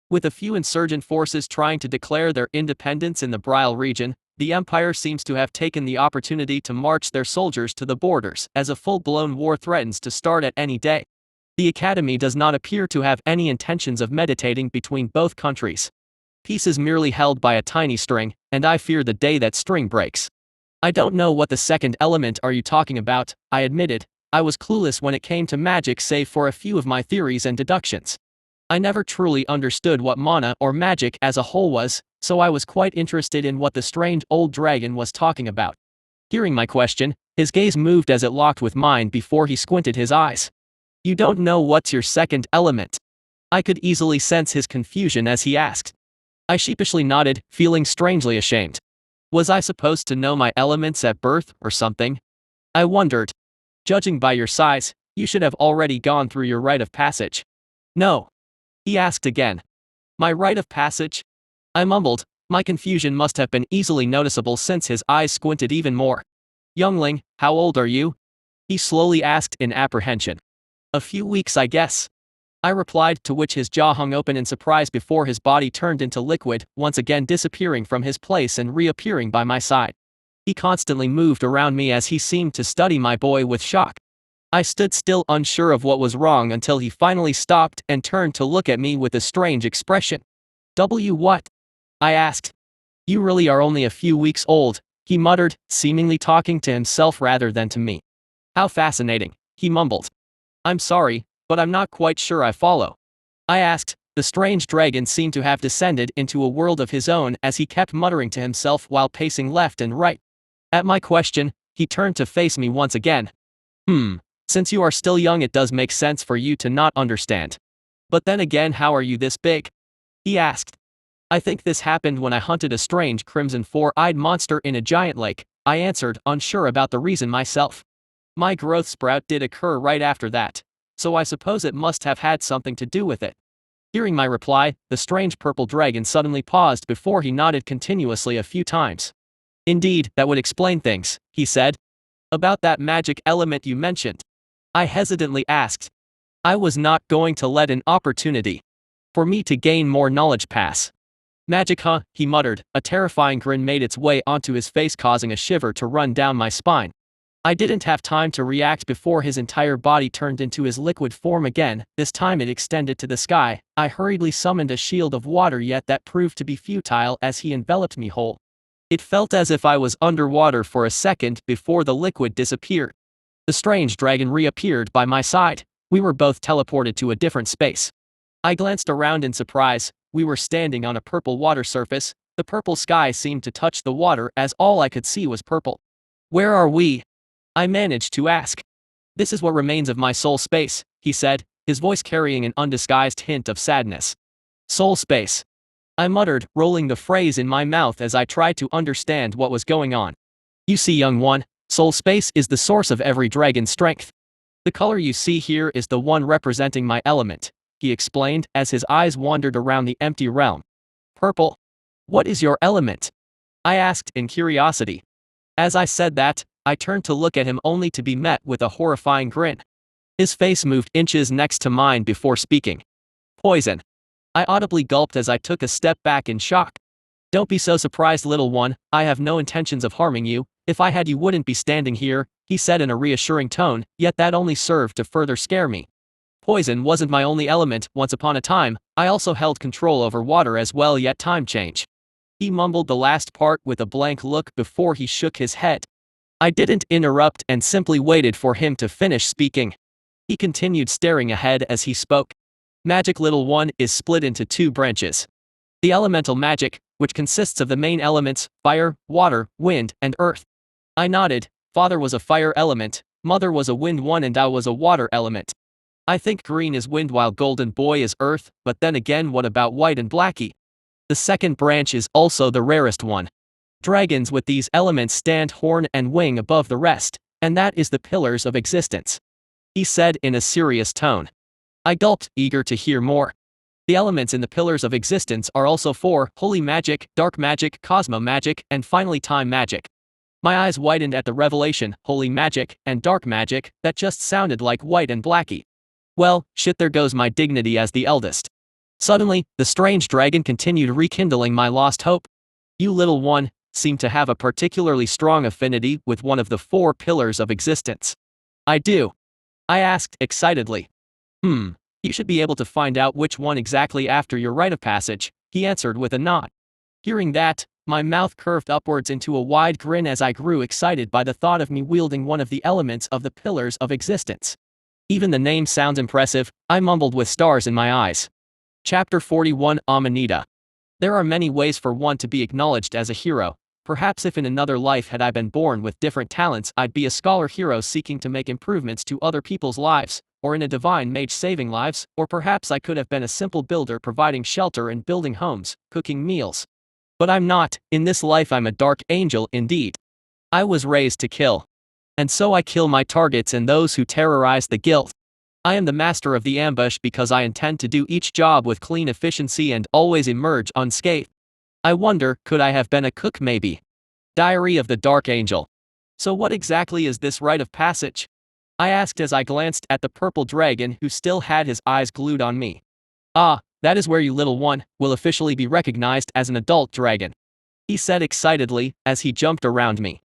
[SPEAKER 1] With a few insurgent forces trying to declare their independence in the Bryle region, the Empire seems to have taken the opportunity to march their soldiers to the borders, as a full-blown war threatens to start at any day. The Academy does not appear to have any intentions of mediating between both countries. Peace is merely held by a tiny string, and I fear the day that string breaks. I don't know what the second element are you talking about, I admitted. I was clueless when it came to magic save for a few of my theories and deductions. I never truly understood what mana or magic as a whole was, so I was quite interested in what the strange old dragon was talking about. Hearing my question, his gaze moved as it locked with mine before he squinted his eyes. You don't know what's your second element? I could easily sense his confusion as he asked. I sheepishly nodded, feeling strangely ashamed. Was I supposed to know my elements at birth or something? I wondered. Judging by your size, you should have already gone through your rite of passage. No. He asked again. My rite of passage? I mumbled. My confusion must have been easily noticeable since his eyes squinted even more. Youngling, how old are you? He slowly asked in apprehension. A few weeks, I guess. I replied, to which his jaw hung open in surprise before his body turned into liquid, once again disappearing from his place and reappearing by my side. He constantly moved around me as he seemed to study my boy with shock. I stood still, unsure of what was wrong, until he finally stopped and turned to look at me with a strange expression. What? I asked. You really are only a few weeks old, he muttered, seemingly talking to himself rather than to me. How fascinating, he mumbled. I'm sorry, but I'm not quite sure I follow. I asked. The strange dragon seemed to have descended into a world of his own as he kept muttering to himself while pacing left and right. At my question, he turned to face me once again. Since you are still young, it does make sense for you to not understand. But then again, how are you this big? He asked. I think this happened when I hunted a strange crimson four-eyed monster in a giant lake, I answered, unsure about the reason myself. My growth sprout did occur right after that, so I suppose it must have had something to do with it. Hearing my reply, the strange purple dragon suddenly paused before he nodded continuously a few times. Indeed, that would explain things, he said. About that magic element you mentioned. I hesitantly asked. I was not going to let an opportunity for me to gain more knowledge pass. Magic, huh? He muttered. A terrifying grin made its way onto his face, causing a shiver to run down my spine. I didn't have time to react before his entire body turned into his liquid form again. This time it extended to the sky. I hurriedly summoned a shield of water, yet that proved to be futile as he enveloped me whole. It felt as if I was underwater for a second before the liquid disappeared. The strange dragon reappeared by my side. We were both teleported to a different space. I glanced around in surprise. We were standing on a purple water surface. The purple sky seemed to touch the water as all I could see was purple. Where are we? I managed to ask. This is what remains of my soul space, he said, his voice carrying an undisguised hint of sadness. Soul space. I muttered, rolling the phrase in my mouth as I tried to understand what was going on. You see, young one, soul space is the source of every dragon's strength. The color you see here is the one representing my element, he explained as his eyes wandered around the empty realm. Purple. What is your element? I asked in curiosity. As I said that, I turned to look at him only to be met with a horrifying grin. His face moved inches next to mine before speaking. Poison. I audibly gulped as I took a step back in shock. Don't be so surprised, little one, I have no intentions of harming you. If I had, you wouldn't be standing here, he said in a reassuring tone, yet that only served to further scare me. Poison wasn't my only element. Once upon a time, I also held control over water as well, yet time change. He mumbled the last part with a blank look before he shook his head. I didn't interrupt and simply waited for him to finish speaking. He continued staring ahead as he spoke. Magic, little one, is split into two branches. The elemental magic, which consists of the main elements, fire, water, wind, and earth. I nodded. Father was a fire element, mother was a wind one, and I was a water element. I think green is wind while golden boy is earth, but then again, what about white and blackie? The second branch is also the rarest one. Dragons with these elements stand horn and wing above the rest, and that is the pillars of existence, he said in a serious tone. I gulped, eager to hear more. The elements in the pillars of existence are also four: holy magic, dark magic, cosmo magic, and finally time magic. My eyes widened at the revelation, holy magic and dark magic, that just sounded like white and blackie. Well, shit, there goes my dignity as the eldest. Suddenly, the strange dragon continued, rekindling my lost hope. You, little one, seem to have a particularly strong affinity with one of the four pillars of existence. I do. I asked excitedly. You should be able to find out which one exactly after your rite of passage, he answered with a nod. Hearing that, My mouth curved upwards into a wide grin as I grew excited by the thought of me wielding one of the elements of the pillars of existence. Even the name sounds impressive, I mumbled with stars in my eyes. Chapter 41 Amanita. There are many ways for one to be acknowledged as a hero. Perhaps if in another life had I been born with different talents, I'd be a scholar hero seeking to make improvements to other people's lives, or in a divine mage saving lives, or perhaps I could have been a simple builder providing shelter and building homes, cooking meals. But I'm not. In this life I'm a dark angel indeed. I was raised to kill. And so I kill my targets and those who terrorize the guild. I am the master of the ambush because I intend to do each job with clean efficiency and always emerge unscathed. I wonder, could I have been a cook maybe? Diary of the Dark Angel. So what exactly is this rite of passage? I asked as I glanced at the purple dragon who still had his eyes glued on me. Ah, that is where you little one will officially be recognized as an adult dragon, he said excitedly as he jumped around me.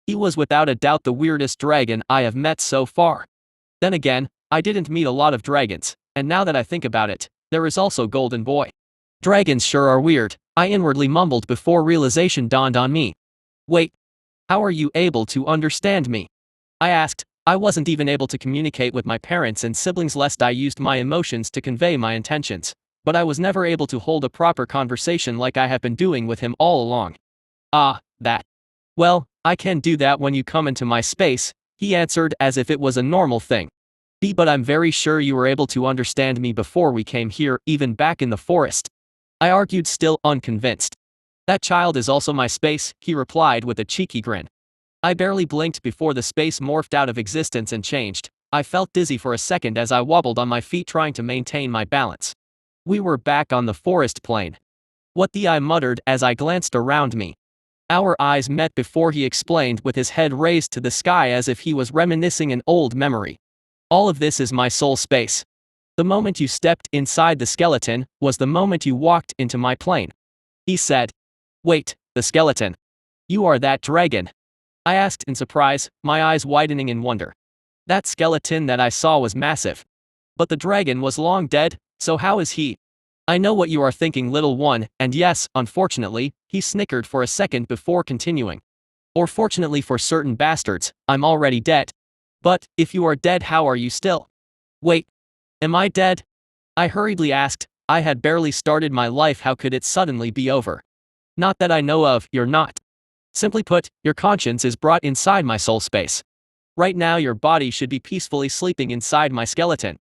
[SPEAKER 1] He was without a doubt the weirdest dragon I have met so far. Then again, I didn't meet a lot of dragons, and now that I think about it, there is also Golden Boy. Dragons sure are weird, I inwardly mumbled before realization dawned on me. Wait, how are you able to understand me? I asked. I wasn't even able to communicate with my parents and siblings lest I used my emotions to convey my intentions, but I was never able to hold a proper conversation like I have been doing with him all along. Ah, that. Well, I can do that when you come into my space, he answered as if it was a normal thing. But I'm very sure you were able to understand me before we came here, even back in the forest. I argued, still unconvinced. That child is also my space, he replied with a cheeky grin. I barely blinked before the space morphed out of existence and changed. I felt dizzy for a second as I wobbled on my feet trying to maintain my balance. We were back on the forest plain. What the I muttered as I glanced around me. Our eyes met before he explained with his head raised to the sky as if he was reminiscing an old memory. All of this is my soul space. The moment you stepped inside the skeleton was the moment you walked into my plane. He said. Wait, the skeleton. You are that dragon? I asked in surprise, my eyes widening in wonder. That skeleton that I saw was massive. But the dragon was long dead, so how is he? I know what you are thinking, little one, and yes, unfortunately, he snickered for a second before continuing. Or fortunately for certain bastards, I'm already dead. But, if you are dead, how are you still? Wait. Am I dead? I hurriedly asked. I had barely started my life, how could it suddenly be over? Not that I know of, you're not. Simply put, your conscience is brought inside my soul space. Right now your body should be peacefully sleeping inside my skeleton.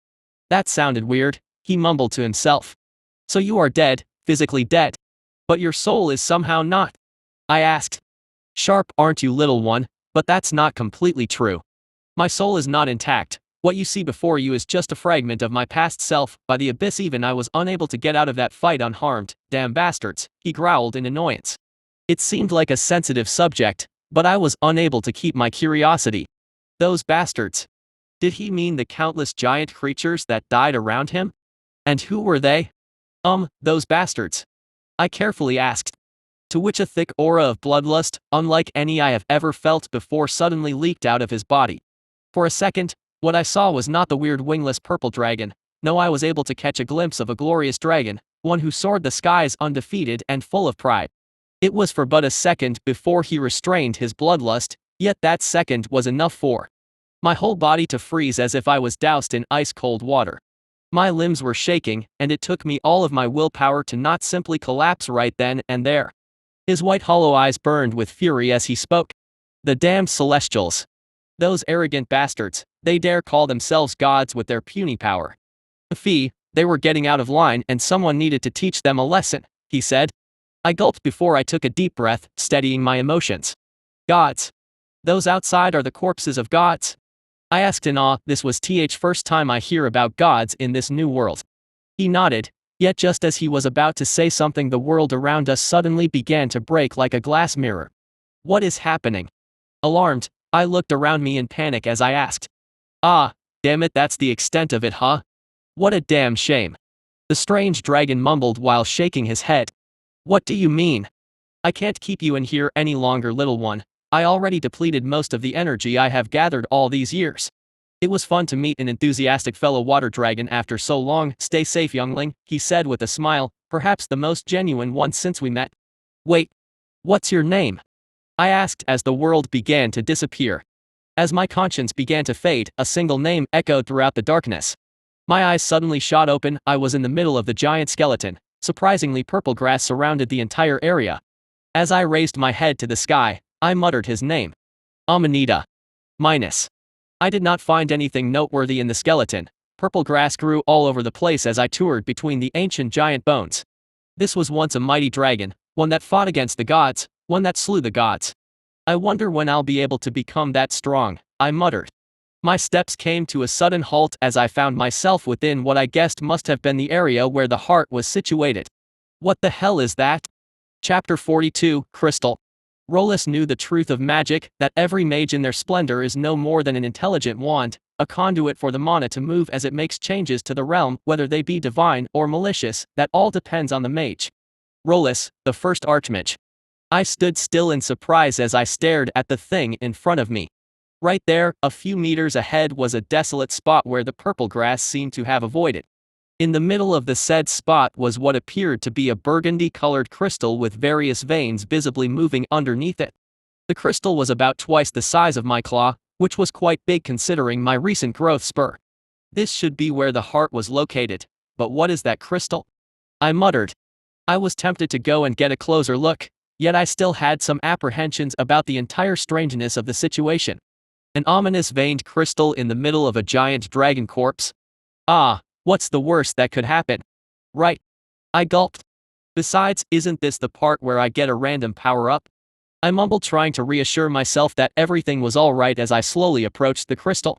[SPEAKER 1] That sounded weird, he mumbled to himself. So you are dead, physically dead. But your soul is somehow not. I asked. Sharp, aren't you, little one? But that's not completely true. My soul is not intact. What you see before you is just a fragment of my past self. By the abyss, even I was unable to get out of that fight unharmed. Damn bastards, he growled in annoyance. It seemed like a sensitive subject, but I was unable to keep my curiosity. Those bastards. Did he mean the countless giant creatures that died around him? And who were they? Those bastards. I carefully asked. To which a thick aura of bloodlust, unlike any I have ever felt before, suddenly leaked out of his body. For a second, what I saw was not the weird wingless purple dragon. No, I was able to catch a glimpse of a glorious dragon, one who soared the skies undefeated and full of pride. It was for but a second before he restrained his bloodlust, yet that second was enough for my whole body to freeze as if I was doused in ice-cold water. My limbs were shaking, and it took me all of my willpower to not simply collapse right then and there. His white hollow eyes burned with fury as he spoke. The damned celestials. Those arrogant bastards, they dare call themselves gods with their puny power. Fee, they were getting out of line and someone needed to teach them a lesson, he said. I gulped before I took a deep breath, steadying my emotions. Gods. Those outside are the corpses of gods? I asked in awe. This was the first time I hear about gods in this new world. He nodded, yet just as he was about to say something, the world around us suddenly began to break like a glass mirror. What is happening? Alarmed, I looked around me in panic as I asked. Ah, damn it, that's the extent of it, huh? What a damn shame. The strange dragon mumbled while shaking his head. What do you mean? I can't keep you in here any longer, little one. I already depleted most of the energy I have gathered all these years. It was fun to meet an enthusiastic fellow water dragon after so long. Stay safe, youngling, he said with a smile, perhaps the most genuine one since we met. Wait. What's your name? I asked as the world began to disappear. As my conscience began to fade, a single name echoed throughout the darkness. My eyes suddenly shot open. I was in the middle of the giant skeleton. Surprisingly, purple grass surrounded the entire area. As I raised my head to the sky, I muttered his name. Amanita. Minus. I did not find anything noteworthy in the skeleton. Purple grass grew all over the place as I toured between the ancient giant bones. This was once a mighty dragon, one that fought against the gods, one that slew the gods. I wonder when I'll be able to become that strong, I muttered. My steps came to a sudden halt as I found myself within what I guessed must have been the area where the heart was situated. What the hell is that? Chapter 42, Crystal. Rollis knew the truth of magic, that every mage in their splendor is no more than an intelligent wand, a conduit for the mana to move as it makes changes to the realm, whether they be divine or malicious, that all depends on the mage. Rollis, the first archmage. I stood still in surprise as I stared at the thing in front of me. Right there, a few meters ahead, was a desolate spot where the purple grass seemed to have avoided. In the middle of the said spot was what appeared to be a burgundy-colored crystal with various veins visibly moving underneath it. The crystal was about twice the size of my claw, which was quite big considering my recent growth spur. This should be where the heart was located, but what is that crystal? I muttered. I was tempted to go and get a closer look, yet I still had some apprehensions about the entire strangeness of the situation. An ominous veined crystal in the middle of a giant dragon corpse? Ah, what's the worst that could happen? Right. I gulped. Besides, isn't this the part where I get a random power-up? I mumbled, trying to reassure myself that everything was alright as I slowly approached the crystal.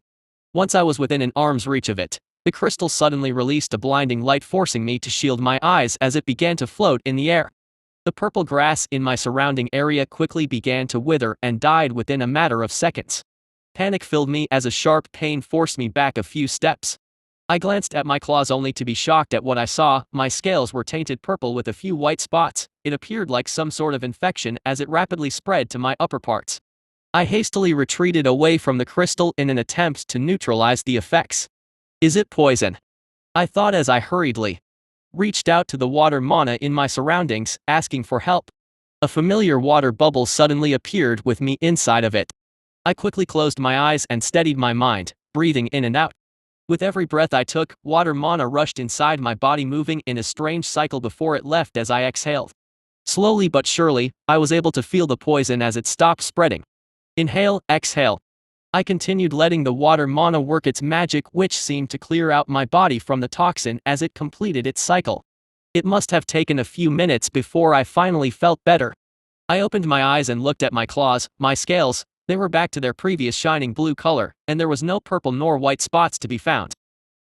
[SPEAKER 1] Once I was within an arm's reach of it, the crystal suddenly released a blinding light, forcing me to shield my eyes as it began to float in the air. The purple grass in my surrounding area quickly began to wither and died within a matter of seconds. Panic filled me as a sharp pain forced me back a few steps. I glanced at my claws only to be shocked at what I saw. My scales were tainted purple with a few white spots. It appeared like some sort of infection as it rapidly spread to my upper parts. I hastily retreated away from the crystal in an attempt to neutralize the effects. Is it poison? I thought as I hurriedly reached out to the water mana in my surroundings, asking for help. A familiar water bubble suddenly appeared with me inside of it. I quickly closed my eyes and steadied my mind, breathing in and out. With every breath I took, water mana rushed inside my body, moving in a strange cycle before it left as I exhaled. Slowly but surely, I was able to feel the poison as it stopped spreading. Inhale, exhale. I continued letting the water mana work its magic, which seemed to clear out my body from the toxin as it completed its cycle. It must have taken a few minutes before I finally felt better. I opened my eyes and looked at my claws, my scales. They were back to their previous shining blue color, and there was no purple nor white spots to be found.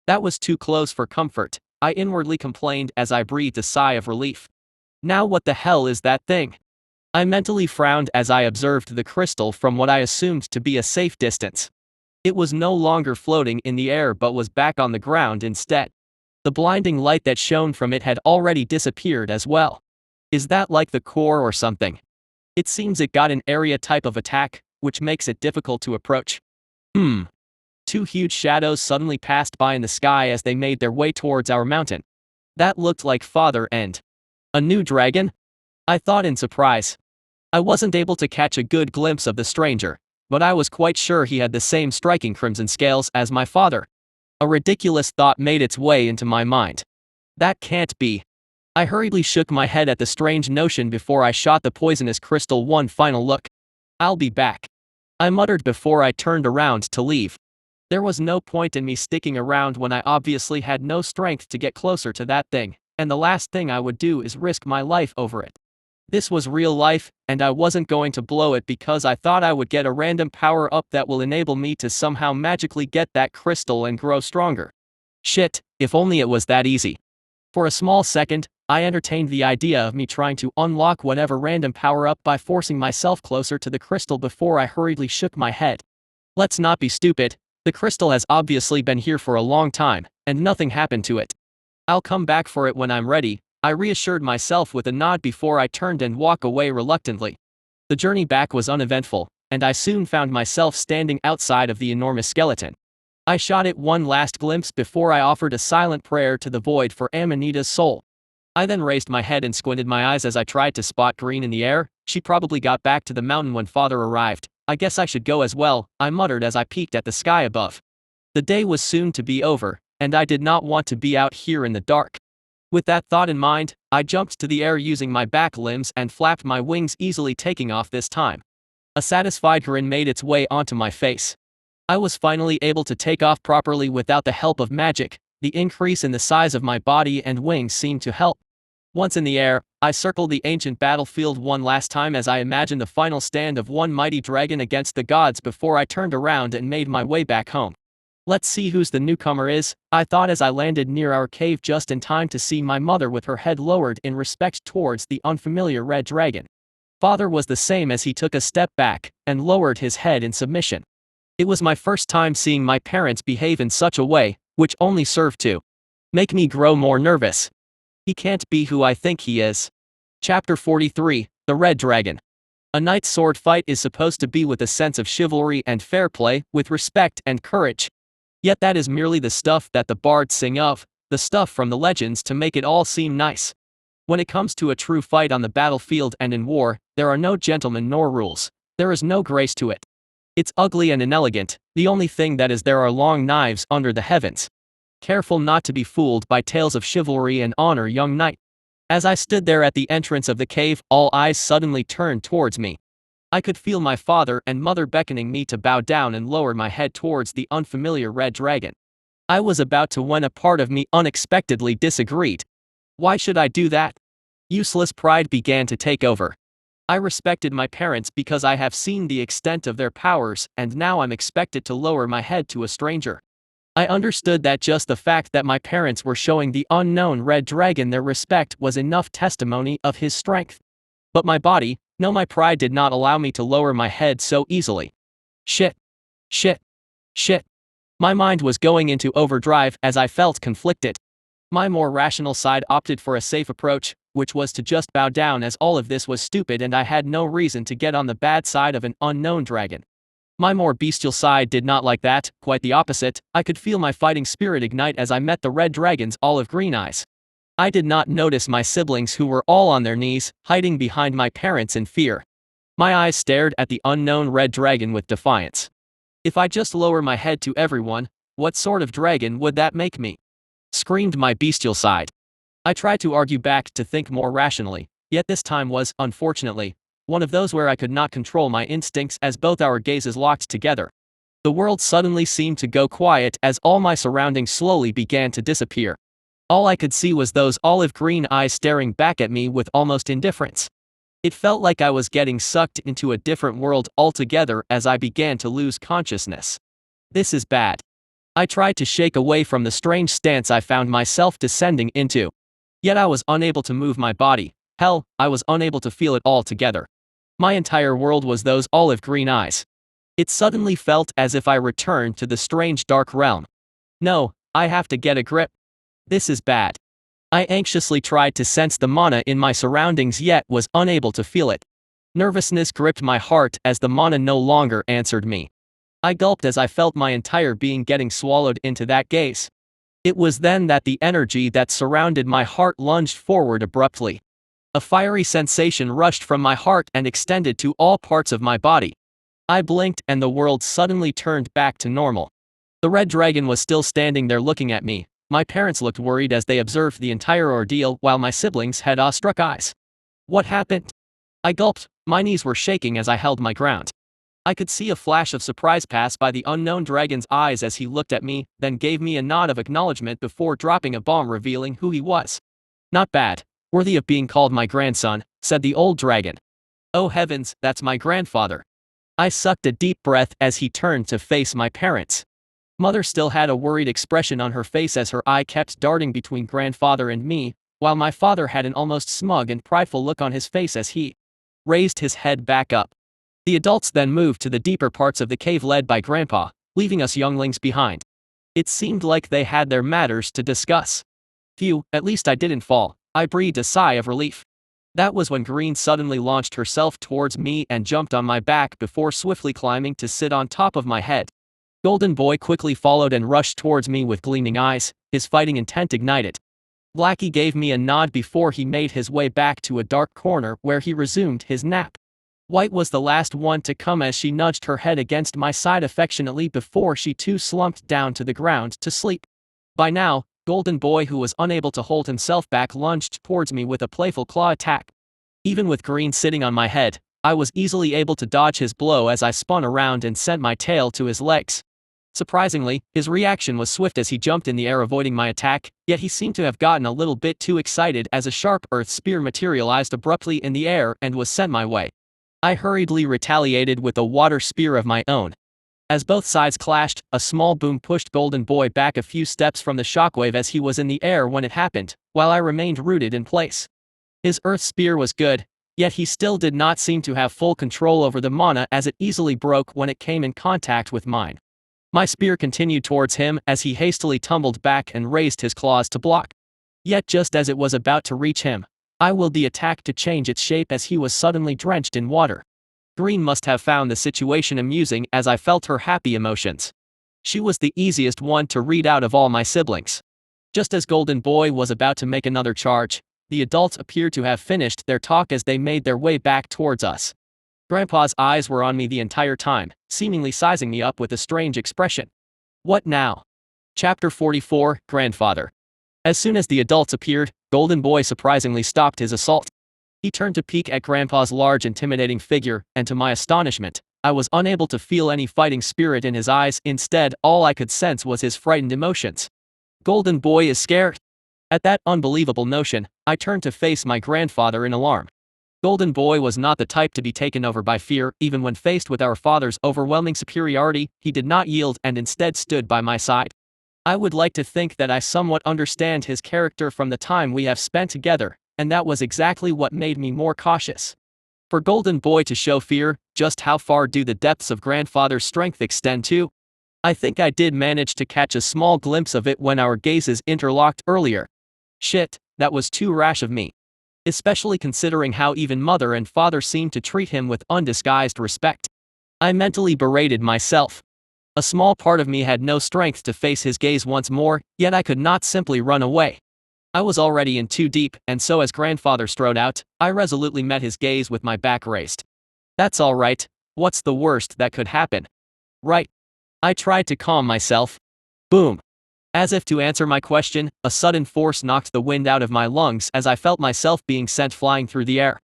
[SPEAKER 1] That was too close for comfort, I inwardly complained as I breathed a sigh of relief. Now what the hell is that thing? I mentally frowned as I observed the crystal from what I assumed to be a safe distance. It was no longer floating in the air but was back on the ground instead. The blinding light that shone from it had already disappeared as well. Is that like the core or something? It seems it got an area type of attack, which makes it difficult to approach. Two huge shadows suddenly passed by in the sky as they made their way towards our mountain. That looked like Father and a new dragon? I thought in surprise. I wasn't able to catch a good glimpse of the stranger, but I was quite sure he had the same striking crimson scales as my father. A ridiculous thought made its way into my mind. That can't be. I hurriedly shook my head at the strange notion before I shot the poisonous crystal one final look. I'll be back, I muttered before I turned around to leave. There was no point in me sticking around when I obviously had no strength to get closer to that thing, and the last thing I would do is risk my life over it. This was real life, and I wasn't going to blow it because I thought I would get a random power-up that will enable me to somehow magically get that crystal and grow stronger. Shit, if only it was that easy. For a small second, I entertained the idea of me trying to unlock whatever random power-up by forcing myself closer to the crystal before I hurriedly shook my head. Let's not be stupid, the crystal has obviously been here for a long time, and nothing happened to it. I'll come back for it when I'm ready, I reassured myself with a nod before I turned and walked away reluctantly. The journey back was uneventful, and I soon found myself standing outside of the enormous skeleton. I shot it one last glimpse before I offered a silent prayer to the void for Amanita's soul. I then raised my head and squinted my eyes as I tried to spot Green in the air. She probably got back to the mountain when father arrived. I guess I should go as well, I muttered as I peeked at the sky above. The day was soon to be over, and I did not want to be out here in the dark. With that thought in mind, I jumped to the air using my back limbs and flapped my wings, easily taking off this time. A satisfied grin made its way onto my face. I was finally able to take off properly without the help of magic. The increase in the size of my body and wings seemed to help. Once in the air, I circled the ancient battlefield one last time as I imagined the final stand of one mighty dragon against the gods before I turned around and made my way back home. Let's see who's the newcomer is, I thought as I landed near our cave just in time to see my mother with her head lowered in respect towards the unfamiliar red dragon. Father was the same as he took a step back and lowered his head in submission. It was my first time seeing my parents behave in such a way, which only served to make me grow more nervous. He can't be who I think he is. Chapter 43, The Red Dragon. A knight's sword fight is supposed to be with a sense of chivalry and fair play, with respect and courage. Yet that is merely the stuff that the bards sing of, the stuff from the legends to make it all seem nice. When it comes to a true fight on the battlefield and in war, there are no gentlemen nor rules. There is no grace to it. It's ugly and inelegant. The only thing that is there are long knives under the heavens. Careful not to be fooled by tales of chivalry and honor, young knight. As I stood there at the entrance of the cave, all eyes suddenly turned towards me. I could feel my father and mother beckoning me to bow down and lower my head towards the unfamiliar red dragon. I was about to when a part of me unexpectedly disagreed. Why should I do that? Useless pride began to take over. I respected my parents because I have seen the extent of their powers, and now I'm expected to lower my head to a stranger. I understood that just the fact that my parents were showing the unknown red dragon their respect was enough testimony of his strength. But my body, no, my pride did not allow me to lower my head so easily. Shit. Shit. Shit. My mind was going into overdrive as I felt conflicted. My more rational side opted for a safe approach, which was to just bow down as all of this was stupid and I had no reason to get on the bad side of an unknown dragon. My more bestial side did not like that, quite the opposite. I could feel my fighting spirit ignite as I met the red dragon's olive green eyes. I did not notice my siblings, who were all on their knees, hiding behind my parents in fear. My eyes stared at the unknown red dragon with defiance. If I just lower my head to everyone, what sort of dragon would that make me? Screamed my bestial side. I tried to argue back to think more rationally, yet this time was, unfortunately, one of those where I could not control my instincts as both our gazes locked together. The world suddenly seemed to go quiet as all my surroundings slowly began to disappear. All I could see was those olive green eyes staring back at me with almost indifference. It felt like I was getting sucked into a different world altogether as I began to lose consciousness. This is bad. I tried to shake away from the strange stance I found myself descending into. Yet I was unable to move my body. Hell, I was unable to feel it altogether. My entire world was those olive green eyes. It suddenly felt as if I returned to the strange dark realm. No, I have to get a grip. This is bad. I anxiously tried to sense the mana in my surroundings yet was unable to feel it. Nervousness gripped my heart as the mana no longer answered me. I gulped as I felt my entire being getting swallowed into that gaze. It was then that the energy that surrounded my heart lunged forward abruptly. A fiery sensation rushed from my heart and extended to all parts of my body. I blinked and the world suddenly turned back to normal. The red dragon was still standing there looking at me. My parents looked worried as they observed the entire ordeal while my siblings had awestruck eyes. What happened? I gulped, my knees were shaking as I held my ground. I could see a flash of surprise pass by the unknown dragon's eyes as he looked at me, then gave me a nod of acknowledgement before dropping a bomb revealing who he was. Not bad. Worthy of being called my grandson, said the old dragon. Oh heavens, that's my grandfather. I sucked a deep breath as he turned to face my parents. Mother still had a worried expression on her face as her eye kept darting between grandfather and me, while my father had an almost smug and prideful look on his face as he raised his head back up. The adults then moved to the deeper parts of the cave led by Grandpa, leaving us younglings behind. It seemed like they had their matters to discuss. Phew, at least I didn't fall. I breathed a sigh of relief. That was when Green suddenly launched herself towards me and jumped on my back before swiftly climbing to sit on top of my head. Golden Boy quickly followed and rushed towards me with gleaming eyes, his fighting intent ignited. Blackie gave me a nod before he made his way back to a dark corner where he resumed his nap. White was the last one to come as she nudged her head against my side affectionately before she too slumped down to the ground to sleep. By now, Golden Boy, who was unable to hold himself back, lunged towards me with a playful claw attack. Even with Green sitting on my head, I was easily able to dodge his blow as I spun around and sent my tail to his legs. Surprisingly, his reaction was swift as he jumped in the air avoiding my attack, yet he seemed to have gotten a little bit too excited as a sharp earth spear materialized abruptly in the air and was sent my way. I hurriedly retaliated with a water spear of my own. As both sides clashed, a small boom pushed Golden Boy back a few steps from the shockwave as he was in the air when it happened, while I remained rooted in place. His earth spear was good, yet he still did not seem to have full control over the mana as it easily broke when it came in contact with mine. My spear continued towards him as he hastily tumbled back and raised his claws to block. Yet just as it was about to reach him, I willed the attack to change its shape as he was suddenly drenched in water. Green must have found the situation amusing as I felt her happy emotions. She was the easiest one to read out of all my siblings. Just as Golden Boy was about to make another charge, the adults appeared to have finished their talk as they made their way back towards us. Grandpa's eyes were on me the entire time, seemingly sizing me up with a strange expression. What now? Chapter 44, Grandfather. As soon as the adults appeared, Golden Boy surprisingly stopped his assault. He turned to peek at Grandpa's large intimidating figure, and to my astonishment, I was unable to feel any fighting spirit in his eyes. Instead, all I could sense was his frightened emotions. Golden Boy is scared. At that unbelievable notion, I turned to face my grandfather in alarm. Golden Boy was not the type to be taken over by fear. Even when faced with our father's overwhelming superiority, he did not yield and instead stood by my side. I would like to think that I somewhat understand his character from the time we have spent together, and that was exactly what made me more cautious. For Golden Boy to show fear, just how far do the depths of Grandfather's strength extend to? I think I did manage to catch a small glimpse of it when our gazes interlocked earlier. Shit, that was too rash of me. Especially considering how even mother and father seemed to treat him with undisguised respect. I mentally berated myself. A small part of me had no strength to face his gaze once more, yet I could not simply run away. I was already in too deep, and so as Grandfather strode out, I resolutely met his gaze with my back raised. That's all right. What's the worst that could happen? Right. I tried to calm myself. Boom. As if to answer my question, a sudden force knocked the wind out of my lungs as I felt myself being sent flying through the air.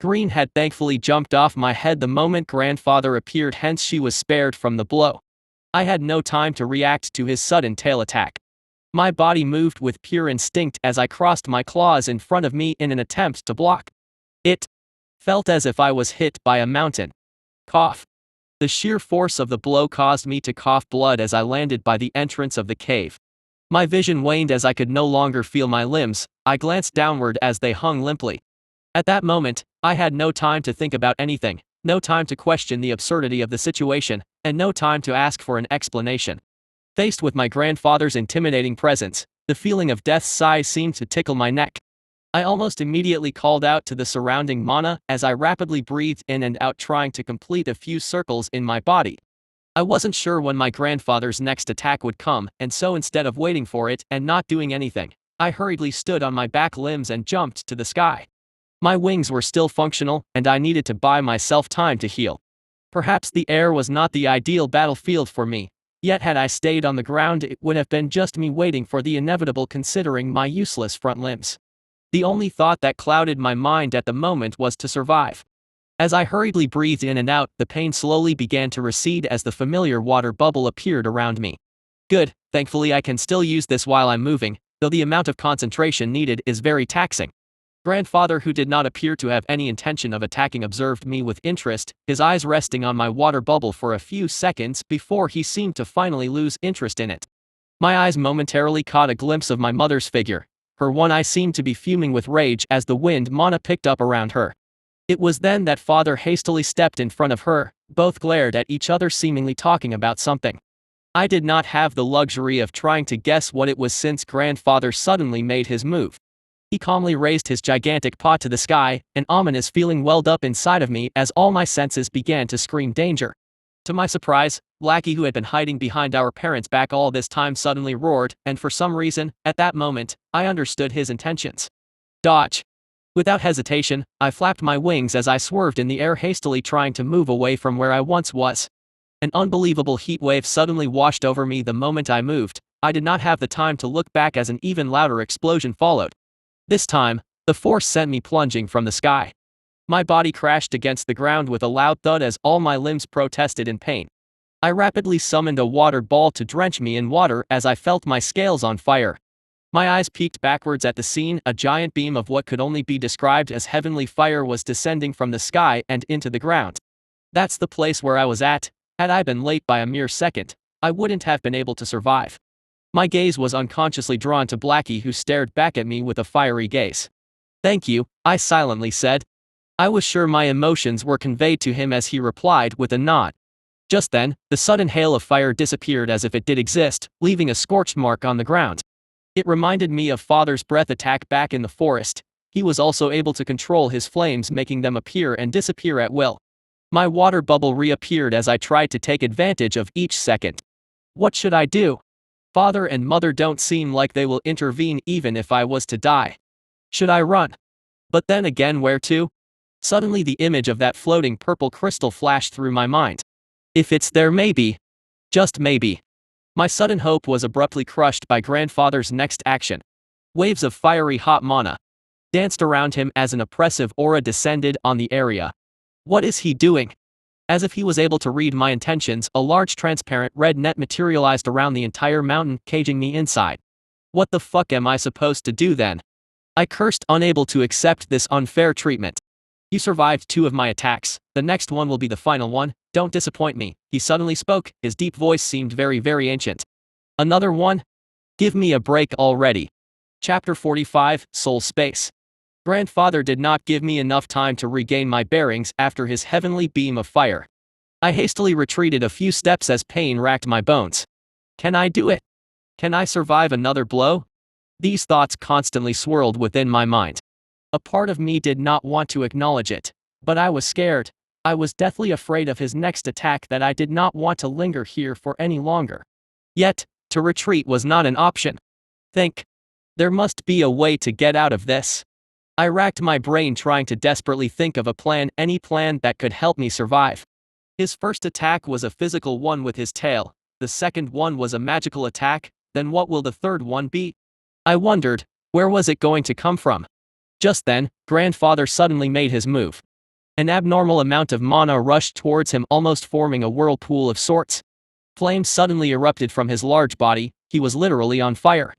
[SPEAKER 1] Green had thankfully jumped off my head the moment Grandfather appeared, hence she was spared from the blow. I had no time to react to his sudden tail attack. My body moved with pure instinct as I crossed my claws in front of me in an attempt to block. It felt as if I was hit by a mountain. Cough. The sheer force of the blow caused me to cough blood as I landed by the entrance of the cave. My vision waned as I could no longer feel my limbs. I glanced downward as they hung limply. At that moment, I had no time to think about anything, no time to question the absurdity of the situation, and no time to ask for an explanation. Faced with my grandfather's intimidating presence, the feeling of death's sigh seemed to tickle my neck. I almost immediately called out to the surrounding mana as I rapidly breathed in and out, trying to complete a few circles in my body. I wasn't sure when my grandfather's next attack would come, and so instead of waiting for it and not doing anything, I hurriedly stood on my back limbs and jumped to the sky. My wings were still functional, and I needed to buy myself time to heal. Perhaps the air was not the ideal battlefield for me, yet had I stayed on the ground it would have been just me waiting for the inevitable considering my useless front limbs. The only thought that clouded my mind at the moment was to survive. As I hurriedly breathed in and out, the pain slowly began to recede as the familiar water bubble appeared around me. Good, thankfully I can still use this while I'm moving, though the amount of concentration needed is very taxing. Grandfather, who did not appear to have any intention of attacking, observed me with interest, his eyes resting on my water bubble for a few seconds before he seemed to finally lose interest in it. My eyes momentarily caught a glimpse of my mother's figure. Her one eye seemed to be fuming with rage as the wind mana picked up around her. It was then that father hastily stepped in front of her. Both glared at each other, seemingly talking about something. I did not have the luxury of trying to guess what it was since grandfather suddenly made his move. He calmly raised his gigantic paw to the sky. An ominous feeling welled up inside of me as all my senses began to scream danger. To my surprise, Blackie, who had been hiding behind our parents' back all this time, suddenly roared, and for some reason, at that moment, I understood his intentions. Dodge. Without hesitation, I flapped my wings as I swerved in the air, hastily trying to move away from where I once was. An unbelievable heat wave suddenly washed over me the moment I moved. I did not have the time to look back as an even louder explosion followed. This time, the force sent me plunging from the sky. My body crashed against the ground with a loud thud as all my limbs protested in pain. I rapidly summoned a water ball to drench me in water as I felt my scales on fire. My eyes peeked backwards at the scene. A giant beam of what could only be described as heavenly fire was descending from the sky and into the ground. That's the place where I was at. Had I been late by a mere second, I wouldn't have been able to survive. My gaze was unconsciously drawn to Blackie, who stared back at me with a fiery gaze. "Thank you," I silently said. I was sure my emotions were conveyed to him as he replied with a nod. Just then, the sudden hail of fire disappeared as if it did exist, leaving a scorched mark on the ground. It reminded me of Father's breath attack back in the forest. He was also able to control his flames, making them appear and disappear at will. My water bubble reappeared as I tried to take advantage of each second. What should I do? Father and Mother don't seem like they will intervene even if I was to die. Should I run? But then again, where to? Suddenly the image of that floating purple crystal flashed through my mind. If it's there, maybe. Just maybe. My sudden hope was abruptly crushed by Grandfather's next action. Waves of fiery hot mana danced around him as an oppressive aura descended on the area. What is he doing? As if he was able to read my intentions, a large transparent red net materialized around the entire mountain, caging me inside. What the fuck am I supposed to do then? I cursed, unable to accept this unfair treatment. You survived 2 of my attacks. The next one will be the final one. Don't disappoint me. He suddenly spoke. His deep voice seemed very, very ancient. Another one? Give me a break already. Chapter 45, Soul Space. Grandfather did not give me enough time to regain my bearings after his heavenly beam of fire. I hastily retreated a few steps as pain racked my bones. Can I do it? Can I survive another blow? These thoughts constantly swirled within my mind. A part of me did not want to acknowledge it, but I was scared. I was deathly afraid of his next attack that I did not want to linger here for any longer. Yet, to retreat was not an option. There must be a way to get out of this. I racked my brain trying to desperately think of a plan, any plan that could help me survive. His first attack was a physical one with his tail, the second one was a magical attack, then what will the third one be? I wondered, where was it going to come from? Just then, Grandfather suddenly made his move. An abnormal amount of mana rushed towards him, almost forming a whirlpool of sorts. Flames suddenly erupted from his large body. He was literally on fire.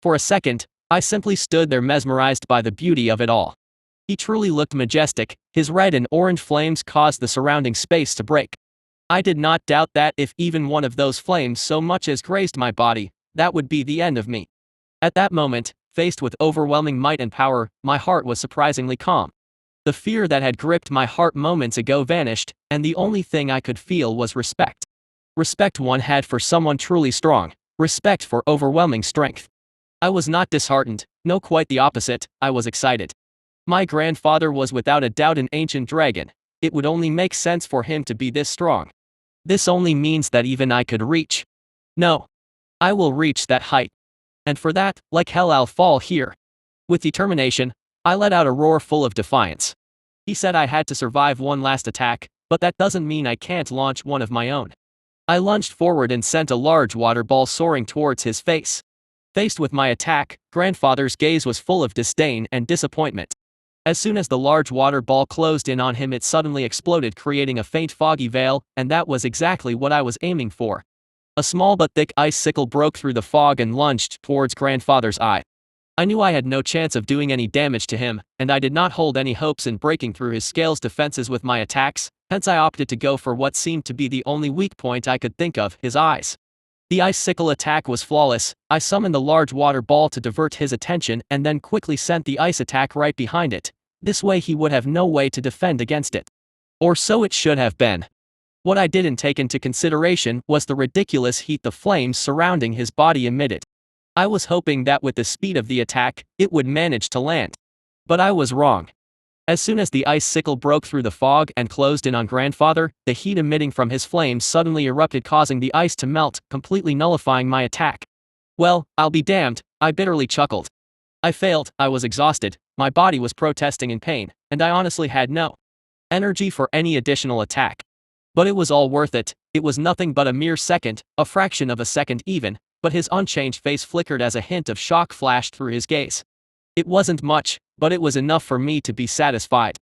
[SPEAKER 1] For a second, I simply stood there mesmerized by the beauty of it all. He truly looked majestic. His red and orange flames caused the surrounding space to break. I did not doubt that if even one of those flames so much as grazed my body, that would be the end of me. At that moment, faced with overwhelming might and power, my heart was surprisingly calm. The fear that had gripped my heart moments ago vanished, and the only thing I could feel was respect. Respect one had for someone truly strong, respect for overwhelming strength. I was not disheartened, no, quite the opposite, I was excited. My grandfather was without a doubt an ancient dragon. It would only make sense for him to be this strong. This only means that even I could reach. No. I will reach that height. And for that, like hell, I'll fall here. With determination, I let out a roar full of defiance. He said I had to survive one last attack, but that doesn't mean I can't launch one of my own. I lunged forward and sent a large water ball soaring towards his face. Faced with my attack, Grandfather's gaze was full of disdain and disappointment. As soon as the large water ball closed in on him, it suddenly exploded, creating a faint foggy veil, and that was exactly what I was aiming for. A small but thick icicle broke through the fog and lunged towards Grandfather's eye. I knew I had no chance of doing any damage to him, and I did not hold any hopes in breaking through his scales defenses with my attacks, hence I opted to go for what seemed to be the only weak point I could think of, his eyes. The icicle attack was flawless. I summoned the large water ball to divert his attention and then quickly sent the ice attack right behind it. This way he would have no way to defend against it. Or so it should have been. What I didn't take into consideration was the ridiculous heat the flames surrounding his body emitted. I was hoping that with the speed of the attack, it would manage to land. But I was wrong. As soon as the icicle broke through the fog and closed in on grandfather, the heat emitting from his flames suddenly erupted, causing the ice to melt, completely nullifying my attack. Well, I'll be damned, I bitterly chuckled. I failed, I was exhausted, my body was protesting in pain, and I honestly had no energy for any additional attack. But it was all worth it. It was nothing but a mere second, a fraction of a second even, but his unchanged face flickered as a hint of shock flashed through his gaze. It wasn't much, but it was enough for me to be satisfied.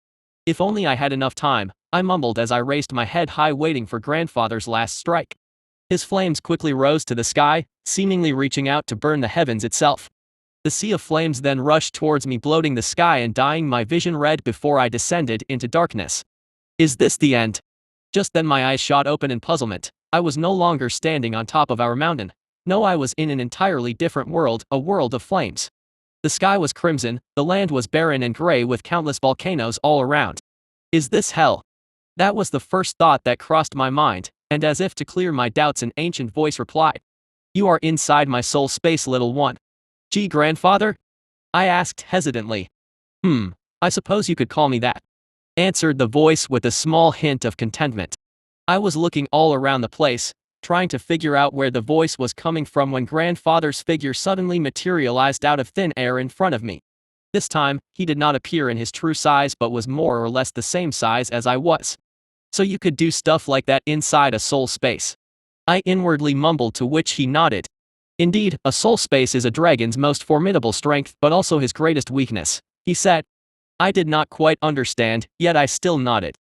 [SPEAKER 1] If only I had enough time, I mumbled as I raised my head high, waiting for grandfather's last strike. His flames quickly rose to the sky, seemingly reaching out to burn the heavens itself. The sea of flames then rushed towards me, bloating the sky and dyeing my vision red before I descended into darkness. Is this the end? Just then my eyes shot open in puzzlement. I was no longer standing on top of our mountain. No, I was in an entirely different world, a world of flames. The sky was crimson, the land was barren and gray with countless volcanoes all around. Is this hell? That was the first thought that crossed my mind, and as if to clear my doubts an ancient voice replied. You are inside my soul space, little one. Gee, grandfather? I asked hesitantly. I suppose you could call me that, answered the voice with a small hint of contentment. I was looking all around the place, trying to figure out where the voice was coming from, when grandfather's figure suddenly materialized out of thin air in front of me. This time, he did not appear in his true size but was more or less the same size as I was. So you could do stuff like that inside a soul space? I inwardly mumbled, to which he nodded. Indeed, a soul space is a dragon's most formidable strength but also his greatest weakness, he said. I did not quite understand, yet I still nodded.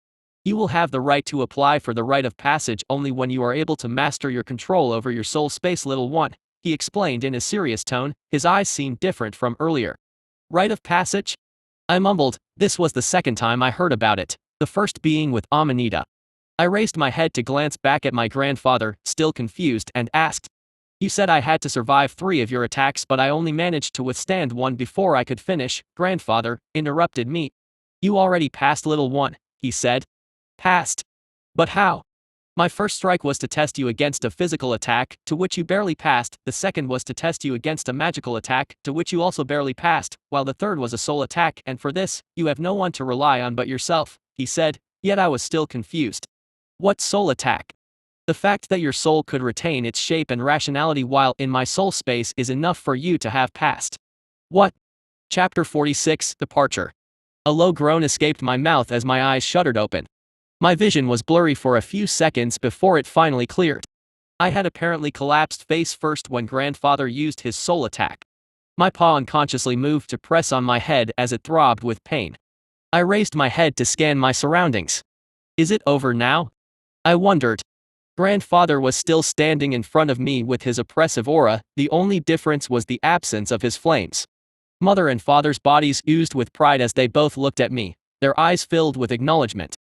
[SPEAKER 1] You will have the right to apply for the rite of passage only when you are able to master your control over your soul space, little one, he explained in a serious tone. His eyes seemed different from earlier. Rite of passage? I mumbled. This was the second time I heard about it, the first being with Amanita. I raised my head to glance back at my grandfather, still confused, and asked. You said I had to survive 3 of your attacks, but I only managed to withstand 1 before I could finish. Grandfather interrupted me. You already passed, little one, he said. Passed? But how? My first strike was to test you against a physical attack, to which you barely passed. The second was to test you against a magical attack, to which you also barely passed, while the third was a soul attack, and for this, you have no one to rely on but yourself, he said, yet I was still confused. What soul attack? The fact that your soul could retain its shape and rationality while in my soul space is enough for you to have passed. What? Chapter 46, Departure. A low groan escaped my mouth as my eyes shuddered open. My vision was blurry for a few seconds before it finally cleared. I had apparently collapsed face first when grandfather used his soul attack. My paw unconsciously moved to press on my head as it throbbed with pain. I raised my head to scan my surroundings. Is it over now? I wondered. Grandfather was still standing in front of me with his oppressive aura. The only difference was the absence of his flames. Mother and father's bodies oozed with pride as they both looked at me, their eyes filled with acknowledgement.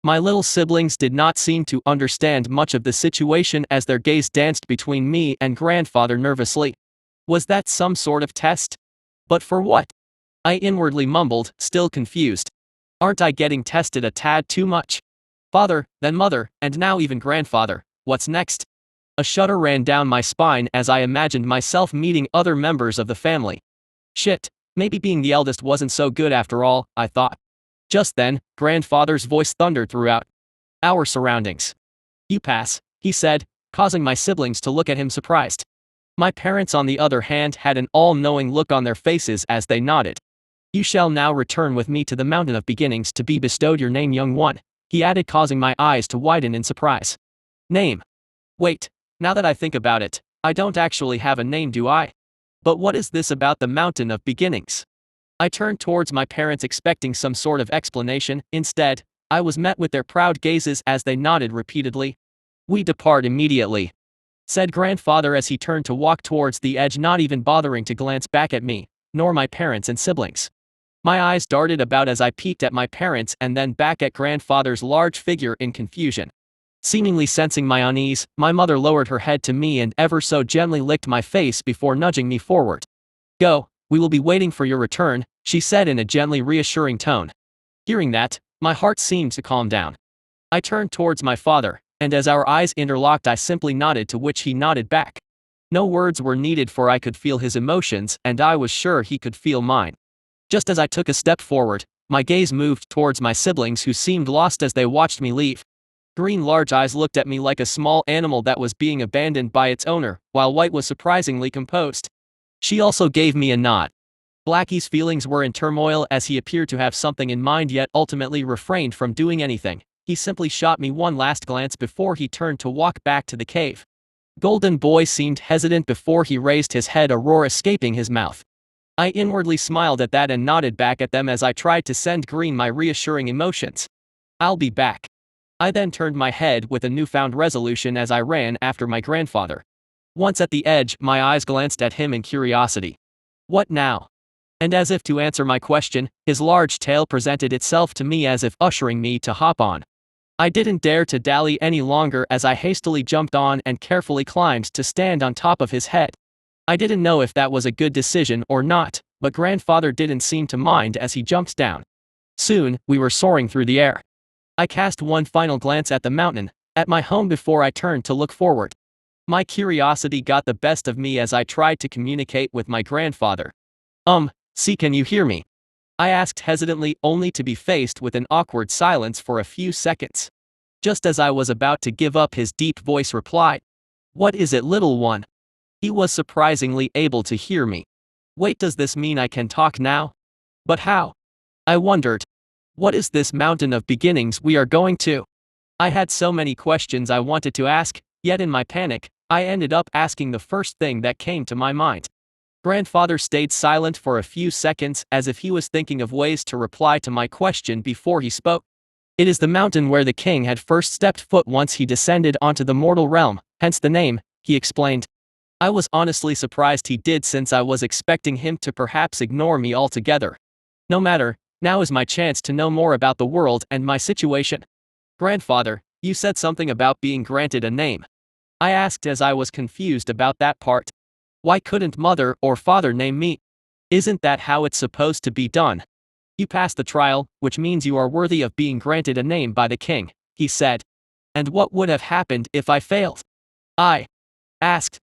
[SPEAKER 1] My little siblings did not seem to understand much of the situation as their gaze danced between me and grandfather nervously. Was that some sort of test? But for what? I inwardly mumbled, still confused. Aren't I getting tested a tad too much? Father, then mother, and now even grandfather, what's next? A shudder ran down my spine as I imagined myself meeting other members of the family. Shit, maybe being the eldest wasn't so good after all, I thought. Just then, grandfather's voice thundered throughout our surroundings. You pass, he said, causing my siblings to look at him surprised. My parents, on the other hand, had an all-knowing look on their faces as they nodded. You shall now return with me to the Mountain of Beginnings to be bestowed your name, young one, he added, causing my eyes to widen in surprise. Name? Wait, now that I think about it, I don't actually have a name, do I? But what is this about the Mountain of Beginnings? I turned towards my parents expecting some sort of explanation. Instead, I was met with their proud gazes as they nodded repeatedly. We depart immediately, said grandfather as he turned to walk towards the edge, not even bothering to glance back at me, nor my parents and siblings. My eyes darted about as I peeked at my parents and then back at grandfather's large figure in confusion. Seemingly sensing my unease, my mother lowered her head to me and ever so gently licked my face before nudging me forward. Go, we will be waiting for your return, she said in a gently reassuring tone. Hearing that, my heart seemed to calm down. I turned towards my father, and as our eyes interlocked I simply nodded, to which he nodded back. No words were needed, for I could feel his emotions and I was sure he could feel mine. Just as I took a step forward, My gaze moved towards my siblings who seemed lost as they watched me leave. Green large eyes looked at me like a small animal that was being abandoned by its owner, while White was surprisingly composed. She also gave me a nod. Blackie's feelings were in turmoil as he appeared to have something in mind yet ultimately refrained from doing anything. He simply shot me one last glance before he turned to walk back to the cave. Golden Boy seemed hesitant before he raised his head, a roar escaping his mouth. I inwardly smiled at that and nodded back at them as I tried to send Green my reassuring emotions. I'll be back. I then turned my head with a newfound resolution as I ran after my grandfather. Once at the edge, my eyes glanced at him in curiosity. What now? And as if to answer my question, his large tail presented itself to me as if ushering me to hop on. I didn't dare to dally any longer as I hastily jumped on and carefully climbed to stand on top of his head. I didn't know if that was a good decision or not, but grandfather didn't seem to mind as he jumped down. Soon, we were soaring through the air. I cast one final glance at the mountain, at my home before I turned to look forward. My curiosity got the best of me as I tried to communicate with my grandfather. See, can you hear me? I asked hesitantly, only to be faced with an awkward silence for a few seconds. Just as I was about to give up, his deep voice replied, "What is it, little one?" He was surprisingly able to hear me. Wait, does this mean I can talk now? But how? I wondered. What is this mountain of beginnings we are going to? I had so many questions I wanted to ask, yet in my panic, I ended up asking the first thing that came to my mind. Grandfather stayed silent for a few seconds as if he was thinking of ways to reply to my question before he spoke. It is the mountain where the king had first stepped foot once he descended onto the mortal realm, hence the name, he explained. I was honestly surprised he did, since I was expecting him to perhaps ignore me altogether. No matter, now is my chance to know more about the world and my situation. Grandfather, you said something about being granted a name. I asked as I was confused about that part. Why couldn't mother or father name me? Isn't that how it's supposed to be done? You passed the trial, which means you are worthy of being granted a name by the king, he said. And what would have happened if I failed? I asked.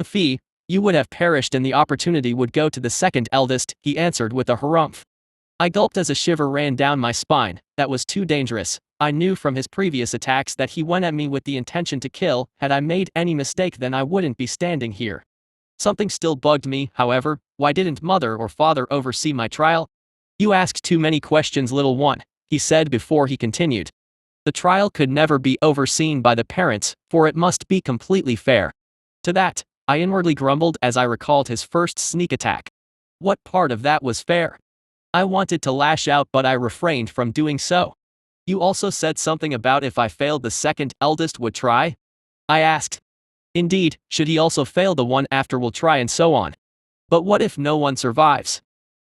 [SPEAKER 1] Fee, you would have perished and the opportunity would go to the second eldest, he answered with a harumph. I gulped as a shiver ran down my spine. That was too dangerous. I knew from his previous attacks that he went at me with the intention to kill. Had I made any mistake, then I wouldn't be standing here. Something still bugged me, however. Why didn't mother or father oversee my trial? You ask too many questions, little one, he said before he continued. The trial could never be overseen by the parents, for it must be completely fair. To that, I inwardly grumbled as I recalled his first sneak attack. What part of that was fair? I wanted to lash out, but I refrained from doing so. You also said something about if I failed, the second eldest would try? I asked. Indeed, should he also fail, the one after will try, and so on. But what if no one survives?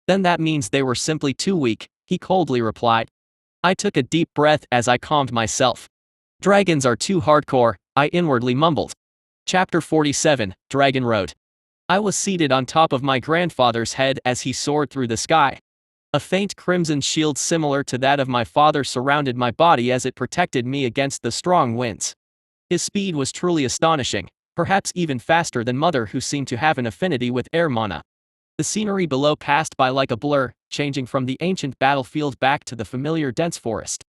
[SPEAKER 1] Then that means they were simply too weak, he coldly replied. I took a deep breath as I calmed myself. Dragons are too hardcore, I inwardly mumbled. Chapter 47, Dragon Road. I was seated on top of my grandfather's head as he soared through the sky. A faint crimson shield similar to that of my father surrounded my body as it protected me against the strong winds. His speed was truly astonishing, perhaps even faster than mother, who seemed to have an affinity with air mana. The scenery below passed by like a blur, changing from the ancient battlefield back to the familiar dense forest.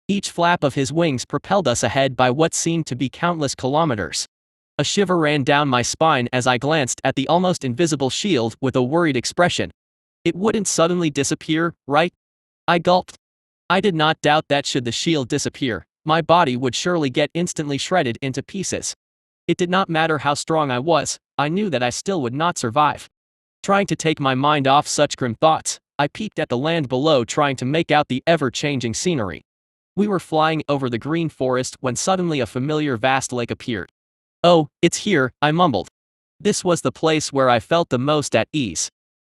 [SPEAKER 1] Each flap of his wings propelled us ahead by what seemed to be countless kilometers. A shiver ran down my spine as I glanced at the almost invisible shield with a worried expression. It wouldn't suddenly disappear, right? I gulped. I did not doubt that should the shield disappear, my body would surely get instantly shredded into pieces. It did not matter how strong I was, I knew that I still would not survive. Trying to take my mind off such grim thoughts, I peeked at the land below, trying to make out the ever-changing scenery. We were flying over the green forest when suddenly a familiar vast lake appeared. Oh, it's here, I mumbled. This was the place where I felt the most at ease.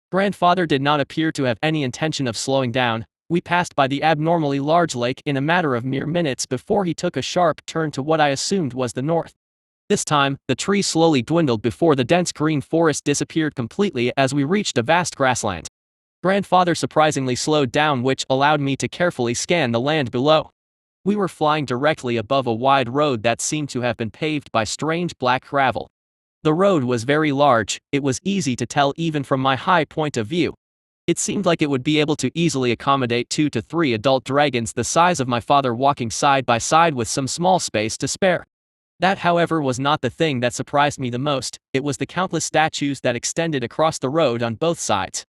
[SPEAKER 1] Grandfather did not appear to have any intention of slowing down. We passed by the abnormally large lake in a matter of mere minutes before he took a sharp turn to what I assumed was the north. This time, the trees slowly dwindled before the dense green forest disappeared completely as we reached a vast grassland. Grandfather surprisingly slowed down, which allowed me to carefully scan the land below. We were flying directly above a wide road that seemed to have been paved by strange black gravel. The road was very large, it was easy to tell even from my high point of view. It seemed like it would be able to easily accommodate 2 to 3 adult dragons the size of my father walking side by side with some small space to spare. That, however, was not the thing that surprised me the most. It was the countless statues that extended across the road on both sides.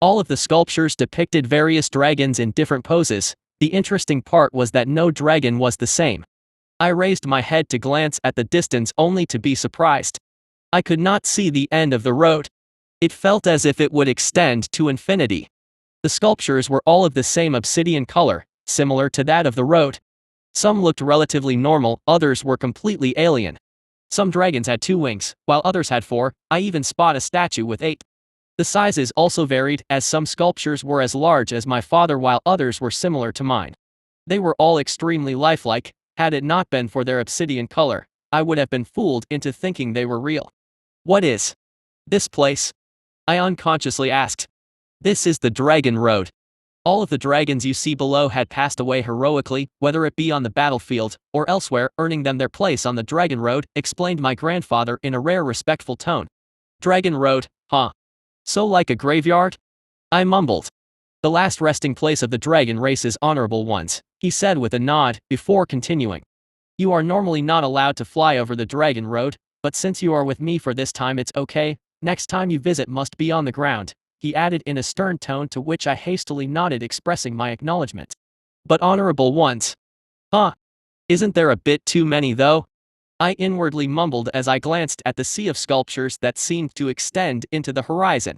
[SPEAKER 1] All of the sculptures depicted various dragons in different poses. The interesting part was that no dragon was the same. I raised my head to glance at the distance only to be surprised. I could not see the end of the road. It felt as if it would extend to infinity. The sculptures were all of the same obsidian color, similar to that of the road. Some looked relatively normal, others were completely alien. Some dragons had 2 wings, while others had 4, I even spot a statue with 8. The sizes also varied, as some sculptures were as large as my father while others were similar to mine. They were all extremely lifelike. Had it not been for their obsidian color, I would have been fooled into thinking they were real. What is this place? I unconsciously asked. This is the Dragon Road. All of the dragons you see below had passed away heroically, whether it be on the battlefield or elsewhere, earning them their place on the Dragon Road, explained my grandfather in a rare respectful tone. Dragon Road, huh? So like a graveyard? I mumbled. The last resting place of the dragon race's honorable ones, he said with a nod, before continuing. You are normally not allowed to fly over the Dragon Road, but since you are with me for this time it's okay. Next time you visit must be on the ground, he added in a stern tone, to which I hastily nodded, expressing my acknowledgement. But honorable ones? Huh? Isn't there a bit too many though? I inwardly mumbled as I glanced at the sea of sculptures that seemed to extend into the horizon.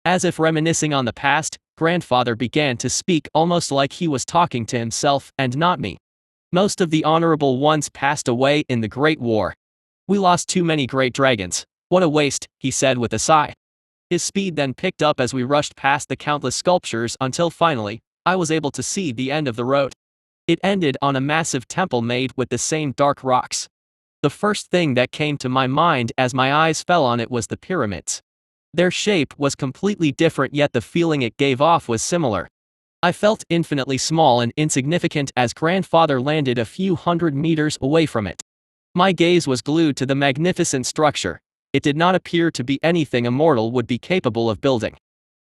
[SPEAKER 1] As if reminiscing on the past, grandfather began to speak almost like he was talking to himself and not me. Most of the honorable ones passed away in the Great War. We lost too many great dragons. What a waste, he said with a sigh. His speed then picked up as we rushed past the countless sculptures until finally, I was able to see the end of the road. It ended on a massive temple made with the same dark rocks. The first thing that came to my mind as my eyes fell on it was the pyramids. Their shape was completely different, yet the feeling it gave off was similar. I felt infinitely small and insignificant as grandfather landed a few hundred meters away from it. My gaze was glued to the magnificent structure. It did not appear to be anything a mortal would be capable of building.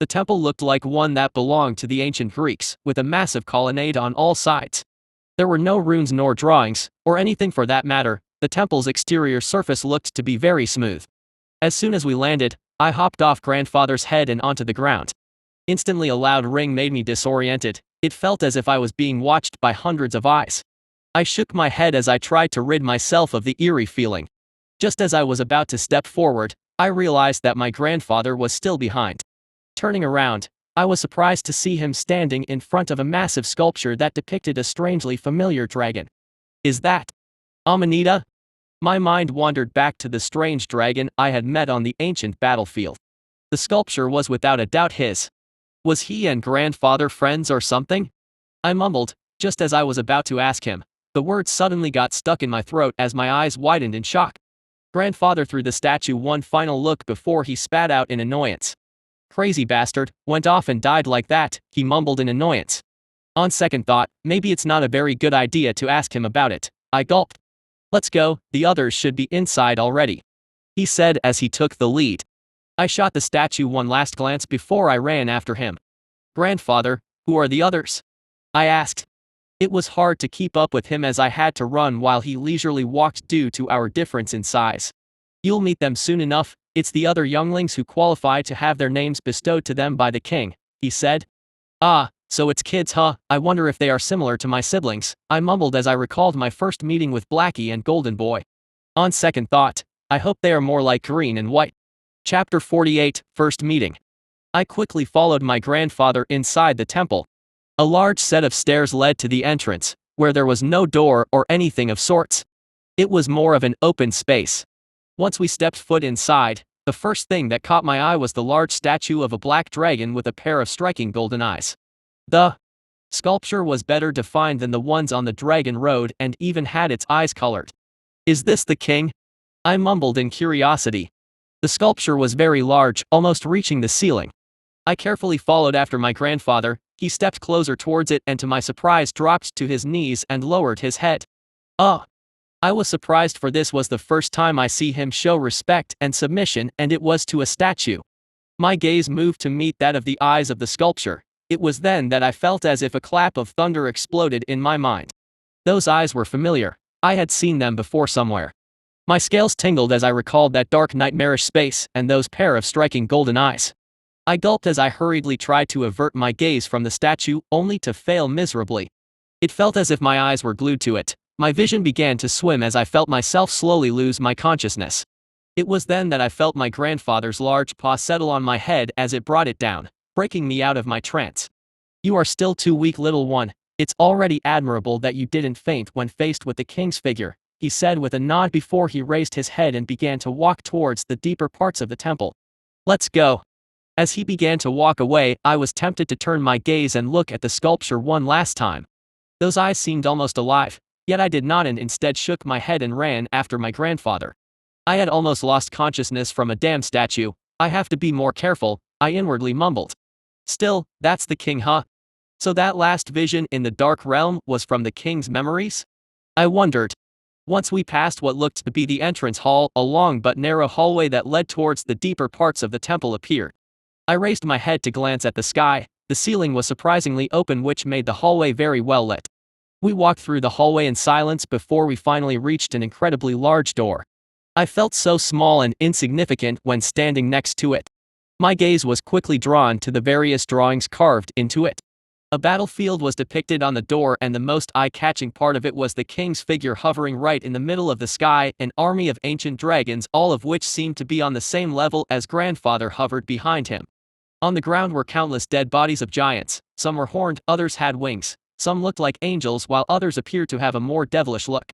[SPEAKER 1] The temple looked like one that belonged to the ancient Greeks, with a massive colonnade on all sides. There were no runes nor drawings, or anything for that matter. The temple's exterior surface looked to be very smooth. As soon as we landed, I hopped off grandfather's head and onto the ground. Instantly a loud ring made me disoriented. It felt as if I was being watched by hundreds of eyes. I shook my head as I tried to rid myself of the eerie feeling. Just as I was about to step forward, I realized that my grandfather was still behind. Turning around, I was surprised to see him standing in front of a massive sculpture that depicted a strangely familiar dragon. Is that Amanita? My mind wandered back to the strange dragon I had met on the ancient battlefield. The sculpture was without a doubt his. Was he and grandfather friends or something? I mumbled, just as I was about to ask him. The words suddenly got stuck in my throat as my eyes widened in shock. Grandfather threw the statue one final look before he spat out in annoyance. Crazy bastard, went off and died like that, he mumbled in annoyance. On second thought, maybe it's not a very good idea to ask him about it. I gulped. Let's go, the others should be inside already, he said as he took the lead. I shot the statue one last glance before I ran after him. Grandfather, who are the others? I asked. It was hard to keep up with him as I had to run while he leisurely walked due to our difference in size. You'll meet them soon enough, it's the other younglings who qualify to have their names bestowed to them by the king, he said. Ah, so it's kids, huh? I wonder if they are similar to my siblings, I mumbled as I recalled my first meeting with Blackie and Golden Boy. On second thought, I hope they are more like green and white. Chapter 48, First Meeting. I quickly followed my grandfather inside the temple. A large set of stairs led to the entrance, where there was no door or anything of sorts. It was more of an open space. Once we stepped foot inside, the first thing that caught my eye was the large statue of a black dragon with a pair of striking golden eyes. The sculpture was better defined than the ones on the Dragon Road and even had its eyes colored. Is this the king? I mumbled in curiosity. The sculpture was very large, almost reaching the ceiling. I carefully followed after my grandfather. He stepped closer towards it and to my surprise dropped to his knees and lowered his head. Oh! I was surprised, for this was the first time I see him show respect and submission, and it was to a statue. My gaze moved to meet that of the eyes of the sculpture. It was then that I felt as if a clap of thunder exploded in my mind. Those eyes were familiar. I had seen them before somewhere. My scales tingled as I recalled that dark nightmarish space and those pair of striking golden eyes. I gulped as I hurriedly tried to avert my gaze from the statue, only to fail miserably. It felt as if my eyes were glued to it. My vision began to swim as I felt myself slowly lose my consciousness. It was then that I felt my grandfather's large paw settle on my head as it brought it down, breaking me out of my trance. "You are still too weak, little one. It's already admirable that you didn't faint when faced with the king's figure," he said with a nod before he raised his head and began to walk towards the deeper parts of the temple. "Let's go." As he began to walk away, I was tempted to turn my gaze and look at the sculpture one last time. Those eyes seemed almost alive, yet I did not, and instead shook my head and ran after my grandfather. I had almost lost consciousness from a damn statue. "I have to be more careful," I inwardly mumbled. "Still, that's the king, huh? So that last vision in the dark realm was from the king's memories?" I wondered. Once we passed what looked to be the entrance hall, a long but narrow hallway that led towards the deeper parts of the temple appeared. I raised my head to glance at the sky. The ceiling was surprisingly open, which made the hallway very well lit. We walked through the hallway in silence before we finally reached an incredibly large door. I felt so small and insignificant when standing next to it. My gaze was quickly drawn to the various drawings carved into it. A battlefield was depicted on the door, and the most eye-catching part of it was the king's figure hovering right in the middle of the sky, an army of ancient dragons, all of which seemed to be on the same level as grandfather, hovered behind him. On the ground were countless dead bodies of giants. Some were horned, others had wings. Some looked like angels, while others appeared to have a more devilish look.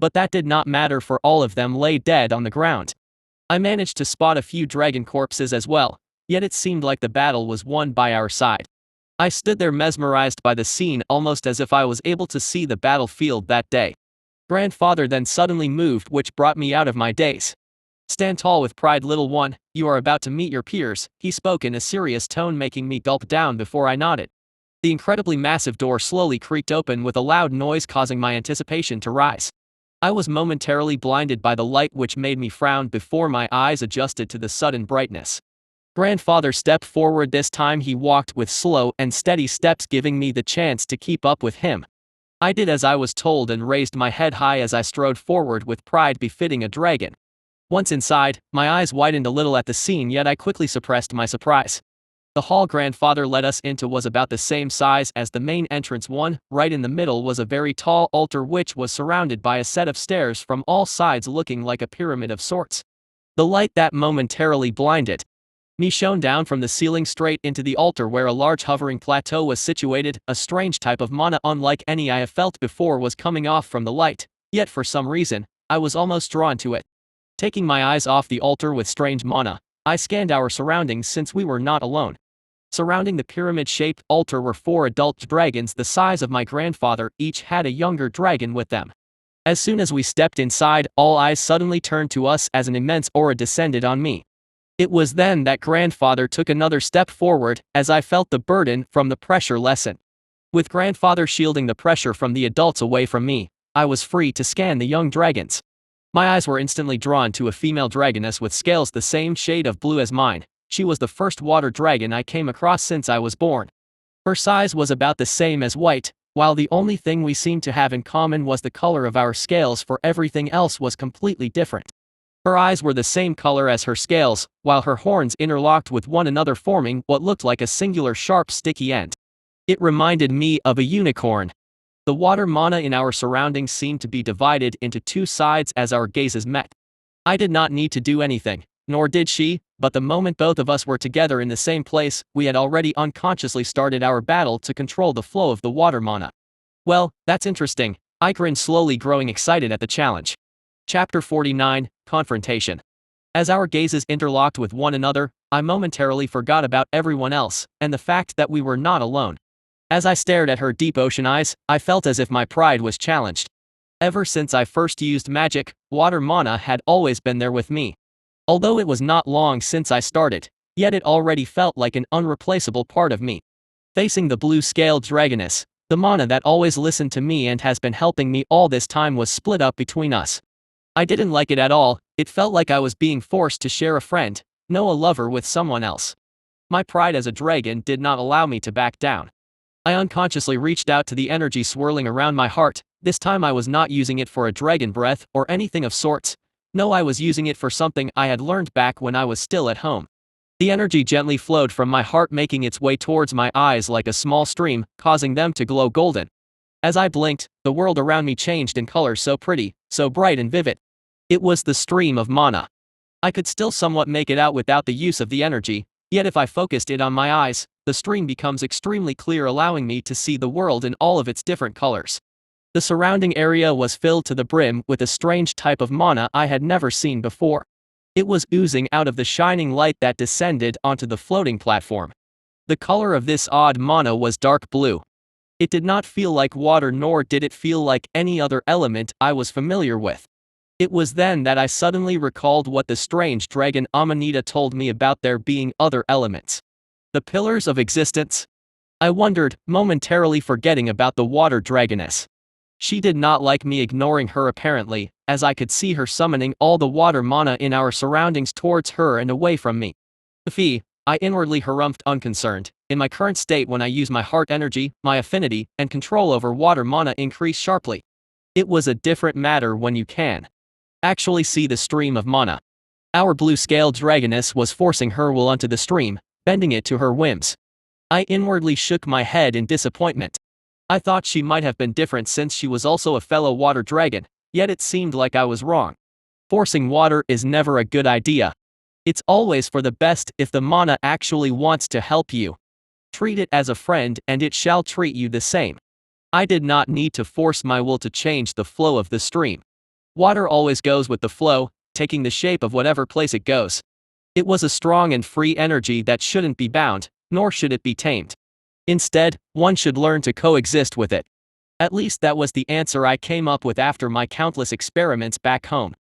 [SPEAKER 1] But that did not matter, for all of them lay dead on the ground. I managed to spot a few dragon corpses as well, yet it seemed like the battle was won by our side. I stood there mesmerized by the scene, almost as if I was able to see the battlefield that day. Grandfather then suddenly moved, which brought me out of my daze. "Stand tall with pride, little one. You are about to meet your peers," he spoke in a serious tone, making me gulp down before I nodded. The incredibly massive door slowly creaked open with a loud noise, causing my anticipation to rise. I was momentarily blinded by the light, which made me frown before my eyes adjusted to the sudden brightness. Grandfather stepped forward. This time he walked with slow and steady steps, giving me the chance to keep up with him. I did as I was told and raised my head high as I strode forward with pride befitting a dragon. Once inside, my eyes widened a little at the scene, yet I quickly suppressed my surprise. The hall grandfather led us into was about the same size as the main entrance one. Right in the middle was a very tall altar, which was surrounded by a set of stairs from all sides, looking like a pyramid of sorts. The light that momentarily blinded me shone down from the ceiling straight into the altar, where a large hovering plateau was situated. A strange type of mana, unlike any I have felt before, was coming off from the light, yet for some reason, I was almost drawn to it. Taking my eyes off the altar with strange mana, I scanned our surroundings, since we were not alone. Surrounding the pyramid-shaped altar were 4 adult dragons the size of my grandfather. Each had a younger dragon with them. As soon as we stepped inside, all eyes suddenly turned to us as an immense aura descended on me. It was then that grandfather took another step forward, as I felt the burden from the pressure lessen. With grandfather shielding the pressure from the adults away from me, I was free to scan the young dragons. My eyes were instantly drawn to a female dragoness with scales the same shade of blue as mine. She was the first water dragon I came across since I was born. Her size was about the same as White, while the only thing we seemed to have in common was the color of our scales, for everything else was completely different. Her eyes were the same color as her scales, while her horns interlocked with one another, forming what looked like a singular sharp sticky end. It reminded me of a unicorn. The water mana in our surroundings seemed to be divided into 2 sides as our gazes met. I did not need to do anything, nor did she, but the moment both of us were together in the same place, we had already unconsciously started our battle to control the flow of the water mana. "Well, that's interesting," I grinned, slowly growing excited at the challenge. Chapter 49, Confrontation. As our gazes interlocked with one another, I momentarily forgot about everyone else, and the fact that we were not alone. As I stared at her deep ocean eyes, I felt as if my pride was challenged. Ever since I first used magic, water mana had always been there with me. Although it was not long since I started, yet it already felt like an unreplaceable part of me. Facing the blue-scaled dragoness, the mana that always listened to me and has been helping me all this time was split up between us. I didn't like it at all. It felt like I was being forced to share a friend, No, a lover with someone else. My pride as a dragon did not allow me to back down. I unconsciously reached out to the energy swirling around my heart. This time I was not using it for a dragon breath or anything of sorts. No, I was using it for something I had learned back when I was still at home. The energy gently flowed from my heart, making its way towards my eyes like a small stream, causing them to glow golden. As I blinked, the world around me changed in color, so pretty, so bright and vivid. It was the stream of mana. I could still somewhat make it out without the use of the energy, yet if I focused it on my eyes, the stream becomes extremely clear, allowing me to see the world in all of its different colors. The surrounding area was filled to the brim with a strange type of mana I had never seen before. It was oozing out of the shining light that descended onto the floating platform. The color of this odd mana was dark blue. It did not feel like water, nor did it feel like any other element I was familiar with. It was then that I suddenly recalled what the strange dragon Amanita told me about there being other elements. The pillars of existence? I wondered, momentarily forgetting about the water dragoness. She did not like me ignoring her apparently, as I could see her summoning all the water mana in our surroundings towards her and away from me. Fee, I inwardly harumphed, unconcerned. In my current state, when I use my heart energy, my affinity and control over water mana increase sharply. It was a different matter when you can actually see the stream of mana. Our blue-scaled dragoness was forcing her will onto the stream, bending it to her whims. I inwardly shook my head in disappointment. I thought she might have been different since she was also a fellow water dragon, yet it seemed like I was wrong. Forcing water is never a good idea. It's always for the best if the mana actually wants to help you. Treat it as a friend and it shall treat you the same. I did not need to force my will to change the flow of the stream. Water always goes with the flow, taking the shape of whatever place it goes. It was a strong and free energy that shouldn't be bound, nor should it be tamed. Instead, one should learn to coexist with it. At least that was the answer I came up with after my countless experiments back home.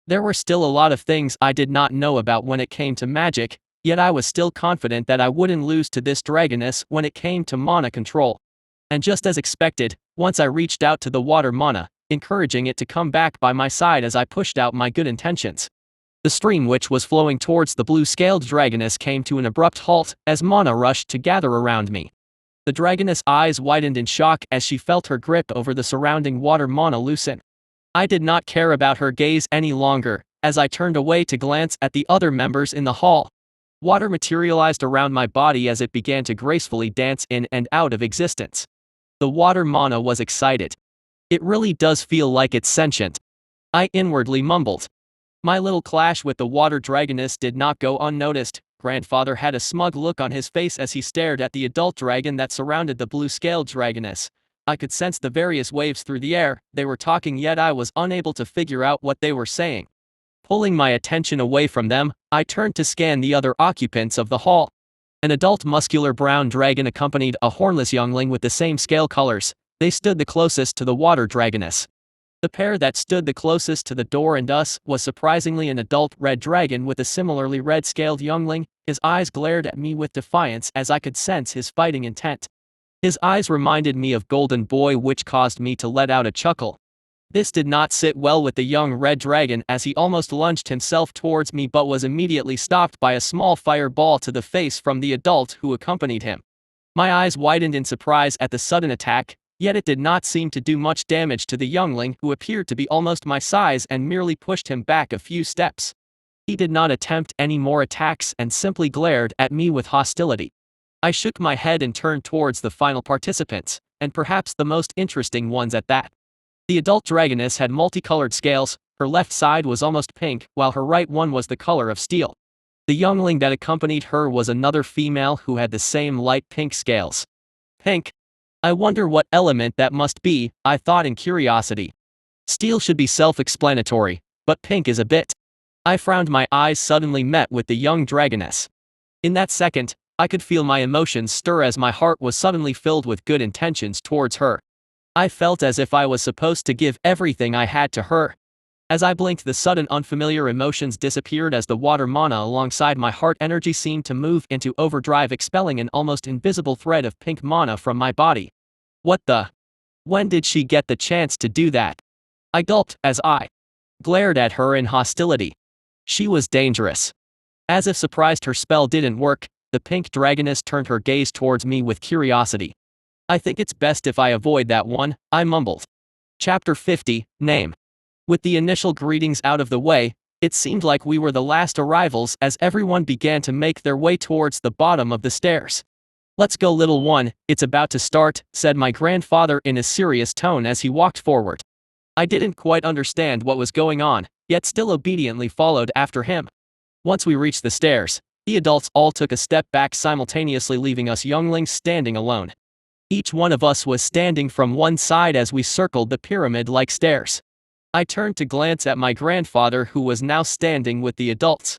[SPEAKER 1] There were still a lot of things I did not know about when it came to magic, yet I was still confident that I wouldn't lose to this dragoness when it came to mana control. And just as expected, once I reached out to the water mana, encouraging it to come back by my side as I pushed out my good intentions. The stream, which was flowing towards the blue-scaled dragoness, came to an abrupt halt as mana rushed to gather around me. The dragoness' eyes widened in shock as she felt her grip over the surrounding water mana loosen. I did not care about her gaze any longer, as I turned away to glance at the other members in the hall. Water materialized around my body as it began to gracefully dance in and out of existence. The water mana was excited. It really does feel like it's sentient. I inwardly mumbled. My little clash with the water dragoness did not go unnoticed. Grandfather had a smug look on his face as he stared at the adult dragon that surrounded the blue-scaled dragoness. I could sense the various waves through the air. They were talking, yet I was unable to figure out what they were saying. Pulling my attention away from them, I turned to scan the other occupants of the hall. An adult muscular brown dragon accompanied a hornless youngling with the same scale colors. They stood the closest to the water dragoness. The pair that stood the closest to the door and us was surprisingly an adult red dragon with a similarly red-scaled youngling. His eyes glared at me with defiance as I could sense his fighting intent. His eyes reminded me of Golden Boy, which caused me to let out a chuckle. This did not sit well with the young red dragon as he almost lunged himself towards me but was immediately stopped by a small fireball to the face from the adult who accompanied him. My eyes widened in surprise at the sudden attack, yet it did not seem to do much damage to the youngling, who appeared to be almost my size and merely pushed him back a few steps. He did not attempt any more attacks and simply glared at me with hostility. I shook my head and turned towards the final participants, and perhaps the most interesting ones at that. The adult dragoness had multicolored scales. Her left side was almost pink, while her right one was the color of steel. The youngling that accompanied her was another female who had the same light pink scales. Pink? I wonder what element that must be, I thought in curiosity. Steel should be self-explanatory, but pink is a bit. I frowned, my eyes suddenly met with the young dragoness. In that second, I could feel my emotions stir as my heart was suddenly filled with good intentions towards her. I felt as if I was supposed to give everything I had to her. As I blinked, the sudden unfamiliar emotions disappeared as the water mana alongside my heart energy seemed to move into overdrive, expelling an almost invisible thread of pink mana from my body. What the? When did she get the chance to do that? I gulped as I glared at her in hostility. She was dangerous. As if surprised her spell didn't work, the pink dragoness turned her gaze towards me with curiosity. I think it's best if I avoid that one, I mumbled. Chapter 50, Name. With the initial greetings out of the way, it seemed like we were the last arrivals as everyone began to make their way towards the bottom of the stairs. Let's go, little one, it's about to start, said my grandfather in a serious tone as he walked forward. I didn't quite understand what was going on, yet still obediently followed after him. Once we reached the stairs, the adults all took a step back, simultaneously leaving us younglings standing alone. Each one of us was standing from one side as we circled the pyramid-like stairs. I turned to glance at my grandfather, who was now standing with the adults.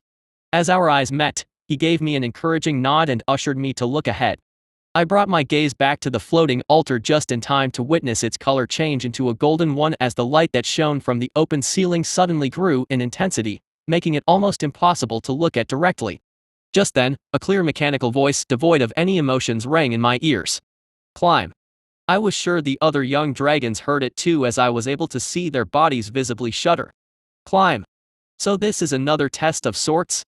[SPEAKER 1] As our eyes met, he gave me an encouraging nod and ushered me to look ahead. I brought my gaze back to the floating altar just in time to witness its color change into a golden one as the light that shone from the open ceiling suddenly grew in intensity, making it almost impossible to look at directly. Just then, a clear mechanical voice devoid of any emotions rang in my ears. Climb. I was sure the other young dragons heard it too, as I was able to see their bodies visibly shudder. Climb. So this is another test of sorts?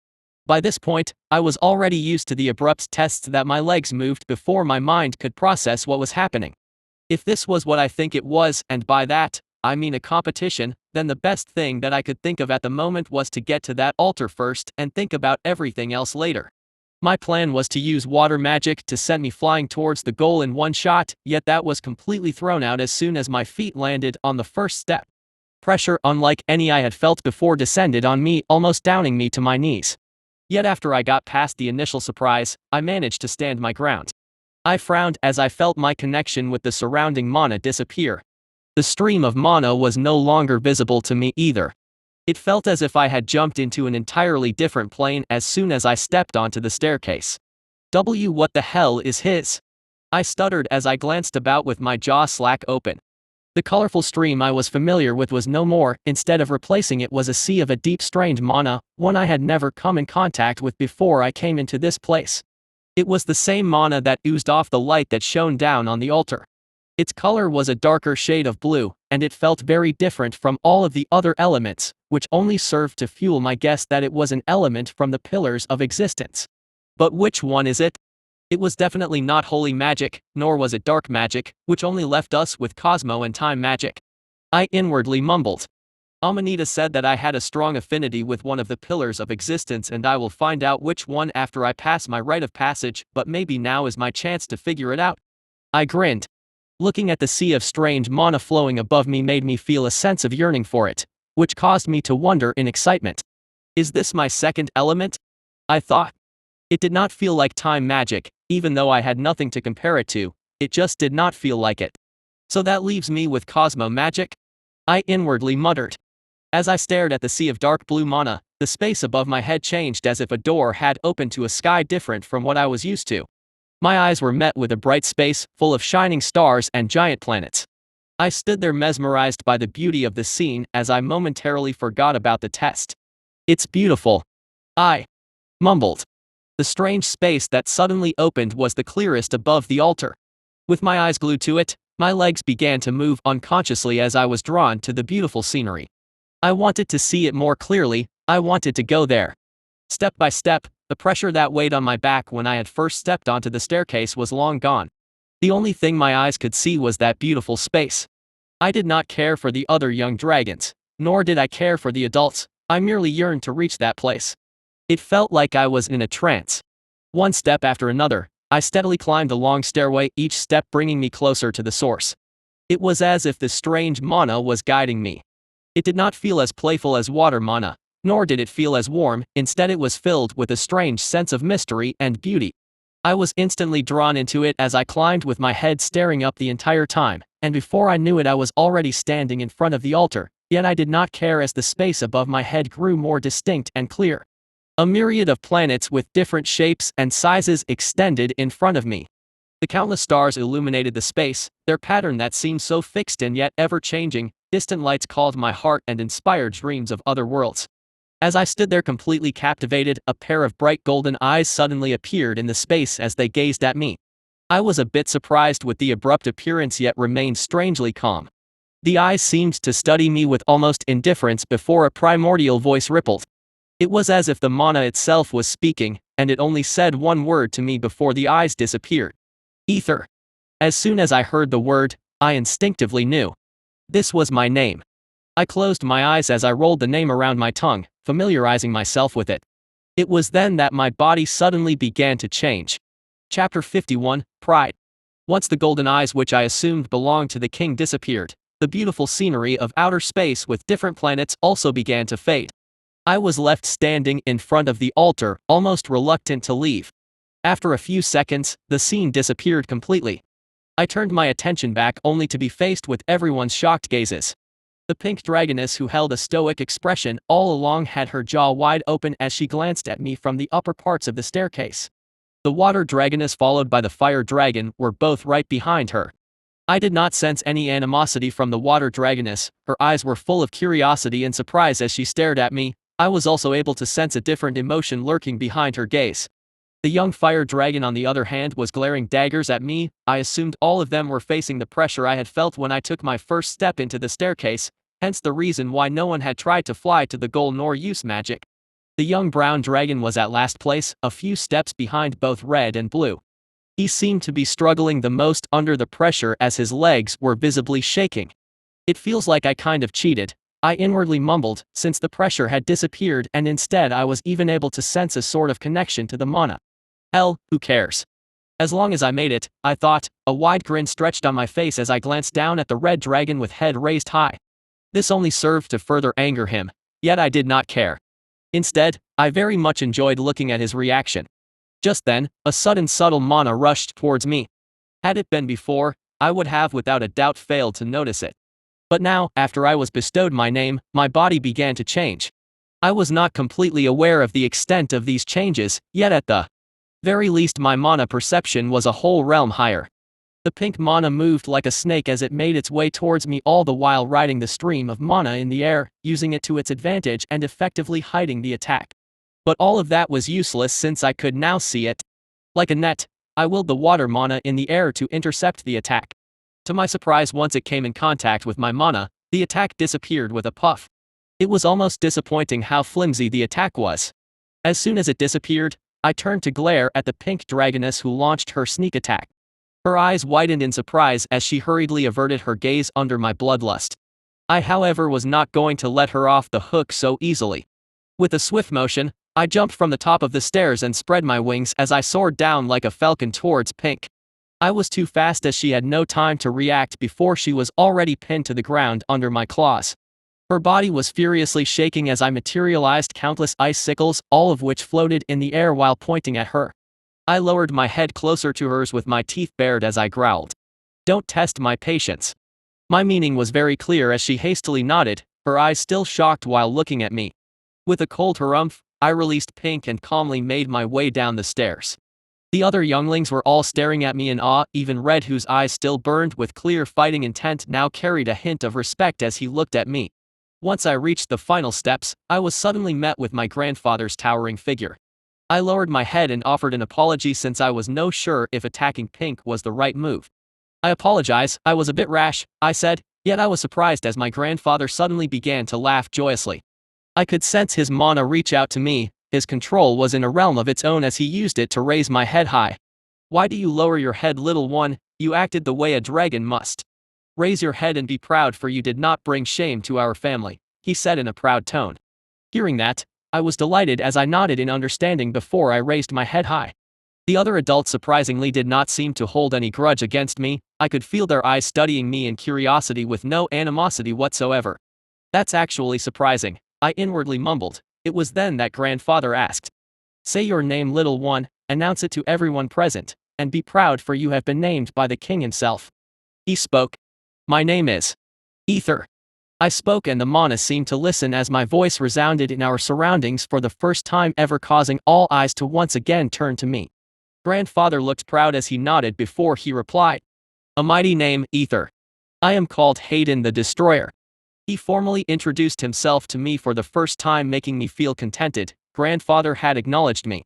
[SPEAKER 1] By this point, I was already used to the abrupt tests that my legs moved before my mind could process what was happening. If this was what I think it was, and by that, I mean a competition, then the best thing that I could think of at the moment was to get to that altar first and think about everything else later. My plan was to use water magic to send me flying towards the goal in one shot, yet that was completely thrown out as soon as my feet landed on the first step. Pressure unlike any I had felt before descended on me, almost downing me to my knees. Yet after I got past the initial surprise, I managed to stand my ground. I frowned as I felt my connection with the surrounding mana disappear. The stream of mana was no longer visible to me either. It felt as if I had jumped into an entirely different plane as soon as I stepped onto the staircase. What the hell is his? I stuttered as I glanced about with my jaw slack open. The colorful stream I was familiar with was no more. Instead of replacing it was a sea of a deep strained mana, one I had never come in contact with before I came into this place. It was the same mana that oozed off the light that shone down on the altar. Its color was a darker shade of blue, and it felt very different from all of the other elements, which only served to fuel my guess that it was an element from the pillars of existence. But which one is it? It was definitely not holy magic, nor was it dark magic, which only left us with cosmo and time magic. I inwardly mumbled. Amanita said that I had a strong affinity with one of the pillars of existence, and I will find out which one after I pass my rite of passage, but maybe now is my chance to figure it out. I grinned. Looking at the sea of strange mana flowing above me made me feel a sense of yearning for it, which caused me to wonder in excitement. Is this my second element? I thought. It did not feel like time magic, even though I had nothing to compare it to, it just did not feel like it. So that leaves me with cosmo magic? I inwardly muttered. As I stared at the sea of dark blue mana, the space above my head changed as if a door had opened to a sky different from what I was used to. My eyes were met with a bright space, full of shining stars and giant planets. I stood there mesmerized by the beauty of the scene as I momentarily forgot about the test. It's beautiful. I mumbled. The strange space that suddenly opened was the clearest above the altar. With my eyes glued to it, my legs began to move unconsciously as I was drawn to the beautiful scenery. I wanted to see it more clearly, I wanted to go there. Step by step, the pressure that weighed on my back when I had first stepped onto the staircase was long gone. The only thing my eyes could see was that beautiful space. I did not care for the other young dragons, nor did I care for the adults, I merely yearned to reach that place. It felt like I was in a trance. One step after another, I steadily climbed the long stairway, each step bringing me closer to the source. It was as if the strange mana was guiding me. It did not feel as playful as water mana, nor did it feel as warm, instead it was filled with a strange sense of mystery and beauty. I was instantly drawn into it as I climbed with my head staring up the entire time, and before I knew it I was already standing in front of the altar, yet I did not care as the space above my head grew more distinct and clear. A myriad of planets with different shapes and sizes extended in front of me. The countless stars illuminated the space, their pattern that seemed so fixed and yet ever-changing. Distant lights called my heart and inspired dreams of other worlds. As I stood there completely captivated, a pair of bright golden eyes suddenly appeared in the space as they gazed at me. I was a bit surprised with the abrupt appearance yet remained strangely calm. The eyes seemed to study me with almost indifference before a primordial voice rippled. It was as if the mana itself was speaking, and it only said one word to me before the eyes disappeared. Ether. As soon as I heard the word, I instinctively knew. This was my name. I closed my eyes as I rolled the name around my tongue, familiarizing myself with it. It was then that my body suddenly began to change. Chapter 51, Pride. Once the golden eyes which I assumed belonged to the king disappeared, the beautiful scenery of outer space with different planets also began to fade. I was left standing in front of the altar, almost reluctant to leave. After a few seconds, the scene disappeared completely. I turned my attention back only to be faced with everyone's shocked gazes. The pink dragoness who held a stoic expression all along had her jaw wide open as she glanced at me from the upper parts of the staircase. The water dragoness followed by the fire dragon were both right behind her. I did not sense any animosity from the water dragoness, her eyes were full of curiosity and surprise as she stared at me. I was also able to sense a different emotion lurking behind her gaze. The young fire dragon on the other hand was glaring daggers at me. I assumed all of them were facing the pressure I had felt when I took my first step into the staircase, hence the reason why no one had tried to fly to the goal nor use magic. The young brown dragon was at last place, a few steps behind both red and blue. He seemed to be struggling the most under the pressure as his legs were visibly shaking. It feels like I kind of cheated, I inwardly mumbled, since the pressure had disappeared and instead I was even able to sense a sort of connection to the mana. Hell, who cares? As long as I made it, I thought, a wide grin stretched on my face as I glanced down at the red dragon with head raised high. This only served to further anger him, yet I did not care. Instead, I very much enjoyed looking at his reaction. Just then, a sudden subtle mana rushed towards me. Had it been before, I would have without a doubt failed to notice it. But now, after I was bestowed my name, my body began to change. I was not completely aware of the extent of these changes, yet at the very least my mana perception was a whole realm higher. The pink mana moved like a snake as it made its way towards me, all the while riding the stream of mana in the air, using it to its advantage and effectively hiding the attack. But all of that was useless since I could now see it. Like a net, I willed the water mana in the air to intercept the attack. To my surprise, once it came in contact with my mana, the attack disappeared with a puff. It was almost disappointing how flimsy the attack was. As soon as it disappeared, I turned to glare at the pink dragoness who launched her sneak attack. Her eyes widened in surprise as she hurriedly averted her gaze under my bloodlust. I, however, was not going to let her off the hook so easily. With a swift motion, I jumped from the top of the stairs and spread my wings as I soared down like a falcon towards Pink. I was too fast as she had no time to react before she was already pinned to the ground under my claws. Her body was furiously shaking as I materialized countless icicles, all of which floated in the air while pointing at her. I lowered my head closer to hers with my teeth bared as I growled. "Don't test my patience." My meaning was very clear as she hastily nodded, her eyes still shocked while looking at me. With a cold harumph, I released Pink and calmly made my way down the stairs. The other younglings were all staring at me in awe, even Red, whose eyes still burned with clear fighting intent, now carried a hint of respect as he looked at me. Once I reached the final steps, I was suddenly met with my grandfather's towering figure. I lowered my head and offered an apology since I was no sure if attacking Pink was the right move. "I apologize, I was a bit rash," I said, yet I was surprised as my grandfather suddenly began to laugh joyously. I could sense his mana reach out to me, his control was in a realm of its own as he used it to raise my head high. "Why do you lower your head, little one? You acted the way a dragon must. Raise your head and be proud, for you did not bring shame to our family," he said in a proud tone. Hearing that, I was delighted as I nodded in understanding before I raised my head high. The other adults surprisingly did not seem to hold any grudge against me. I could feel their eyes studying me in curiosity with no animosity whatsoever. "That's actually surprising," I inwardly mumbled. It was then that grandfather asked, "Say your name, little one, announce it to everyone present, and be proud, for you have been named by the king himself." He spoke. "My name is Ether." I spoke and the mana seemed to listen as my voice resounded in our surroundings for the first time ever, causing all eyes to once again turn to me. Grandfather looked proud as he nodded before he replied, "A mighty name, Ether. I am called Hayden the Destroyer." He formally introduced himself to me for the first time, making me feel contented. Grandfather had acknowledged me.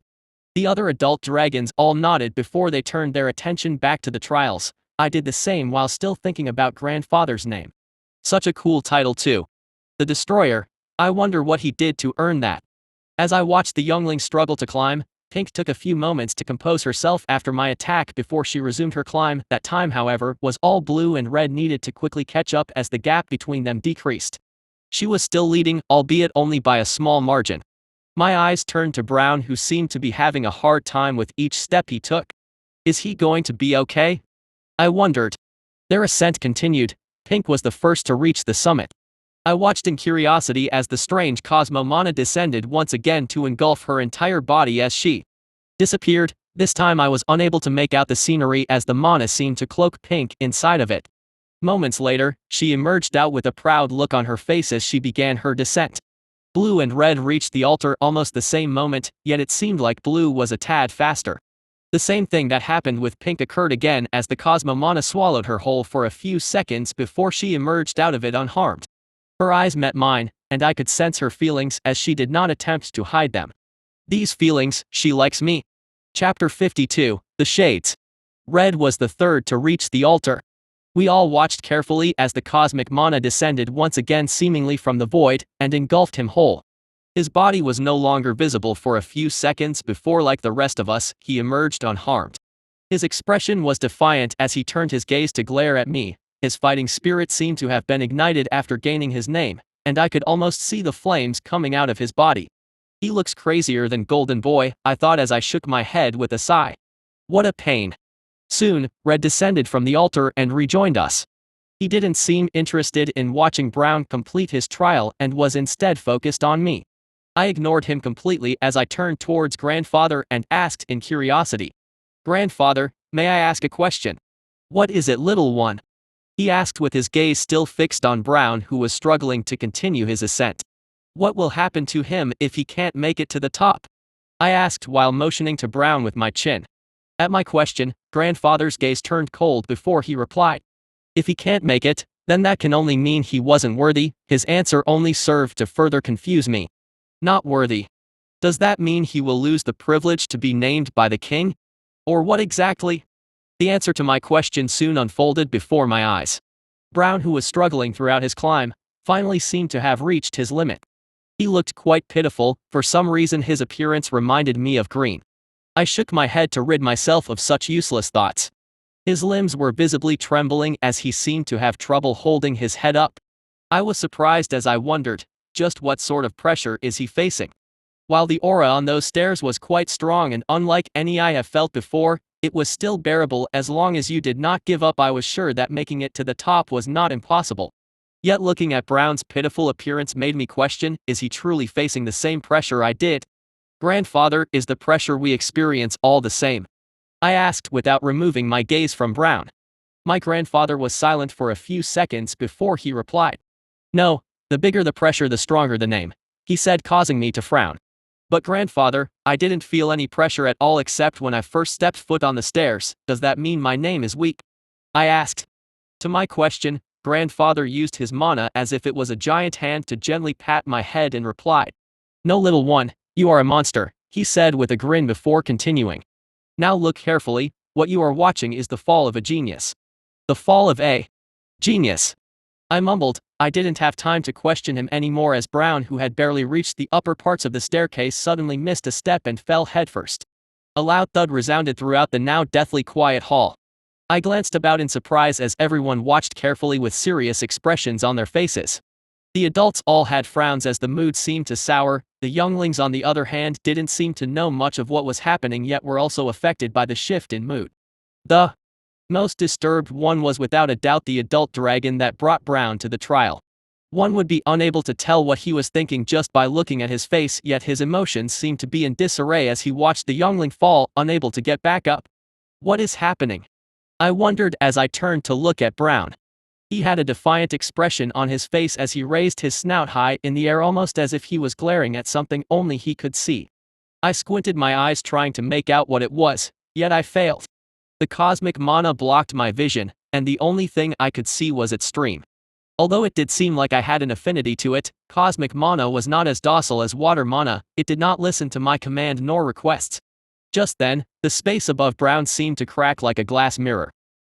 [SPEAKER 1] The other adult dragons all nodded before they turned their attention back to the trials. I did the same while still thinking about grandfather's name. Such a cool title too. The Destroyer. I wonder what he did to earn that. As I watched the youngling struggle to climb, Pink took a few moments to compose herself after my attack before she resumed her climb. That time, however, was all blue and red needed to quickly catch up as the gap between them decreased. She was still leading, albeit only by a small margin. My eyes turned to Brown, who seemed to be having a hard time with each step he took. Is he going to be okay? I wondered. Their ascent continued. Pink was the first to reach the summit. I watched in curiosity as the strange Cosmo Mana descended once again to engulf her entire body as she disappeared. This time I was unable to make out the scenery as the Mana seemed to cloak Pink inside of it. Moments later, she emerged out with a proud look on her face as she began her descent. Blue and red reached the altar almost the same moment, yet it seemed like blue was a tad faster. The same thing that happened with Pink occurred again as the Cosmo Mana swallowed her whole for a few seconds before she emerged out of it unharmed. Her eyes met mine, and I could sense her feelings as she did not attempt to hide them. These feelings, she likes me. Chapter 52, The Shades. Red was the third to reach the altar. We all watched carefully as the cosmic mana descended once again seemingly from the void, and engulfed him whole. His body was no longer visible for a few seconds before, like the rest of us, he emerged unharmed. His expression was defiant as he turned his gaze to glare at me. His fighting spirit seemed to have been ignited after gaining his name, and I could almost see the flames coming out of his body. He looks crazier than Golden Boy, I thought as I shook my head with a sigh. What a pain. Soon, Red descended from the altar and rejoined us. He didn't seem interested in watching Brown complete his trial and was instead focused on me. I ignored him completely as I turned towards Grandfather and asked in curiosity. Grandfather, may I ask a question? What is it, little one? He asked with his gaze still fixed on Brown, who was struggling to continue his ascent. What will happen to him if he can't make it to the top? I asked while motioning to Brown with my chin. At my question, Grandfather's gaze turned cold before he replied. If he can't make it, then that can only mean he wasn't worthy. His answer only served to further confuse me. Not worthy. Does that mean he will lose the privilege to be named by the king? Or what exactly? The answer to my question soon unfolded before my eyes. Brown, who was struggling throughout his climb, finally seemed to have reached his limit. He looked quite pitiful. For some reason his appearance reminded me of Green. I shook my head to rid myself of such useless thoughts. His limbs were visibly trembling as he seemed to have trouble holding his head up. I was surprised as I wondered, just what sort of pressure is he facing? While the aura on those stairs was quite strong and unlike any I have felt before, it was still bearable as long as you did not give up. I was sure that making it to the top was not impossible. Yet looking at Brown's pitiful appearance made me question, is he truly facing the same pressure I did? Grandfather, is the pressure we experience all the same? I asked without removing my gaze from Brown. My grandfather was silent for a few seconds before he replied. No, the bigger the pressure the stronger the name, he said, causing me to frown. But grandfather, I didn't feel any pressure at all except when I first stepped foot on the stairs. Does that mean my name is weak? I asked. To my question, grandfather used his mana as if it was a giant hand to gently pat my head and replied. No, little one, you are a monster, he said with a grin before continuing. Now look carefully, what you are watching is the fall of a genius. The fall of a genius. I mumbled. I didn't have time to question him anymore as Brown, who had barely reached the upper parts of the staircase, suddenly missed a step and fell headfirst. A loud thud resounded throughout the now deathly quiet hall. I glanced about in surprise as everyone watched carefully with serious expressions on their faces. The adults all had frowns as the mood seemed to sour. The younglings, on the other hand, didn't seem to know much of what was happening yet were also affected by the shift in mood. The most disturbed one was without a doubt the adult dragon that brought Brown to the trial. One would be unable to tell what he was thinking just by looking at his face, yet his emotions seemed to be in disarray as he watched the youngling fall, unable to get back up. What is happening? I wondered as I turned to look at Brown. He had a defiant expression on his face as he raised his snout high in the air, almost as if he was glaring at something only he could see. I squinted my eyes trying to make out what it was, yet I failed. The cosmic mana blocked my vision, and the only thing I could see was its stream. Although it did seem like I had an affinity to it, cosmic mana was not as docile as water mana. It did not listen to my command nor requests. Just then, the space above Brown seemed to crack like a glass mirror.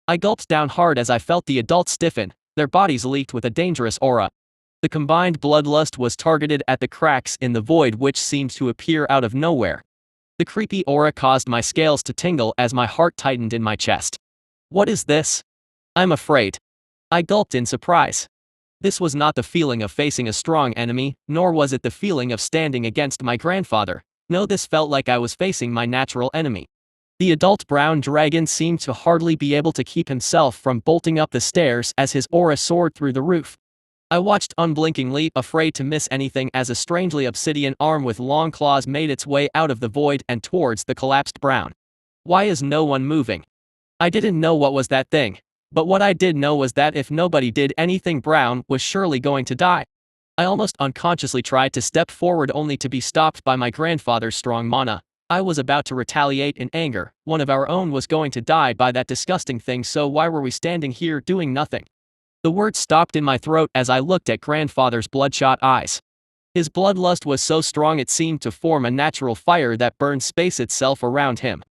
[SPEAKER 1] I gulped down hard as I felt the adults stiffen. Their bodies leaked with a dangerous aura. The combined bloodlust was targeted at the cracks in the void which seemed to appear out of nowhere. The creepy aura caused my scales to tingle as my heart tightened in my chest. What is this? I'm afraid. I gulped in surprise. This was not the feeling of facing a strong enemy, nor was it the feeling of standing against my grandfather. No, this felt like I was facing my natural enemy. The adult brown dragon seemed to hardly be able to keep himself from bolting up the stairs as his aura soared through the roof. I watched unblinkingly, afraid to miss anything, as a strangely obsidian arm with long claws made its way out of the void and towards the collapsed brown. Why is no one moving? I didn't know what was that thing. But what I did know was that if nobody did anything, Brown was surely going to die. I almost unconsciously tried to step forward only to be stopped by my grandfather's strong mana. I was about to retaliate in anger. One of our own was going to die by that disgusting thing, so why were we standing here doing nothing? The word stopped in my throat as I looked at grandfather's bloodshot eyes. His bloodlust was so strong it seemed to form a natural fire that burned space itself around him.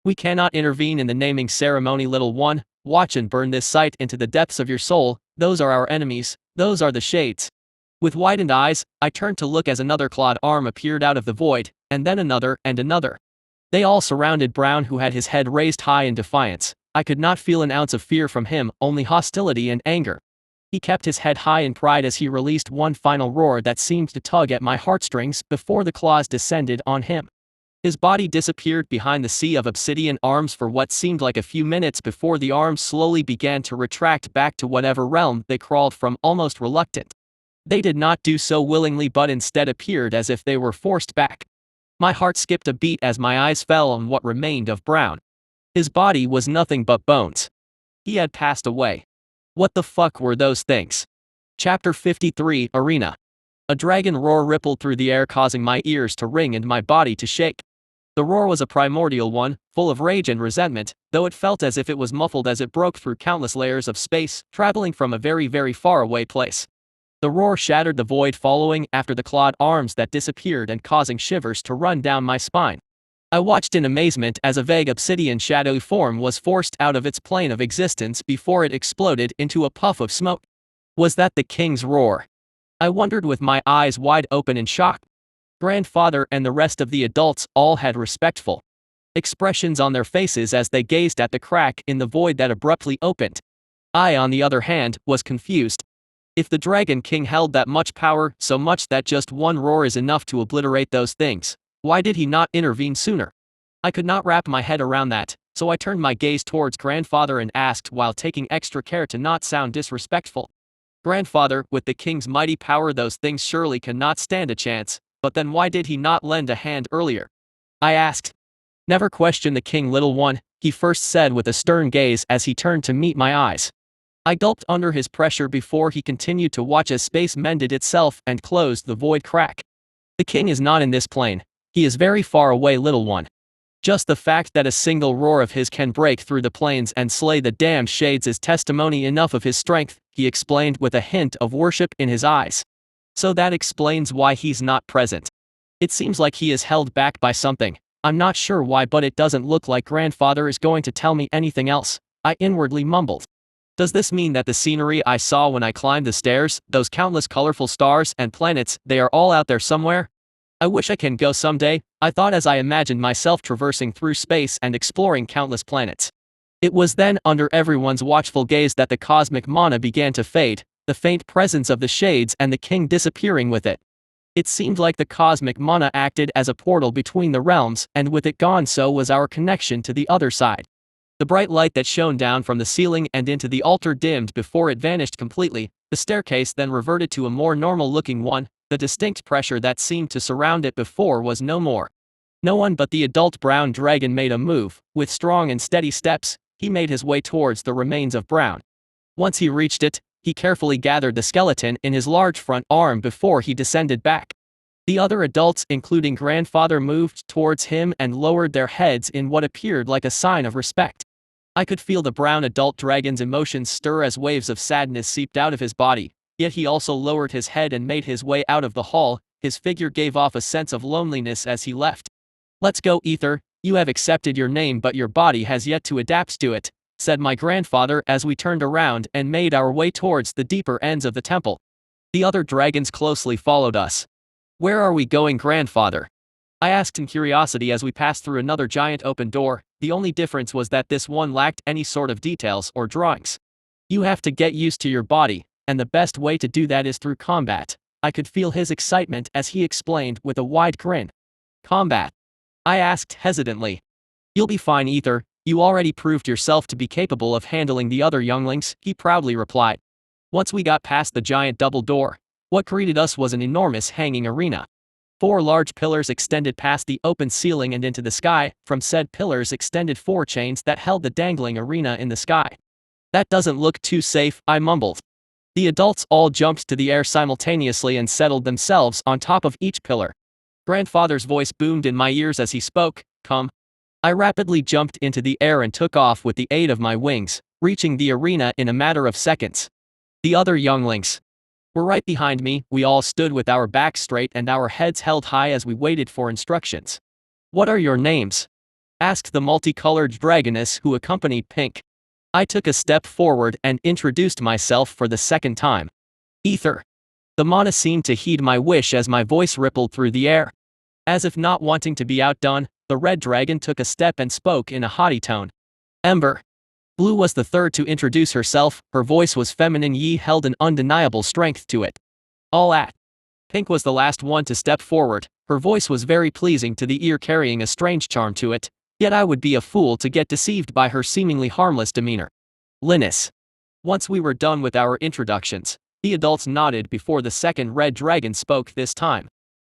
[SPEAKER 1] We cannot intervene in the naming ceremony, little one. Watch and burn this sight into the depths of your soul. Those are our enemies. Those are the shades. With widened eyes, I turned to look as another clawed arm appeared out of the void, and then another and another. They all surrounded Brown, who had his head raised high in defiance. I could not feel an ounce of fear from him, only hostility and anger. He kept his head high in pride as he released one final roar that seemed to tug at my heartstrings before the claws descended on him. His body disappeared behind the sea of obsidian arms for what seemed like a few minutes before the arms slowly began to retract back to whatever realm they crawled from, almost reluctant. They did not do so willingly, but instead appeared as if they were forced back. My heart skipped a beat as my eyes fell on what remained of Brown. His body was nothing but bones. He had passed away. What the fuck were those things? Chapter 53, Arena. A dragon roar rippled through the air, causing my ears to ring and my body to shake. The roar was a primordial one, full of rage and resentment, though it felt as if it was muffled as it broke through countless layers of space, traveling from a very, very far away place. The roar shattered the void, following after the clawed arms that disappeared and causing shivers to run down my spine. I watched in amazement as a vague obsidian shadowy form was forced out of its plane of existence before it exploded into a puff of smoke. Was that the king's roar? I wondered with my eyes wide open in shock. Grandfather and the rest of the adults all had respectful expressions on their faces as they gazed at the crack in the void that abruptly opened. I, on the other hand, was confused. If the Dragon King held that much power, so much that just one roar is enough to obliterate those things, why did he not intervene sooner? I could not wrap my head around that, so I turned my gaze towards Grandfather and asked, while taking extra care to not sound disrespectful. Grandfather, with the king's mighty power, those things surely cannot stand a chance. But then why did he not lend a hand earlier? I asked. Never question the king, little one, he first said with a stern gaze as he turned to meet my eyes. I gulped under his pressure before he continued to watch as space mended itself and closed the void crack. The king is not in this plane. He is very far away, little one. Just the fact that a single roar of his can break through the planes and slay the damned shades is testimony enough of his strength, he explained with a hint of worship in his eyes. So that explains why he's not present. It seems like he is held back by something. I'm not sure why, but it doesn't look like Grandfather is going to tell me anything else, I inwardly mumbled. Does this mean that the scenery I saw when I climbed the stairs, those countless colorful stars and planets, they are all out there somewhere? I wish I can go someday, I thought as I imagined myself traversing through space and exploring countless planets. It was then, under everyone's watchful gaze, that the cosmic mana began to fade, the faint presence of the shades and the king disappearing with it. It seemed like the cosmic mana acted as a portal between the realms, and with it gone, so was our connection to the other side. The bright light that shone down from the ceiling and into the altar dimmed before it vanished completely. The staircase then reverted to a more normal-looking one. The distinct pressure that seemed to surround it before was no more. No one but the adult brown dragon made a move. With strong and steady steps, he made his way towards the remains of Brown. Once he reached it, he carefully gathered the skeleton in his large front arm before he descended back. The other adults, including Grandfather, moved towards him and lowered their heads in what appeared like a sign of respect. I could feel the brown adult dragon's emotions stir as waves of sadness seeped out of his body, yet he also lowered his head and made his way out of the hall. His figure gave off a sense of loneliness as he left. Let's go, Ether, you have accepted your name but your body has yet to adapt to it, said my grandfather as we turned around and made our way towards the deeper ends of the temple. The other dragons closely followed us. "Where are we going, grandfather?" I asked in curiosity as we passed through another giant open door. The only difference was that this one lacked any sort of details or drawings. "You have to get used to your body, and the best way to do that is through combat." I could feel his excitement as he explained with a wide grin. "Combat?" I asked hesitantly. "You'll be fine, Ether. You already proved yourself to be capable of handling the other younglings," he proudly replied. Once we got past the giant double door, what greeted us was an enormous hanging arena. 4 large pillars extended past the open ceiling and into the sky. From said pillars extended 4 chains that held the dangling arena in the sky. "That doesn't look too safe," I mumbled. The adults all jumped to the air simultaneously and settled themselves on top of each pillar. Grandfather's voice boomed in my ears as he spoke, "Come." I rapidly jumped into the air and took off with the aid of my wings, reaching the arena in a matter of seconds. The other younglings were right behind me. We all stood with our backs straight and our heads held high as we waited for instructions. "What are your names?" asked the multicolored dragoness who accompanied Pink. I took a step forward and introduced myself for the second time. "Ether." The mana seemed to heed my wish as my voice rippled through the air. As if not wanting to be outdone, the red dragon took a step and spoke in a haughty tone. "Ember." Blue was the third to introduce herself. Her voice was feminine yet held an undeniable strength to it. "All at." Pink was the last one to step forward. Her voice was very pleasing to the ear, carrying a strange charm to it. Yet I would be a fool to get deceived by her seemingly harmless demeanor. "Linus." Once we were done with our introductions, the adults nodded before the second red dragon spoke this time.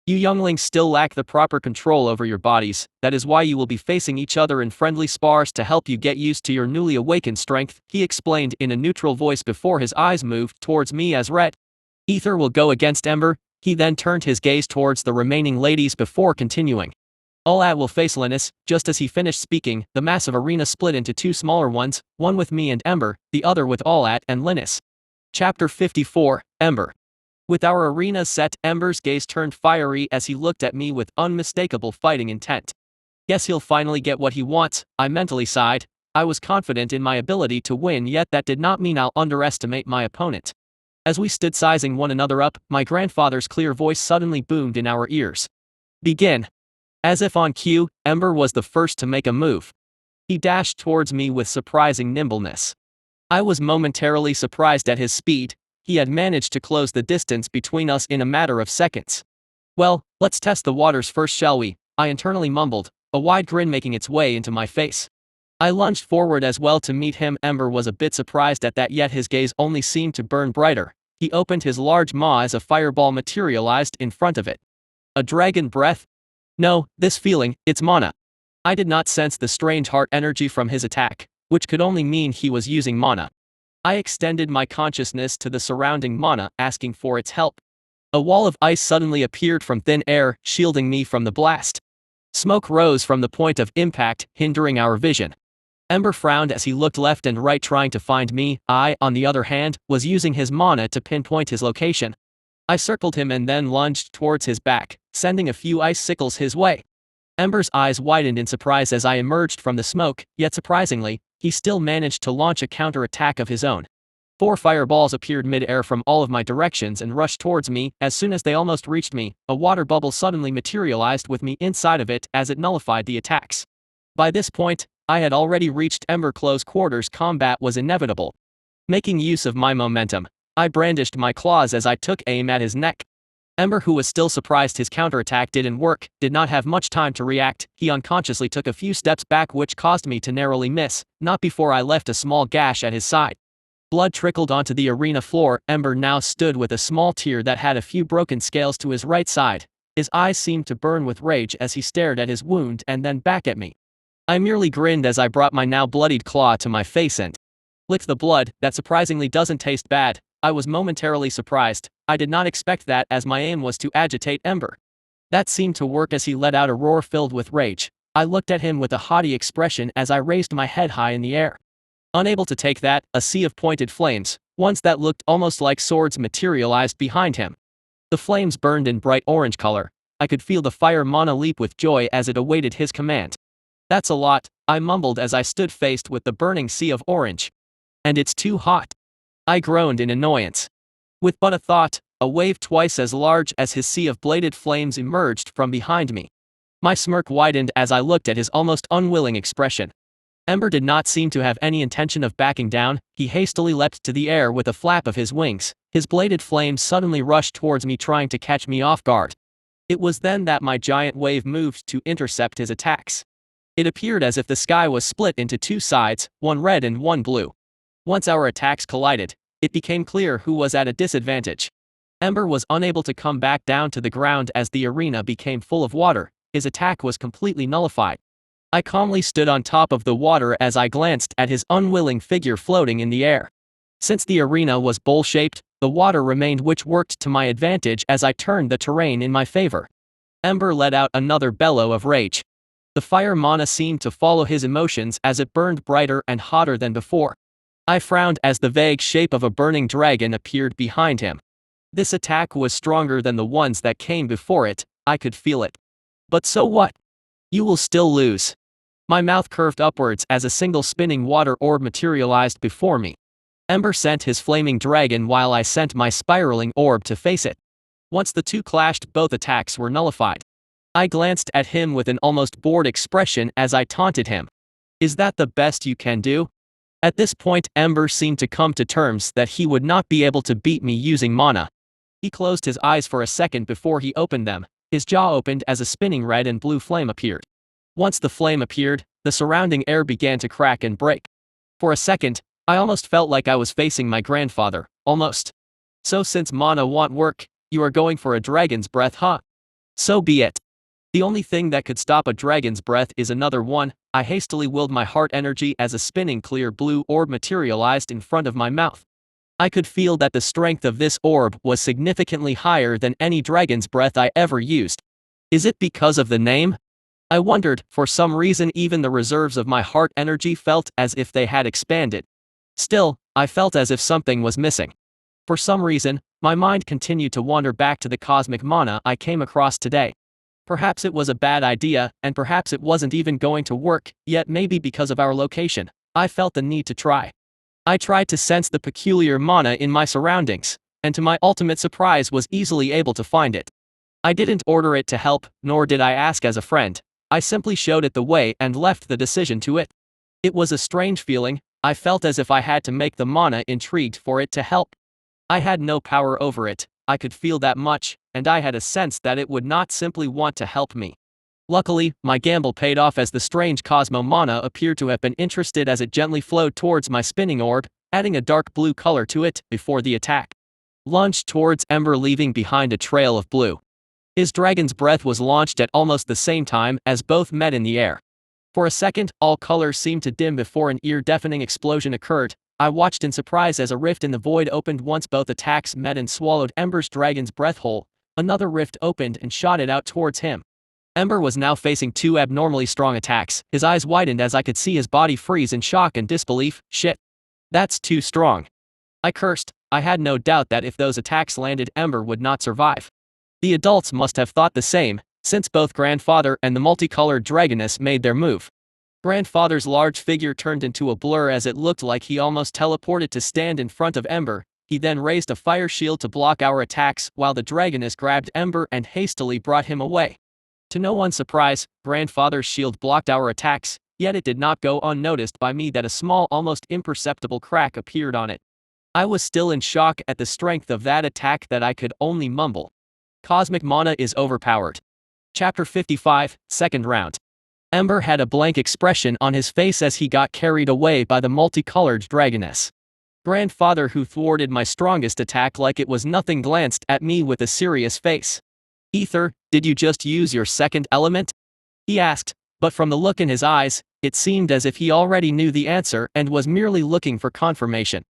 [SPEAKER 1] "You younglings still lack the proper control over your bodies. That is why you will be facing each other in friendly spars to help you get used to your newly awakened strength," he explained in a neutral voice before his eyes moved towards me as Rhett. "Ether will go against Ember." He then turned his gaze towards the remaining ladies before continuing. "All at will face Linus." Just as he finished speaking, the massive arena split into 2 smaller ones, one with me and Ember, the other with All at and Linus. Chapter 54, Ember. With our arena set, Ember's gaze turned fiery as he looked at me with unmistakable fighting intent. "Guess he'll finally get what he wants," I mentally sighed. I was confident in my ability to win, yet that did not mean I'll underestimate my opponent. As we stood sizing one another up, my grandfather's clear voice suddenly boomed in our ears. "Begin." As if on cue, Ember was the first to make a move. He dashed towards me with surprising nimbleness. I was momentarily surprised at his speed. He had managed to close the distance between us in a matter of seconds. "Well, let's test the waters first, shall we?" I internally mumbled, a wide grin making its way into my face. I lunged forward as well to meet him. Ember was a bit surprised at that, yet his gaze only seemed to burn brighter. He opened his large maw as a fireball materialized in front of it. A dragon breath? No, this feeling, it's mana. I did not sense the strange heart energy from his attack, which could only mean he was using mana. I extended my consciousness to the surrounding mana, asking for its help. A wall of ice suddenly appeared from thin air, shielding me from the blast. Smoke rose from the point of impact, hindering our vision. Ember frowned as he looked left and right trying to find me. I, on the other hand, was using his mana to pinpoint his location. I circled him and then lunged towards his back, sending a few icicles his way. Ember's eyes widened in surprise as I emerged from the smoke, yet surprisingly, he still managed to launch a counter-attack of his own. 4 fireballs appeared mid-air from all of my directions and rushed towards me. As soon as they almost reached me, a water bubble suddenly materialized with me inside of it as it nullified the attacks. By this point, I had already reached Ember. Close quarters combat was inevitable. Making use of my momentum, I brandished my claws as I took aim at his neck. Ember, who was still surprised his counterattack didn't work, did not have much time to react. He unconsciously took a few steps back, which caused me to narrowly miss, not before I left a small gash at his side. Blood trickled onto the arena floor. Ember now stood with a small tear that had a few broken scales to his right side. His eyes seemed to burn with rage as he stared at his wound and then back at me. I merely grinned as I brought my now bloodied claw to my face and licked the blood. That surprisingly doesn't taste bad. I was momentarily surprised. I did not expect that, as my aim was to agitate Ember. That seemed to work as he let out a roar filled with rage. I looked at him with a haughty expression as I raised my head high in the air. Unable to take that, a sea of pointed flames, ones that looked almost like swords, materialized behind him. The flames burned in bright orange color. I could feel the fire mana leap with joy as it awaited his command. "That's a lot," I mumbled as I stood faced with the burning sea of orange. "And it's too hot." I groaned in annoyance. With but a thought, A wave twice as large as his sea of bladed flames emerged from behind me. My smirk widened as I looked at his almost unwilling expression. Ember did not seem to have any intention of backing down. He hastily leapt to the air with a flap of his wings. His bladed flames suddenly rushed towards me, trying to catch me off guard. It was then that my giant wave moved to intercept his attacks. It appeared as if the sky was split into two sides, one red and one blue. Once our attacks collided, it became clear who was at a disadvantage. Ember was unable to come back down to the ground as the arena became full of water. His attack was completely nullified. I calmly stood on top of the water as I glanced at his unwilling figure floating in the air. Since the arena was bowl-shaped, the water remained, which worked to my advantage as I turned the terrain in my favor. Ember let out another bellow of rage. The fire mana seemed to follow his emotions as it burned brighter and hotter than before. I frowned as the vague shape of a burning dragon appeared behind him. This attack was stronger than the ones that came before it. I could feel it. But so what? You will still lose. My mouth curved upwards as a single spinning water orb materialized before me. Ember sent his flaming dragon while I sent my spiraling orb to face it. Once the two clashed, both attacks were nullified. I glanced at him with an almost bored expression as I taunted him. Is that the best you can do? At this point, Ember seemed to come to terms that he would not be able to beat me using mana. He closed his eyes for a second before he opened them. His jaw opened as a spinning red and blue flame appeared. Once the flame appeared, the surrounding air began to crack and break. For a second, I almost felt like I was facing my grandfather, almost. So since mana won't work, you are going for a dragon's breath, huh? So be it. The only thing that could stop a dragon's breath is another one. I hastily willed my heart energy as a spinning clear blue orb materialized in front of my mouth. I could feel that the strength of this orb was significantly higher than any dragon's breath I ever used. Is it because of the name? I wondered. For some reason, even the reserves of my heart energy felt as if they had expanded. Still, I felt as if something was missing. For some reason, my mind continued to wander back to the cosmic mana I came across today. Perhaps it was a bad idea, and perhaps it wasn't even going to work, yet maybe because of our location, I felt the need to try. I tried to sense the peculiar mana in my surroundings, and to my ultimate surprise was easily able to find it. I didn't order it to help, nor did I ask as a friend. I simply showed it the way and left the decision to it. It was a strange feeling. I felt as if I had to make the mana intrigued for it to help. I had no power over it. I could feel that much, and I had a sense that it would not simply want to help me. Luckily, my gamble paid off as the strange Cosmo mana appeared to have been interested as it gently flowed towards my spinning orb, adding a dark blue color to it before the attack lunged towards Ember, leaving behind a trail of blue. His dragon's breath was launched at almost the same time as both met in the air. For a second, all colors seemed to dim before an ear-deafening explosion occurred. I watched in surprise as a rift in the void opened once both attacks met and swallowed Ember's dragon's breath whole. Another rift opened and shot it out towards him. Ember was now facing two abnormally strong attacks. His eyes widened as I could see his body freeze in shock and disbelief. Shit. That's too strong. I cursed. I had no doubt that if those attacks landed, Ember would not survive. The adults must have thought the same, since both Grandfather and the multicolored dragoness made their move. Grandfather's large figure turned into a blur as it looked like he almost teleported to stand in front of Ember. He then raised a fire shield to block our attacks, while the dragoness grabbed Ember and hastily brought him away. To no one's surprise, Grandfather's shield blocked our attacks, yet it did not go unnoticed by me that a small, almost imperceptible crack appeared on it. I was still in shock at the strength of that attack that I could only mumble. Cosmic mana is overpowered. Chapter 55, Second Round. Ember had a blank expression on his face as he got carried away by the multicolored dragoness. Grandfather, who thwarted my strongest attack like it was nothing, glanced at me with a serious face. "Ether, did you just use your second element?" he asked, but from the look in his eyes, it seemed as if he already knew the answer and was merely looking for confirmation.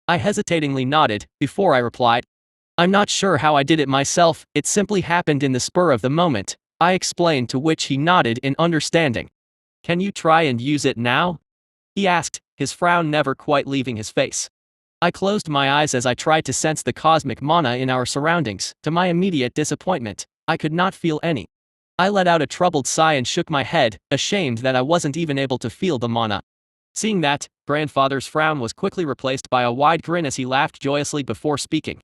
[SPEAKER 1] I hesitatingly nodded, before I replied. "I'm not sure how I did it myself, it simply happened in the spur of the moment," I explained, to which he nodded in understanding. "Can you try and use it now?" he asked, his frown never quite leaving his face. I closed my eyes as I tried to sense the cosmic mana in our surroundings. To my immediate disappointment, I could not feel any. I let out a troubled sigh and shook my head, ashamed that I wasn't even able to feel the mana. Seeing that, Grandfather's frown was quickly replaced by a wide grin as he laughed joyously before speaking.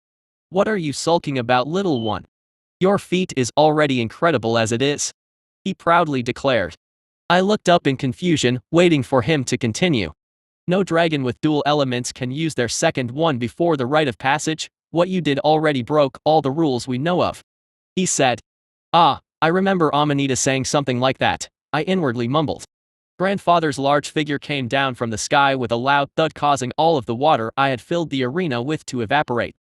[SPEAKER 1] What are you sulking about, little one? Your feat is already incredible as it is, he proudly declared. I looked up in confusion, waiting for him to continue. No dragon with dual elements can use their second one before the rite of passage. What you did already broke all the rules we know of, he said. Ah, I remember Amanita saying something like that, I inwardly mumbled. Grandfather's large figure came down from the sky with a loud thud, causing all of the water I had filled the arena with to evaporate.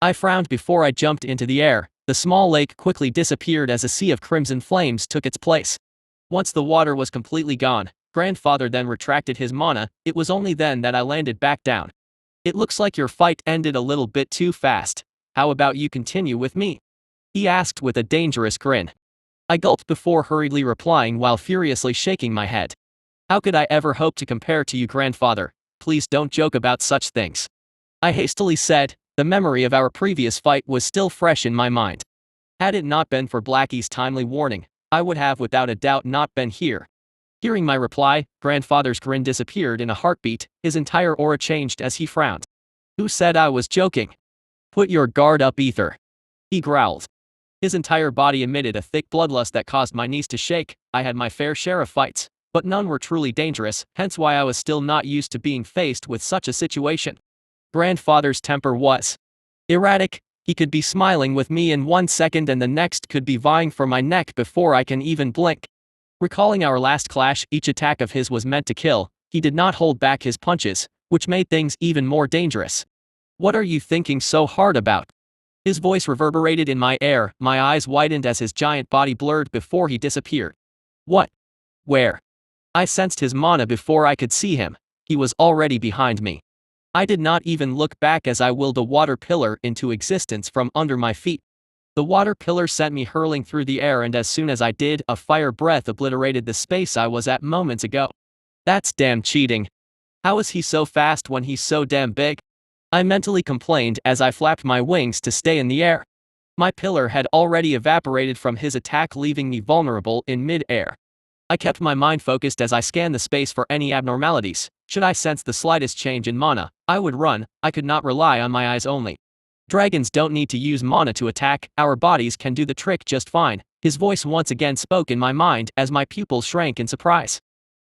[SPEAKER 1] I frowned before I jumped into the air. The small lake quickly disappeared as a sea of crimson flames took its place. Once the water was completely gone, Grandfather then retracted his mana. It was only then that I landed back down. It looks like your fight ended a little bit too fast. How about you continue with me? He asked with a dangerous grin. I gulped before hurriedly replying while furiously shaking my head. How could I ever hope to compare to you, Grandfather? Please don't joke about such things, I hastily said. The memory of our previous fight was still fresh in my mind. Had it not been for Blackie's timely warning, I would have without a doubt not been here. Hearing my reply, Grandfather's grin disappeared in a heartbeat. His entire aura changed as he frowned. Who said I was joking? Put your guard up, Ether, he growled. His entire body emitted a thick bloodlust that caused my knees to shake. I had my fair share of fights, but none were truly dangerous, hence why I was still not used to being faced with such a situation. Grandfather's temper was erratic. He could be smiling with me in 1 second and the next could be vying for my neck before I can even blink. Recalling our last clash, each attack of his was meant to kill. He did not hold back his punches, which made things even more dangerous. What are you thinking so hard about? His voice reverberated in my ear. My eyes widened as his giant body blurred before he disappeared. What? Where? I sensed his mana before I could see him. He was already behind me. I did not even look back as I willed a water pillar into existence from under my feet. The water pillar sent me hurling through the air, and as soon as I did, a fire breath obliterated the space I was at moments ago. That's damn cheating. How is he so fast when he's so damn big? I mentally complained as I flapped my wings to stay in the air. My pillar had already evaporated from his attack, leaving me vulnerable in mid-air. I kept my mind focused as I scanned the space for any abnormalities. Should I sense the slightest change in mana, I would run. I could not rely on my eyes only. Dragons don't need to use mana to attack, our bodies can do the trick just fine. His voice once again spoke in my mind as my pupils shrank in surprise.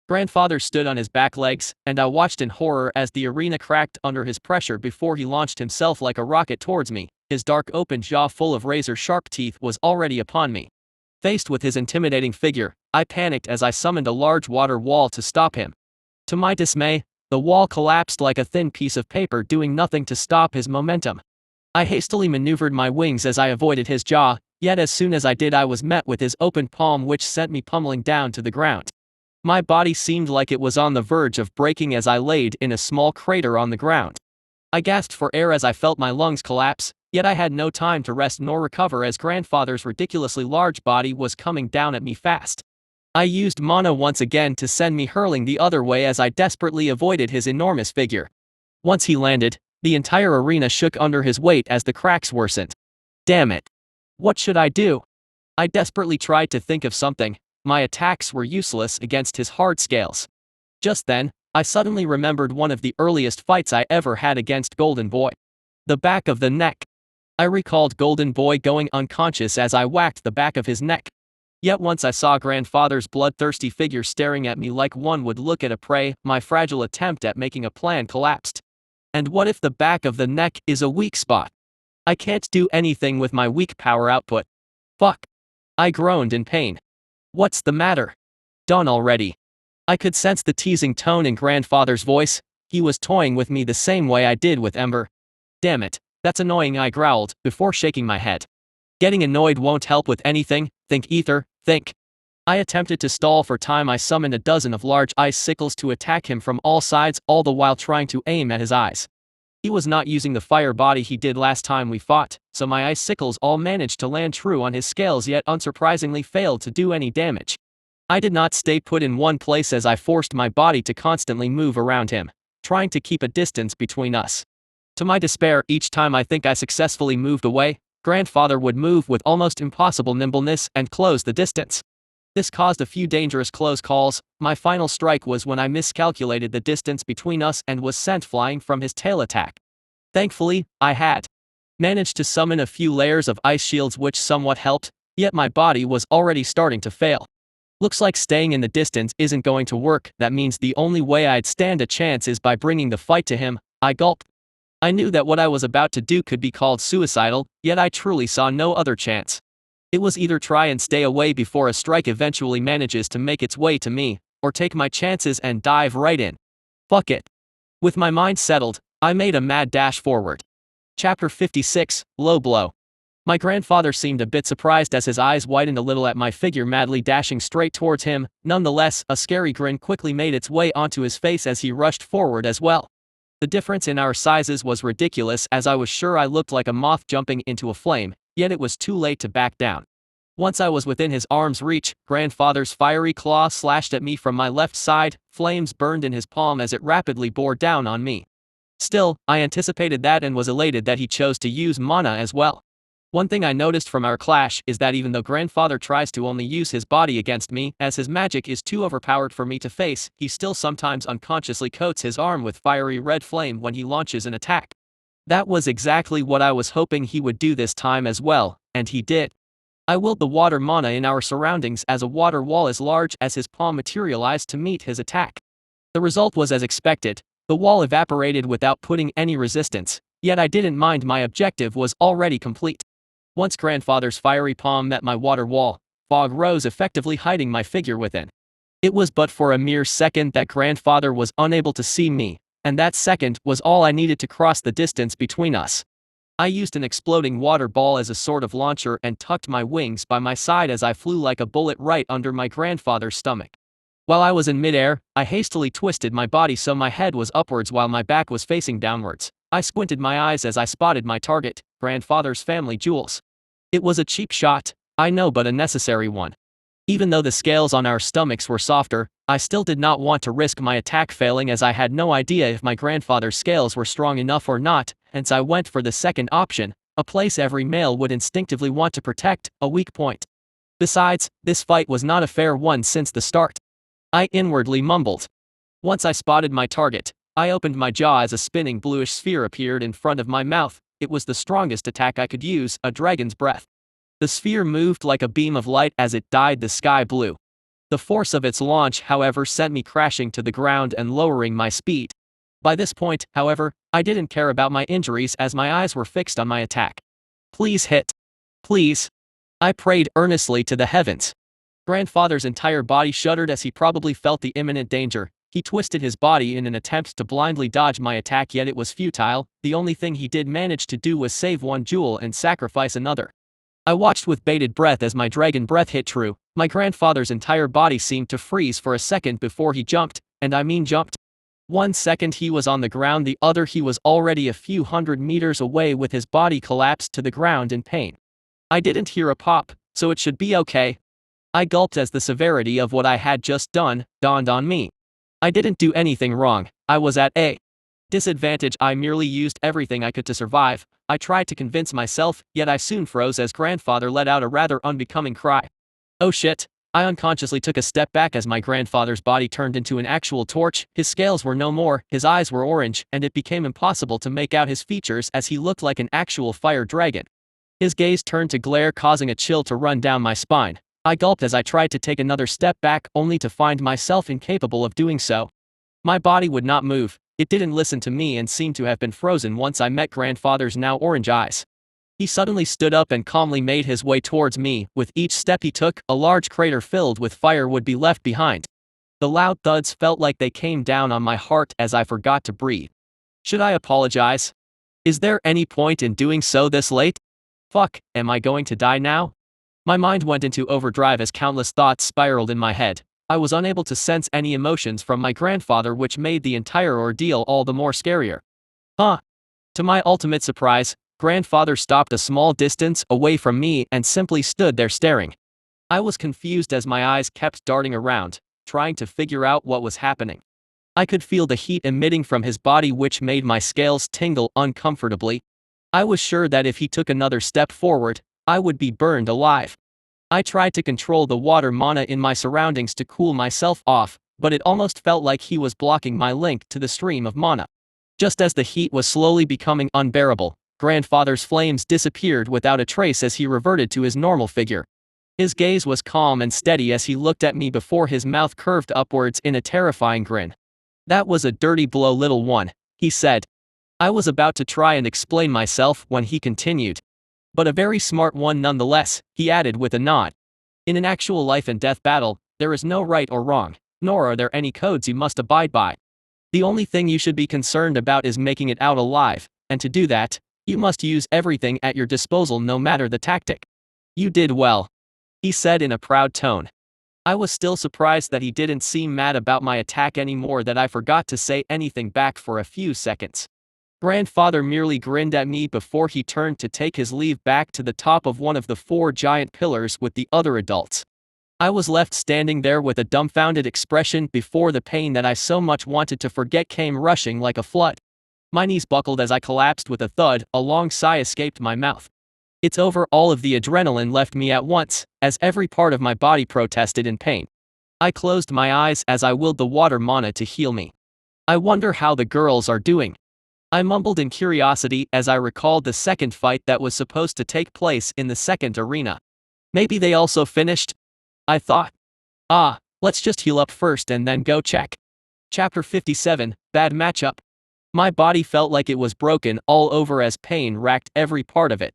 [SPEAKER 1] Grandfather stood on his back legs, and I watched in horror as the arena cracked under his pressure before he launched himself like a rocket towards me. His dark open jaw full of razor-sharp teeth was already upon me. Faced with his intimidating figure, I panicked as I summoned a large water wall to stop him. To my dismay, the wall collapsed like a thin piece of paper, doing nothing to stop his momentum. I hastily maneuvered my wings as I avoided his jaw, yet as soon as I did, I was met with his open palm, which sent me pummeling down to the ground. My body seemed like it was on the verge of breaking as I laid in a small crater on the ground. I gasped for air as I felt my lungs collapse, yet I had no time to rest nor recover as Grandfather's ridiculously large body was coming down at me fast. I used mana once again to send me hurling the other way as I desperately avoided his enormous figure. Once he landed, the entire arena shook under his weight as the cracks worsened. Damn it. What should I do? I desperately tried to think of something. My attacks were useless against his hard scales. Just then, I suddenly remembered one of the earliest fights I ever had against Golden Boy. The back of the neck. I recalled Golden Boy going unconscious as I whacked the back of his neck. Yet once I saw Grandfather's bloodthirsty figure staring at me like one would look at a prey, my fragile attempt at making a plan collapsed. And what if the back of the neck is a weak spot? I can't do anything with my weak power output. Fuck. I groaned in pain. What's the matter? Done already. I could sense the teasing tone in Grandfather's voice. He was toying with me the same way I did with Ember. Damn it, that's annoying, I growled, before shaking my head. Getting annoyed won't help with anything. Think, Ether, think. I attempted to stall for time. I summoned a dozen of large ice sickles to attack him from all sides, all the while trying to aim at his eyes. He was not using the fire body he did last time we fought, so my ice sickles all managed to land true on his scales, yet unsurprisingly failed to do any damage. I did not stay put in one place as I forced my body to constantly move around him, trying to keep a distance between us. To my despair, each time I think I successfully moved away, Grandfather would move with almost impossible nimbleness and close the distance. This caused a few dangerous close calls. My final strike was when I miscalculated the distance between us and was sent flying from his tail attack. Thankfully, I had Managed to summon a few layers of ice shields which somewhat helped, yet my body was already starting to fail. Looks like staying in the distance isn't going to work. That means the only way I'd stand a chance is by bringing the fight to him. I gulped. I knew that what I was about to do could be called suicidal, yet I truly saw no other chance. It was either try and stay away before a strike eventually manages to make its way to me, or take my chances and dive right in. Fuck it. With my mind settled, I made a mad dash forward. Chapter 56, Low Blow. My grandfather seemed a bit surprised as his eyes widened a little at my figure madly dashing straight towards him. Nonetheless, a scary grin quickly made its way onto his face as he rushed forward as well. The difference in our sizes was ridiculous as I was sure I looked like a moth jumping into a flame, yet it was too late to back down. Once I was within his arm's reach, grandfather's fiery claw slashed at me from my left side, flames burned in his palm as it rapidly bore down on me. Still, I anticipated that and was elated that he chose to use mana as well. One thing I noticed from our clash is that even though grandfather tries to only use his body against me, as his magic is too overpowered for me to face, he still sometimes unconsciously coats his arm with fiery red flame when he launches an attack. That was exactly what I was hoping he would do this time as well, and he did. I willed the water mana in our surroundings as a water wall as large as his palm materialized to meet his attack. The result was as expected. The wall evaporated without putting any resistance, yet I didn't mind, my objective was already complete. Once grandfather's fiery palm met my water wall, fog rose, effectively hiding my figure within. It was but for a mere second that grandfather was unable to see me, and that second was all I needed to cross the distance between us. I used an exploding water ball as a sort of launcher and tucked my wings by my side as I flew like a bullet right under my grandfather's stomach. While I was in midair, I hastily twisted my body so my head was upwards while my back was facing downwards. I squinted my eyes as I spotted my target, grandfather's family jewels. It was a cheap shot, I know, but a necessary one. Even though the scales on our stomachs were softer, I still did not want to risk my attack failing as I had no idea if my grandfather's scales were strong enough or not, hence I went for the second option, a place every male would instinctively want to protect, a weak point. Besides, this fight was not a fair one since the start. I inwardly mumbled. Once I spotted my target, I opened my jaw as a spinning bluish sphere appeared in front of my mouth. It was the strongest attack I could use, a dragon's breath. The sphere moved like a beam of light as it dyed the sky blue. The force of its launch, however, sent me crashing to the ground and lowering my speed. By this point, however, I didn't care about my injuries as my eyes were fixed on my attack. Please hit. Please. I prayed earnestly to the heavens. Grandfather's entire body shuddered as he probably felt the imminent danger. He twisted his body in an attempt to blindly dodge my attack, yet it was futile. The only thing he did manage to do was save one jewel and sacrifice another. I watched with bated breath as my dragon breath hit true. My grandfather's entire body seemed to freeze for a second before he jumped, and I mean jumped. 1 second he was on the ground, the other he was already a few hundred meters away with his body collapsed to the ground in pain. I didn't hear a pop, so it should be okay. I gulped as the severity of what I had just done dawned on me. I didn't do anything wrong, I was at a disadvantage, I merely used everything I could to survive. I tried to convince myself, yet I soon froze as grandfather let out a rather unbecoming cry. Oh shit. I unconsciously took a step back as my grandfather's body turned into an actual torch. His scales were no more, his eyes were orange, and it became impossible to make out his features as he looked like an actual fire dragon. His gaze turned to glare, causing a chill to run down my spine. I gulped as I tried to take another step back, only to find myself incapable of doing so. My body would not move. It didn't listen to me and seemed to have been frozen once I met grandfather's now orange eyes. He suddenly stood up and calmly made his way towards me. With each step he took, a large crater filled with fire would be left behind. The loud thuds felt like they came down on my heart as I forgot to breathe. Should I apologize? Is there any point in doing so this late? Fuck, am I going to die now? My mind went into overdrive as countless thoughts spiraled in my head. I was unable to sense any emotions from my grandfather, which made the entire ordeal all the more scarier. Huh. To my ultimate surprise, grandfather stopped a small distance away from me and simply stood there staring. I was confused as my eyes kept darting around, trying to figure out what was happening. I could feel the heat emitting from his body, which made my scales tingle uncomfortably. I was sure that if he took another step forward, I would be burned alive. I tried to control the water mana in my surroundings to cool myself off, but it almost felt like he was blocking my link to the stream of mana. Just as the heat was slowly becoming unbearable, grandfather's flames disappeared without a trace as he reverted to his normal figure. His gaze was calm and steady as he looked at me before his mouth curved upwards in a terrifying grin. "That was a dirty blow, little one," he said. I was about to try and explain myself when he continued. "But a very smart one nonetheless," he added with a nod. "In an actual life and death battle, there is no right or wrong, nor are there any codes you must abide by. The only thing you should be concerned about is making it out alive, and to do that, you must use everything at your disposal no matter the tactic. You did well," he said in a proud tone. I was still surprised that he didn't seem mad about my attack anymore, that I forgot to say anything back for a few seconds. Grandfather merely grinned at me before he turned to take his leave back to the top of one of the 4 giant pillars with the other adults. I was left standing there with a dumbfounded expression before the pain that I so much wanted to forget came rushing like a flood. My knees buckled as I collapsed with a thud, a long sigh escaped my mouth. "It's over." All of the adrenaline left me at once, as every part of my body protested in pain. I closed my eyes as I willed the water mana to heal me. "I wonder how the girls are doing," I mumbled in curiosity as I recalled the second fight that was supposed to take place in the second arena. "Maybe they also finished?" I thought. Let's just heal up first and then go check." Chapter 57, Bad Matchup. My body felt like it was broken all over as pain racked every part of it.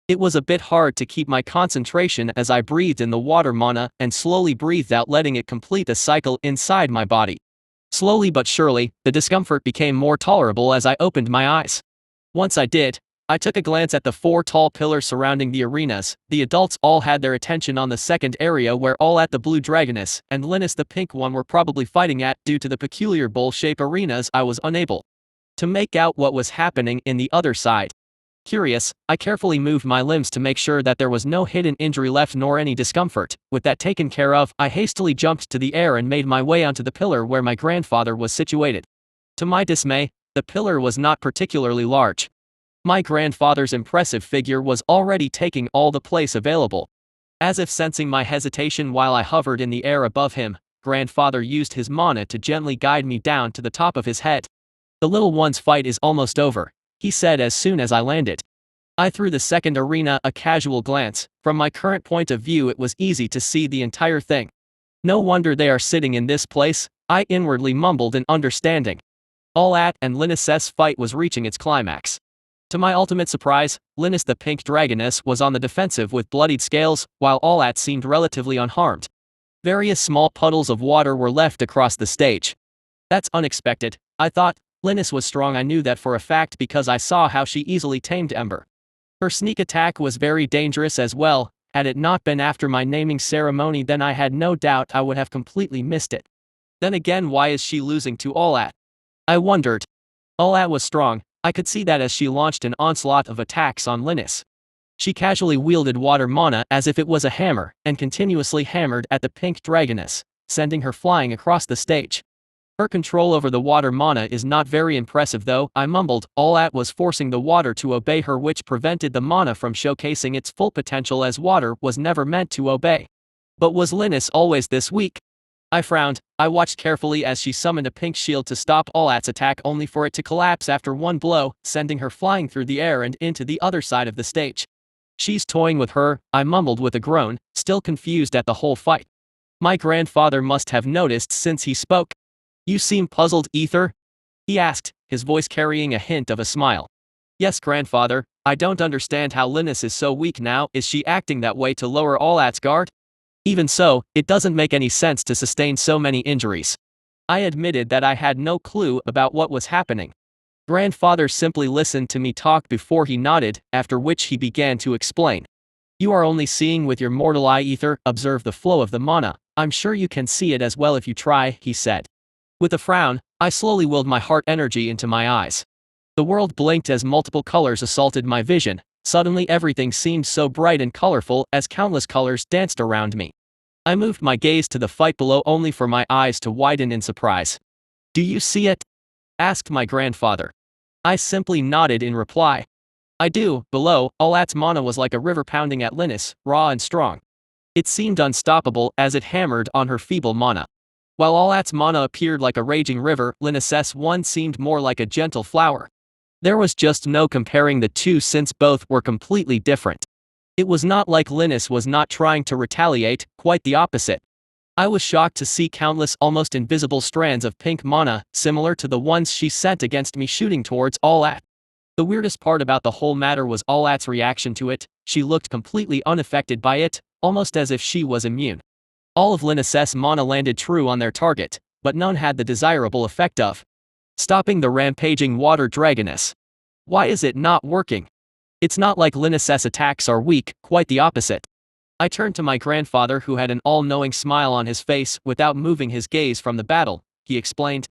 [SPEAKER 1] It was a bit hard to keep my concentration as I breathed in the water mana and slowly breathed out, letting it complete a cycle inside my body. Slowly but surely, the discomfort became more tolerable as I opened my eyes. Once I did, I took a glance at the 4 tall pillars surrounding the arenas. The adults all had their attention on the second area, where all at the blue dragoness and Linus the pink one were probably fighting at. Due to the peculiar bowl-shaped arenas, I was unable to make out what was happening in the other side. Curious, I carefully moved my limbs to make sure that there was no hidden injury left nor any discomfort. With that taken care of, I hastily jumped to the air and made my way onto the pillar where my grandfather was situated. To my dismay, the pillar was not particularly large. My grandfather's impressive figure was already taking all the place available. As if sensing my hesitation while I hovered in the air above him, grandfather used his mana to gently guide me down to the top of his head. "The little one's fight is almost over," he said as soon as I landed. I threw the second arena a casual glance. From my current point of view, it was easy to see the entire thing. "No wonder they are sitting in this place," I inwardly mumbled in understanding. All at and Linus's fight was reaching its climax. To my ultimate surprise, Linus the pink dragoness was on the defensive with bloodied scales, while All at seemed relatively unharmed. Various small puddles of water were left across the stage. "That's unexpected," I thought. Linus was strong, I knew that for a fact because I saw how she easily tamed Ember. Her sneak attack was very dangerous as well. Had it not been after my naming ceremony, then I had no doubt I would have completely missed it. Then again, why is she losing to All at? I wondered. All at was strong, I could see that as she launched an onslaught of attacks on Linus. She casually wielded water mana as if it was a hammer, and continuously hammered at the pink dragoness, sending her flying across the stage. "Her control over the water mana is not very impressive though," I mumbled. All at was forcing the water to obey her, which prevented the mana from showcasing its full potential, as water was never meant to obey. But was Linus always this weak? I frowned. I watched carefully as she summoned a pink shield to stop All at's attack, only for it to collapse after one blow, sending her flying through the air and into the other side of the stage. "She's toying with her," I mumbled with a groan, still confused at the whole fight. My grandfather must have noticed since he spoke. "You seem puzzled, Ether?" he asked, his voice carrying a hint of a smile. "Yes, grandfather, I don't understand how Linus is so weak now. Is she acting that way to lower All at's guard? Even so, it doesn't make any sense to sustain so many injuries." I admitted that I had no clue about what was happening. Grandfather simply listened to me talk before he nodded, after which he began to explain. "You are only seeing with your mortal eye, Ether. Observe the flow of the mana. I'm sure you can see it as well if you try," he said. With a frown, I slowly willed my heart energy into my eyes. The world blinked as multiple colors assaulted my vision. Suddenly everything seemed so bright and colorful as countless colors danced around me. I moved my gaze to the fight below, only for my eyes to widen in surprise. "Do you see it?" asked my grandfather. I simply nodded in reply. "I do." Below, All at's mana was like a river pounding at Linus, raw and strong. It seemed unstoppable as it hammered on her feeble mana. While All at's mana appeared like a raging river, Linus's one seemed more like a gentle flower. There was just no comparing the two since both were completely different. It was not like Linus was not trying to retaliate, quite the opposite. I was shocked to see countless almost invisible strands of pink mana, similar to the ones she sent against me shooting towards Allat. The weirdest part about the whole matter was Allat's reaction to it. She looked completely unaffected by it, almost as if she was immune. All of Linus's mana landed true on their target, but none had the desirable effect of stopping the rampaging water dragoness. Why is it not working? It's not like Linus's attacks are weak, quite the opposite. I turned to my grandfather, who had an all-knowing smile on his face without moving his gaze from the battle. He explained,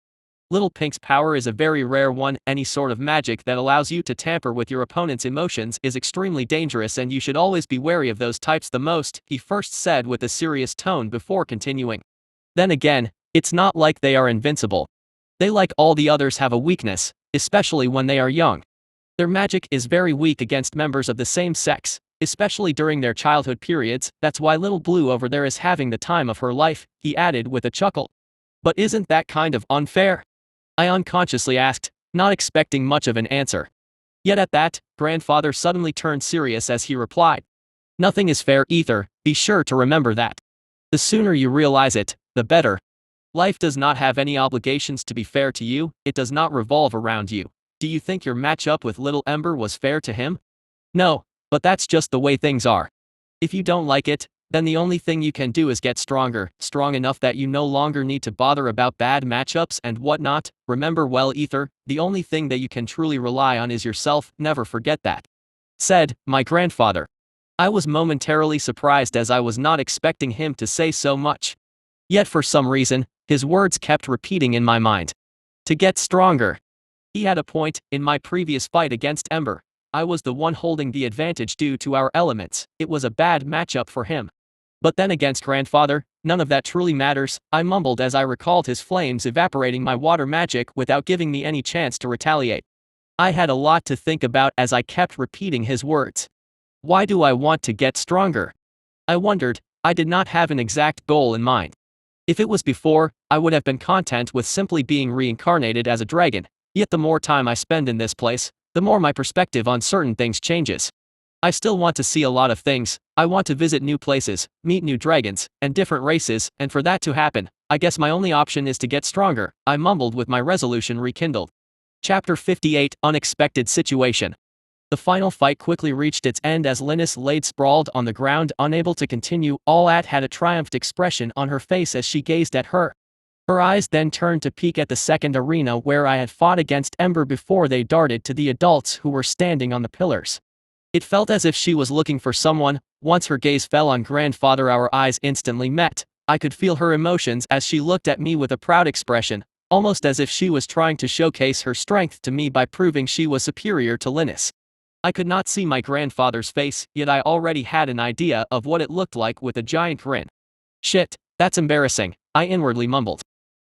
[SPEAKER 1] "Little Pink's power is a very rare one. Any sort of magic that allows you to tamper with your opponent's emotions is extremely dangerous, and you should always be wary of those types the most," he first said with a serious tone before continuing. "Then again, it's not like they are invincible. They, like all the others, have a weakness, especially when they are young. Their magic is very weak against members of the same sex, especially during their childhood periods. That's why little Blue over there is having the time of her life," he added with a chuckle. "But isn't that kind of unfair?" I unconsciously asked, not expecting much of an answer. Yet at that, grandfather suddenly turned serious as he replied, "Nothing is fair either, be sure to remember that. The sooner you realize it, the better. Life does not have any obligations to be fair to you, it does not revolve around you. Do you think your matchup with Little Ember was fair to him? No, but that's just the way things are. If you don't like it, then the only thing you can do is get stronger, strong enough that you no longer need to bother about bad matchups and whatnot. Remember well, Ether, the only thing that you can truly rely on is yourself, never forget that," said my grandfather. I was momentarily surprised, as I was not expecting him to say so much. Yet for some reason, his words kept repeating in my mind. To get stronger. He had a point. In my previous fight against Ember, I was the one holding the advantage due to our elements. It was a bad matchup for him. But then against grandfather, none of that truly matters, I mumbled as I recalled his flames evaporating my water magic without giving me any chance to retaliate. I had a lot to think about as I kept repeating his words. Why do I want to get stronger? I wondered. I did not have an exact goal in mind. If it was before, I would have been content with simply being reincarnated as a dragon. Yet the more time I spend in this place, the more my perspective on certain things changes. I still want to see a lot of things. I want to visit new places, meet new dragons, and different races, and for that to happen, I guess my only option is to get stronger, I mumbled with my resolution rekindled. Chapter 58, Unexpected Situation. The final fight quickly reached its end as Linus laid sprawled on the ground, unable to continue. Allat had a triumphant expression on her face as she gazed at her. Her eyes then turned to peek at the second arena where I had fought against Ember before they darted to the adults who were standing on the pillars. It felt as if she was looking for someone. Once her gaze fell on grandfather, our eyes instantly met. I could feel her emotions as she looked at me with a proud expression, almost as if she was trying to showcase her strength to me by proving she was superior to Linus. I could not see my grandfather's face, yet I already had an idea of what it looked like with a giant grin. "Shit, that's embarrassing," I inwardly mumbled.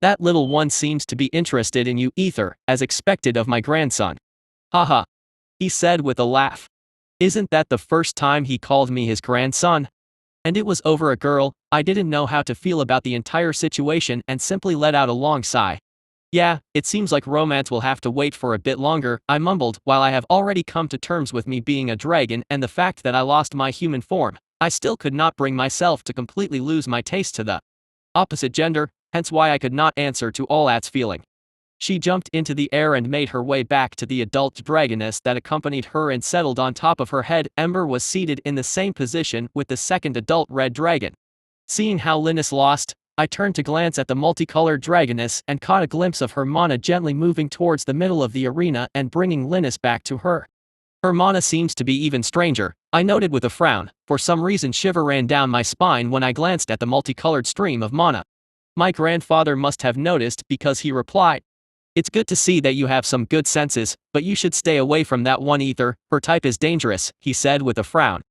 [SPEAKER 1] "That little one seems to be interested in you, Ether, as expected of my grandson." "Haha," he said with a laugh. "Isn't that the first time he called me his grandson? And it was over a girl." I didn't know how to feel about the entire situation and simply let out a long sigh. "Yeah, it seems like romance will have to wait for a bit longer," I mumbled. While I have already come to terms with me being a dragon and the fact that I lost my human form, I still could not bring myself to completely lose my taste to the opposite gender, hence why I could not answer to Allat's feeling. She jumped into the air and made her way back to the adult dragoness that accompanied her and settled on top of her head. Ember was seated in the same position with the second adult red dragon. Seeing how Linus lost, I turned to glance at the multicolored dragoness and caught a glimpse of her mana gently moving towards the middle of the arena and bringing Linus back to her. Her mana seems to be even stranger, I noted with a frown. For some reason shiver ran down my spine when I glanced at the multicolored stream of mana. My grandfather must have noticed because he replied, "It's good to see that you have some good senses, but you should stay away from that one, Ether. Her type is dangerous," he said with a frown.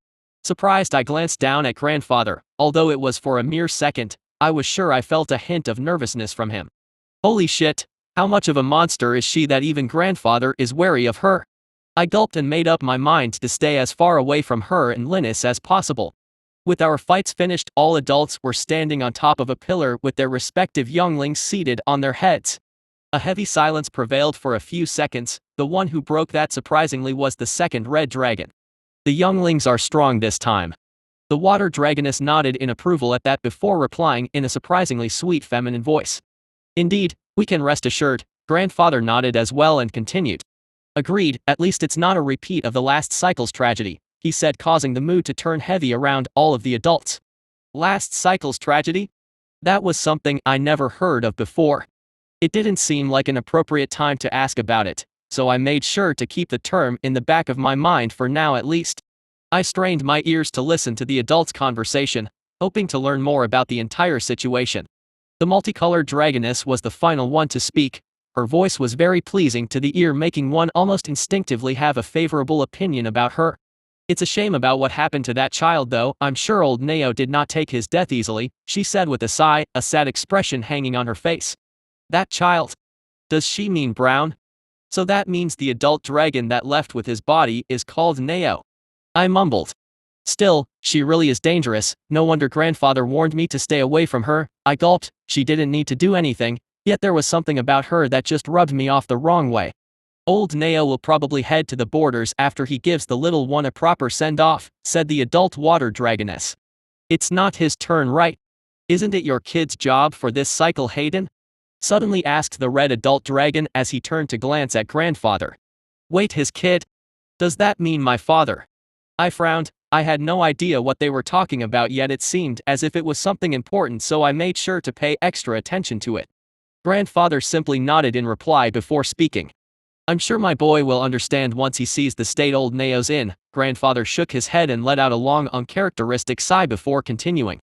[SPEAKER 1] Surprised, I glanced down at grandfather. Although it was for a mere second, I was sure I felt a hint of nervousness from him. Holy shit, how much of a monster is she that even grandfather is wary of her? I gulped and made up my mind to stay as far away from her and Linus as possible. With our fights finished, all adults were standing on top of a pillar with their respective younglings seated on their heads. A heavy silence prevailed for a few seconds. The one who broke that surprisingly was the second red dragon. The younglings are strong this time. The water dragoness nodded in approval at that before replying in a surprisingly sweet feminine voice. Indeed, we can rest assured, grandfather nodded as well and continued. Agreed, at least it's not a repeat of the last cycle's tragedy, he said, causing the mood to turn heavy around all of the adults. Last cycle's tragedy? That was something I never heard of before. It didn't seem like an appropriate time to ask about it, so I made sure to keep the term in the back of my mind for now at least. I strained my ears to listen to the adults' conversation, hoping to learn more about the entire situation. The multicolored dragoness was the final one to speak. Her voice was very pleasing to the ear, making one almost instinctively have a favorable opinion about her. It's a shame about what happened to that child though. I'm sure old Neo did not take his death easily, she said with a sigh, a sad expression hanging on her face. That child? Does she mean Brown? So that means the adult dragon that left with his body is called Neo. I mumbled. Still, she really is dangerous, no wonder grandfather warned me to stay away from her. I gulped. She didn't need to do anything, yet there was something about her that just rubbed me off the wrong way. Old Neo will probably head to the borders after he gives the little one a proper send-off, said the adult water dragoness. It's not his turn, right? Isn't it your kid's job for this cycle, Hayden? Suddenly asked the red adult dragon as he turned to glance at grandfather. Wait, his kid? Does that mean my father? I frowned. I had no idea what they were talking about, yet it seemed as if it was something important, so I made sure to pay extra attention to it. Grandfather simply nodded in reply before speaking. I'm sure my boy will understand once he sees the state old Neo's in. Grandfather shook his head and let out a long, uncharacteristic sigh before continuing.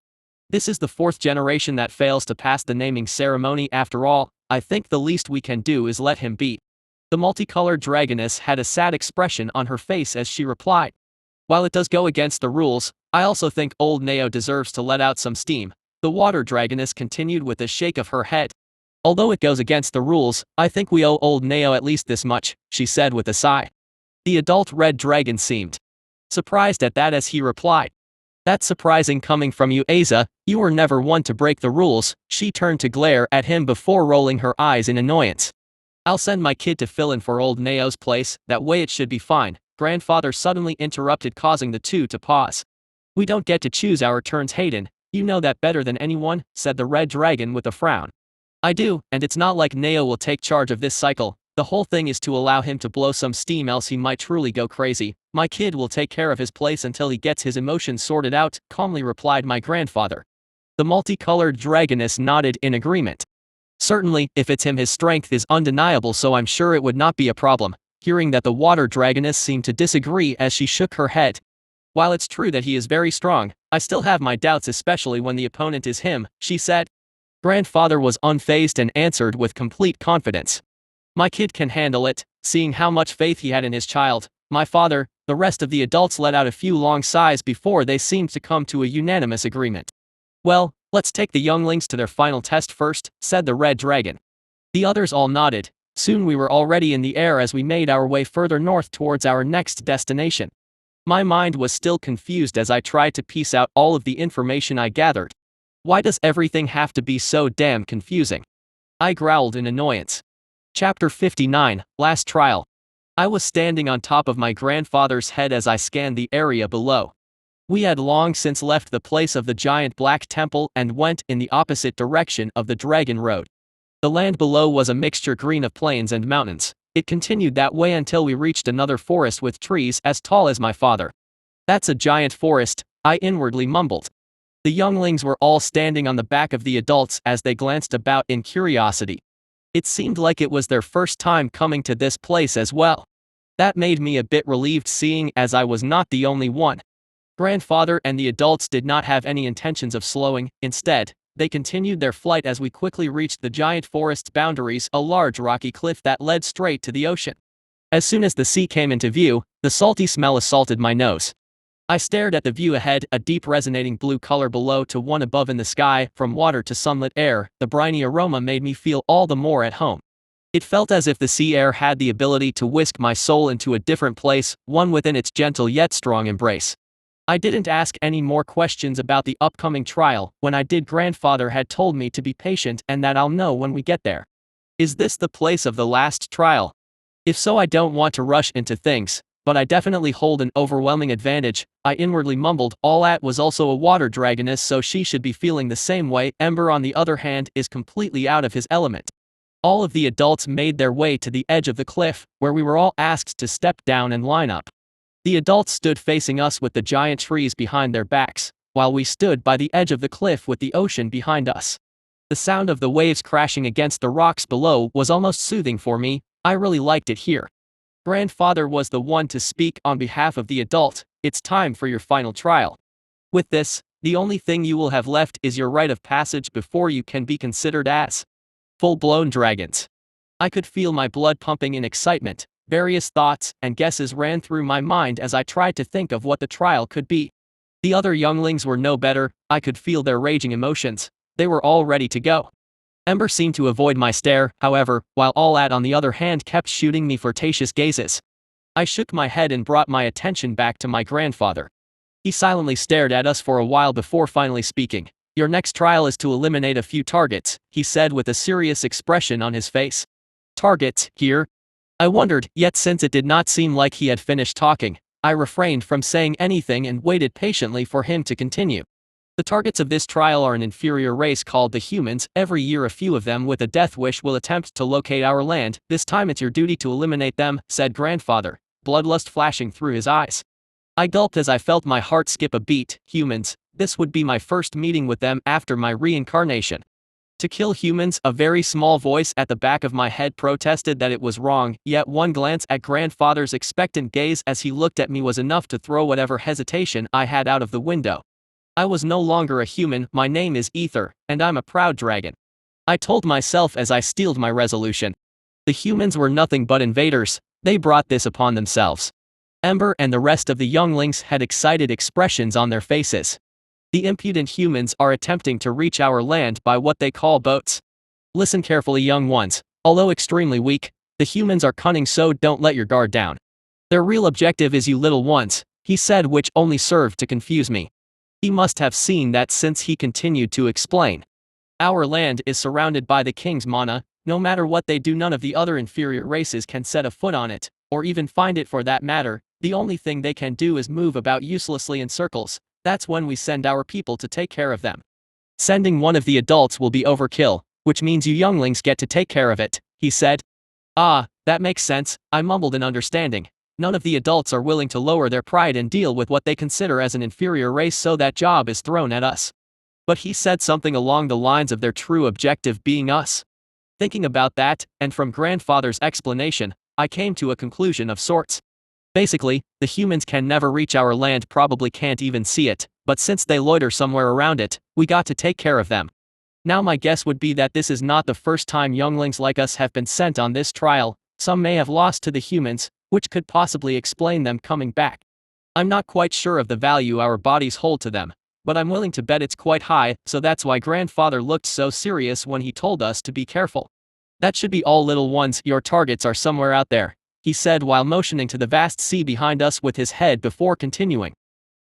[SPEAKER 1] This is the fourth generation that fails to pass the naming ceremony after all. I think the least we can do is let him be. The multicolored dragoness had a sad expression on her face as she replied. While it does go against the rules, I also think old Neo deserves to let out some steam, the water dragoness continued with a shake of her head. Although it goes against the rules, I think we owe old Neo at least this much, she said with a sigh. The adult red dragon seemed surprised at that as he replied. That's surprising coming from you, Asa. You were never one to break the rules. She turned to glare at him before rolling her eyes in annoyance. I'll send my kid to fill in for old Neo's place, that way it should be fine. Grandfather suddenly interrupted, causing the two to pause. We don't get to choose our turns, Hayden. You know that better than anyone, said the red dragon with a frown. I do, and it's not like Neo will take charge of this cycle. The whole thing is to allow him to blow some steam, else he might truly go crazy. My kid will take care of his place until he gets his emotions sorted out, calmly replied my grandfather. The multicolored dragoness nodded in agreement. Certainly, if it's him, his strength is undeniable, so I'm sure it would not be a problem. Hearing that, the water dragoness seemed to disagree as she shook her head. While it's true that he is very strong, I still have my doubts, especially when the opponent is him, she said. Grandfather was unfazed and answered with complete confidence. My kid can handle it, seeing how much faith he had in his child. My father. The rest of the adults let out a few long sighs before they seemed to come to a unanimous agreement. Well, let's take the younglings to their final test first, said the red dragon. The others all nodded. Soon we were already in the air as we made our way further north towards our next destination. My mind was still confused as I tried to piece out all of the information I gathered. Why does everything have to be so damn confusing? I growled in annoyance. Chapter 59, Last Trial. I was standing on top of my grandfather's head as I scanned the area below. We had long since left the place of the giant black temple and went in the opposite direction of the Dragon Road. The land below was a mixture green of plains and mountains. It continued that way until we reached another forest with trees as tall as my father. That's a giant forest, I inwardly mumbled. The younglings were all standing on the back of the adults as they glanced about in curiosity. It seemed like it was their first time coming to this place as well. That made me a bit relieved, seeing as I was not the only one. Grandfather and the adults did not have any intentions of slowing. Instead, they continued their flight as we quickly reached the giant forest's boundaries, a large rocky cliff that led straight to the ocean. As soon as the sea came into view, the salty smell assaulted my nose. I stared at the view ahead, a deep resonating blue color below to one above in the sky. From water to sunlit air, the briny aroma made me feel all the more at home. It felt as if the sea air had the ability to whisk my soul into a different place, one within its gentle yet strong embrace. I didn't ask any more questions about the upcoming trial. When I did, grandfather had told me to be patient and that I'll know when we get there. Is this the place of the last trial? If so, I don't want to rush into things, but I definitely hold an overwhelming advantage, I inwardly mumbled. All-at was also a water dragoness, so she should be feeling the same way. Ember, on the other hand, is completely out of his element. All of the adults made their way to the edge of the cliff, where we were all asked to step down and line up. The adults stood facing us with the giant trees behind their backs, while we stood by the edge of the cliff with the ocean behind us. The sound of the waves crashing against the rocks below was almost soothing for me. I really liked it here. Grandfather was the one to speak on behalf of the adult. It's time for your final trial. With this, the only thing you will have left is your rite of passage before you can be considered as full-blown dragons. I could feel my blood pumping in excitement. Various thoughts and guesses ran through my mind as I tried to think of what the trial could be. The other younglings were no better. I could feel their raging emotions. They were all ready to go. Ember seemed to avoid my stare, however, while All-at on the other hand kept shooting me flirtatious gazes. I shook my head and brought my attention back to my grandfather. He silently stared at us for a while before finally speaking. Your next trial is to eliminate a few targets, he said with a serious expression on his face. Targets, here? I wondered, yet since it did not seem like he had finished talking, I refrained from saying anything and waited patiently for him to continue. The targets of this trial are an inferior race called the humans. Every year a few of them with a death wish will attempt to locate our land. This time it's your duty to eliminate them, said grandfather, bloodlust flashing through his eyes. I gulped as I felt my heart skip a beat. Humans, this would be my first meeting with them after my reincarnation. To kill humans, a very small voice at the back of my head protested that it was wrong, yet one glance at grandfather's expectant gaze as he looked at me was enough to throw whatever hesitation I had out of the window. I was no longer a human. My name is Ether, and I'm a proud dragon, I told myself as I steeled my resolution. The humans were nothing but invaders. They brought this upon themselves. Ember and the rest of the younglings had excited expressions on their faces. The impudent humans are attempting to reach our land by what they call boats. Listen carefully, young ones. Although extremely weak, the humans are cunning, so don't let your guard down. Their real objective is you little ones, he said, which only served to confuse me. He must have seen that since he continued to explain. Our land is surrounded by the king's mana. No matter what they do, none of the other inferior races can set a foot on it, or even find it for that matter. The only thing they can do is move about uselessly in circles. That's when we send our people to take care of them. Sending one of the adults will be overkill, which means you younglings get to take care of it, he said. Ah, that makes sense, I mumbled in understanding. None of the adults are willing to lower their pride and deal with what they consider as an inferior race, so that job is thrown at us. But he said something along the lines of their true objective being us. Thinking about that, and from grandfather's explanation, I came to a conclusion of sorts. Basically, the humans can never reach our land, probably can't even see it, but since they loiter somewhere around it, we got to take care of them. Now my guess would be that this is not the first time younglings like us have been sent on this trial. Some may have lost to the humans, which could possibly explain them coming back. I'm not quite sure of the value our bodies hold to them, but I'm willing to bet it's quite high, so that's why grandfather looked so serious when he told us to be careful. That should be all, little ones. Your targets are somewhere out there, he said while motioning to the vast sea behind us with his head before continuing.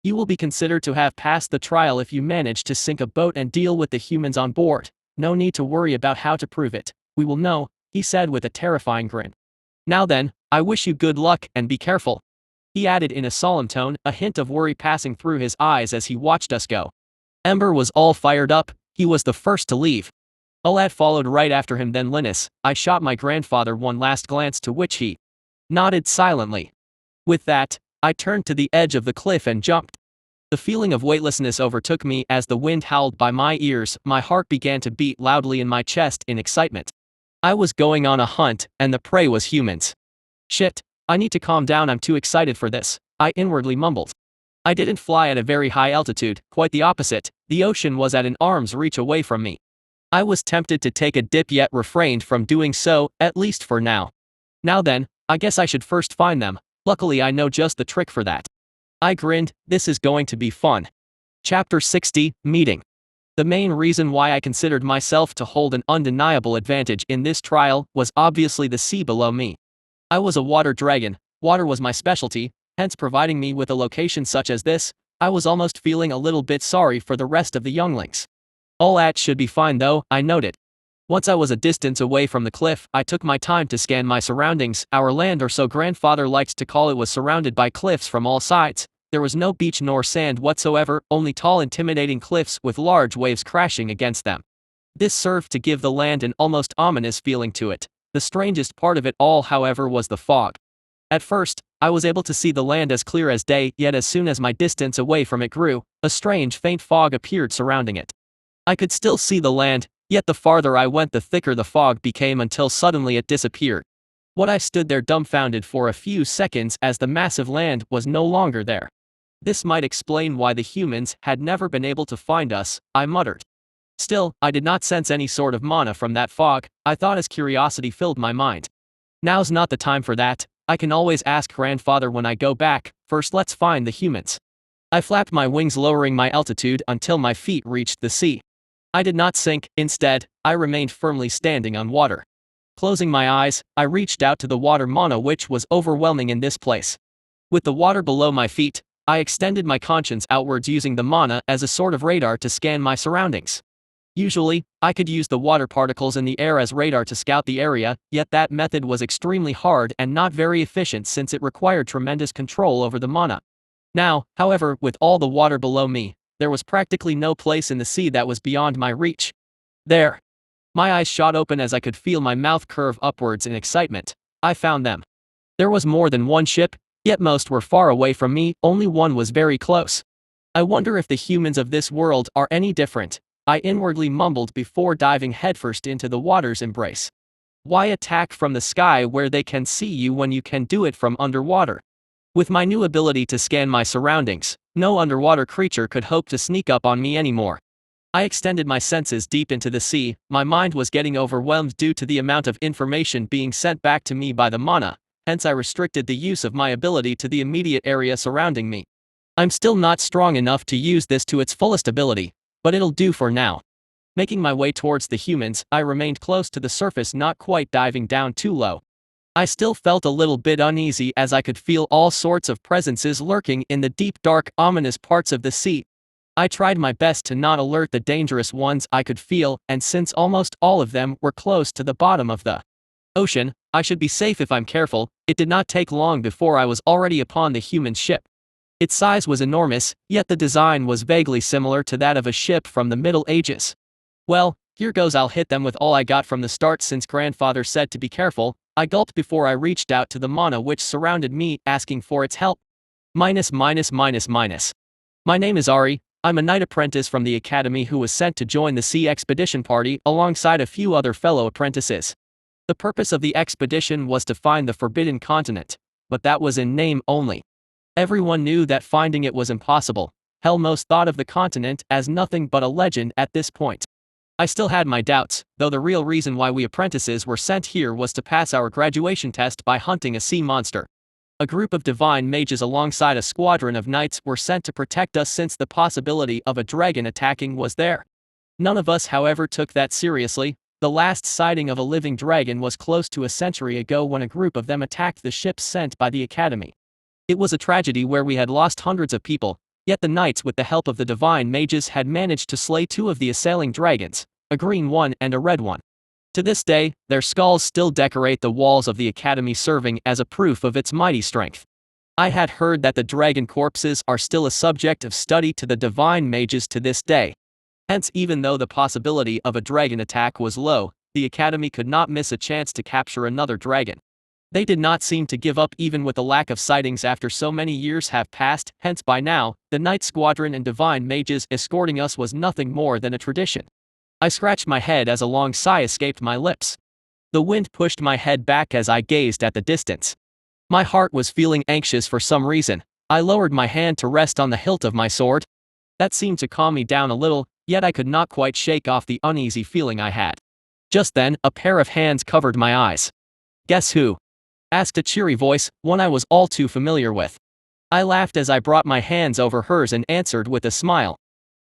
[SPEAKER 1] You will be considered to have passed the trial if you manage to sink a boat and deal with the humans on board. No need to worry about how to prove it. We will know, he said with a terrifying grin. Now then, I wish you good luck and be careful, he added in a solemn tone, a hint of worry passing through his eyes as he watched us go. Ember was all fired up. He was the first to leave. All-at followed right after him, then Linus. I shot my grandfather one last glance, to which he nodded silently. With that, I turned to the edge of the cliff and jumped. The feeling of weightlessness overtook me as the wind howled by my ears. My heart began to beat loudly in my chest in excitement. I was going on a hunt, and the prey was humans. Shit, I need to calm down, I'm too excited for this, I inwardly mumbled. I didn't fly at a very high altitude, quite the opposite. The ocean was at an arm's reach away from me. I was tempted to take a dip, yet refrained from doing so, at least for now. Now then, I guess I should first find them. Luckily I know just the trick for that. I grinned. This is going to be fun. Chapter 60, Meeting. The main reason why I considered myself to hold an undeniable advantage in this trial was obviously the sea below me. I was a water dragon. Water was my specialty, hence providing me with a location such as this. I was almost feeling a little bit sorry for the rest of the younglings. All-at should be fine though, I noted. Once I was a distance away from the cliff, I took my time to scan my surroundings. Our land, or so grandfather liked to call it, was surrounded by cliffs from all sides. There was no beach nor sand whatsoever, only tall, intimidating cliffs with large waves crashing against them. This served to give the land an almost ominous feeling to it. The strangest part of it all, however, was the fog. At first, I was able to see the land as clear as day, yet as soon as my distance away from it grew, a strange faint fog appeared surrounding it. I could still see the land, yet the farther I went the thicker the fog became until suddenly it disappeared. What I stood there dumbfounded for a few seconds as the massive land was no longer there. This might explain why the humans had never been able to find us, I muttered. Still, I did not sense any sort of mana from that fog, I thought as curiosity filled my mind. Now's not the time for that, I can always ask grandfather when I go back, first let's find the humans. I flapped my wings, lowering my altitude until my feet reached the sea. I did not sink, instead, I remained firmly standing on water. Closing my eyes, I reached out to the water mana, which was overwhelming in this place. With the water below my feet, I extended my conscience outwards, using the mana as a sort of radar to scan my surroundings. Usually, I could use the water particles in the air as radar to scout the area, yet that method was extremely hard and not very efficient since it required tremendous control over the mana. Now, however, with all the water below me, there was practically no place in the sea that was beyond my reach. There! My eyes shot open as I could feel my mouth curve upwards in excitement. I found them. There was more than one ship, yet most were far away from me, only one was very close. I wonder if the humans of this world are any different, I inwardly mumbled before diving headfirst into the water's embrace. Why attack from the sky where they can see you when you can do it from underwater? With my new ability to scan my surroundings, no underwater creature could hope to sneak up on me anymore. I extended my senses deep into the sea, my mind was getting overwhelmed due to the amount of information being sent back to me by the mana, hence I restricted the use of my ability to the immediate area surrounding me. I'm still not strong enough to use this to its fullest ability, but it'll do for now. Making my way towards the humans, I remained close to the surface, not quite diving down too low. I still felt a little bit uneasy as I could feel all sorts of presences lurking in the deep, dark, ominous parts of the sea. I tried my best to not alert the dangerous ones I could feel, and since almost all of them were close to the bottom of the ocean, I should be safe if I'm careful. It did not take long before I was already upon the human ship. Its size was enormous, yet the design was vaguely similar to that of a ship from the Middle Ages. Well, here goes, I'll hit them with all I got from the start since grandfather said to be careful. I gulped before I reached out to the mana which surrounded me, asking for its help. Minus. My name is Ari, I'm a knight apprentice from the academy who was sent to join the sea expedition party alongside a few other fellow apprentices. The purpose of the expedition was to find the Forbidden Continent, but that was in name only. Everyone knew that finding it was impossible. Hell, most thought of the continent as nothing but a legend at this point. I still had my doubts, though the real reason why we apprentices were sent here was to pass our graduation test by hunting a sea monster. A group of divine mages alongside a squadron of knights were sent to protect us since the possibility of a dragon attacking was there. None of us, however, took that seriously. The last sighting of a living dragon was close to a century ago when a group of them attacked the ships sent by the academy. It was a tragedy where we had lost hundreds of people, yet the knights with the help of the divine mages had managed to slay two of the assailing dragons, a green one and a red one. To this day, their skulls still decorate the walls of the academy, serving as a proof of its mighty strength. I had heard that the dragon corpses are still a subject of study to the divine mages to this day. Hence, even though the possibility of a dragon attack was low, the academy could not miss a chance to capture another dragon. They did not seem to give up even with the lack of sightings after so many years have passed, hence by now, the knight squadron and divine mages escorting us was nothing more than a tradition. I scratched my head as a long sigh escaped my lips. The wind pushed my head back as I gazed at the distance. My heart was feeling anxious for some reason. I lowered my hand to rest on the hilt of my sword. That seemed to calm me down a little, yet I could not quite shake off the uneasy feeling I had. Just then, a pair of hands covered my eyes. "Guess who?" asked a cheery voice, one I was all too familiar with. I laughed as I brought my hands over hers and answered with a smile.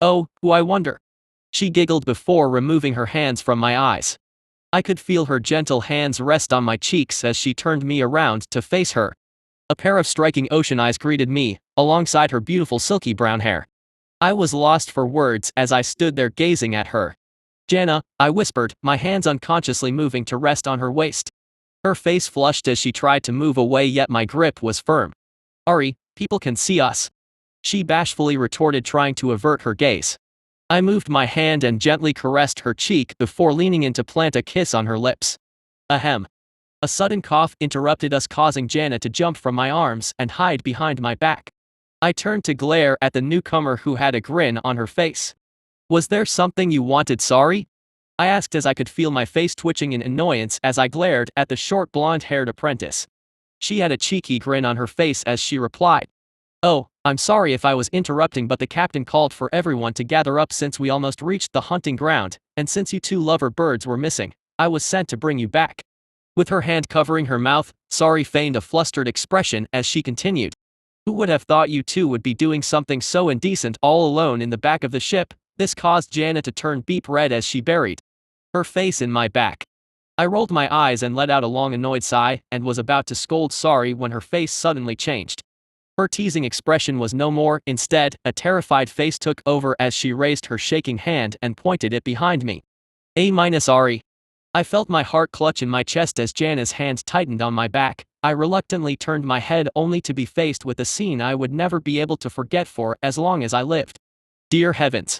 [SPEAKER 1] "Oh, who I wonder?" She giggled before removing her hands from my eyes. I could feel her gentle hands rest on my cheeks as she turned me around to face her. A pair of striking ocean eyes greeted me, alongside her beautiful silky brown hair. I was lost for words as I stood there gazing at her. Jana, I whispered, my hands unconsciously moving to rest on her waist. Her face flushed as she tried to move away, yet my grip was firm. Ari, people can see us. She bashfully retorted, trying to avert her gaze. I moved my hand and gently caressed her cheek before leaning in to plant a kiss on her lips. Ahem. A sudden cough interrupted us, causing Jana to jump from my arms and hide behind my back. I turned to glare at the newcomer, who had a grin on her face. Was there something you wanted, sorry? I asked as I could feel my face twitching in annoyance as I glared at the short blonde-haired apprentice. She had a cheeky grin on her face as she replied. Oh, I'm sorry if I was interrupting, but the captain called for everyone to gather up since we almost reached the hunting ground, and since you two lover birds were missing, I was sent to bring you back. With her hand covering her mouth, Sari feigned a flustered expression as she continued. Who would have thought you two would be doing something so indecent all alone in the back of the ship? This caused Jana to turn beep red as she buried her face in my back. I rolled my eyes and let out a long annoyed sigh and was about to scold Sari when her face suddenly changed. Her teasing expression was no more. Instead, a terrified face took over as she raised her shaking hand and pointed it behind me. Ari. I felt my heart clutch in my chest as Jana's hand tightened on my back. I reluctantly turned my head, only to be faced with a scene I would never be able to forget for as long as I lived. Dear heavens.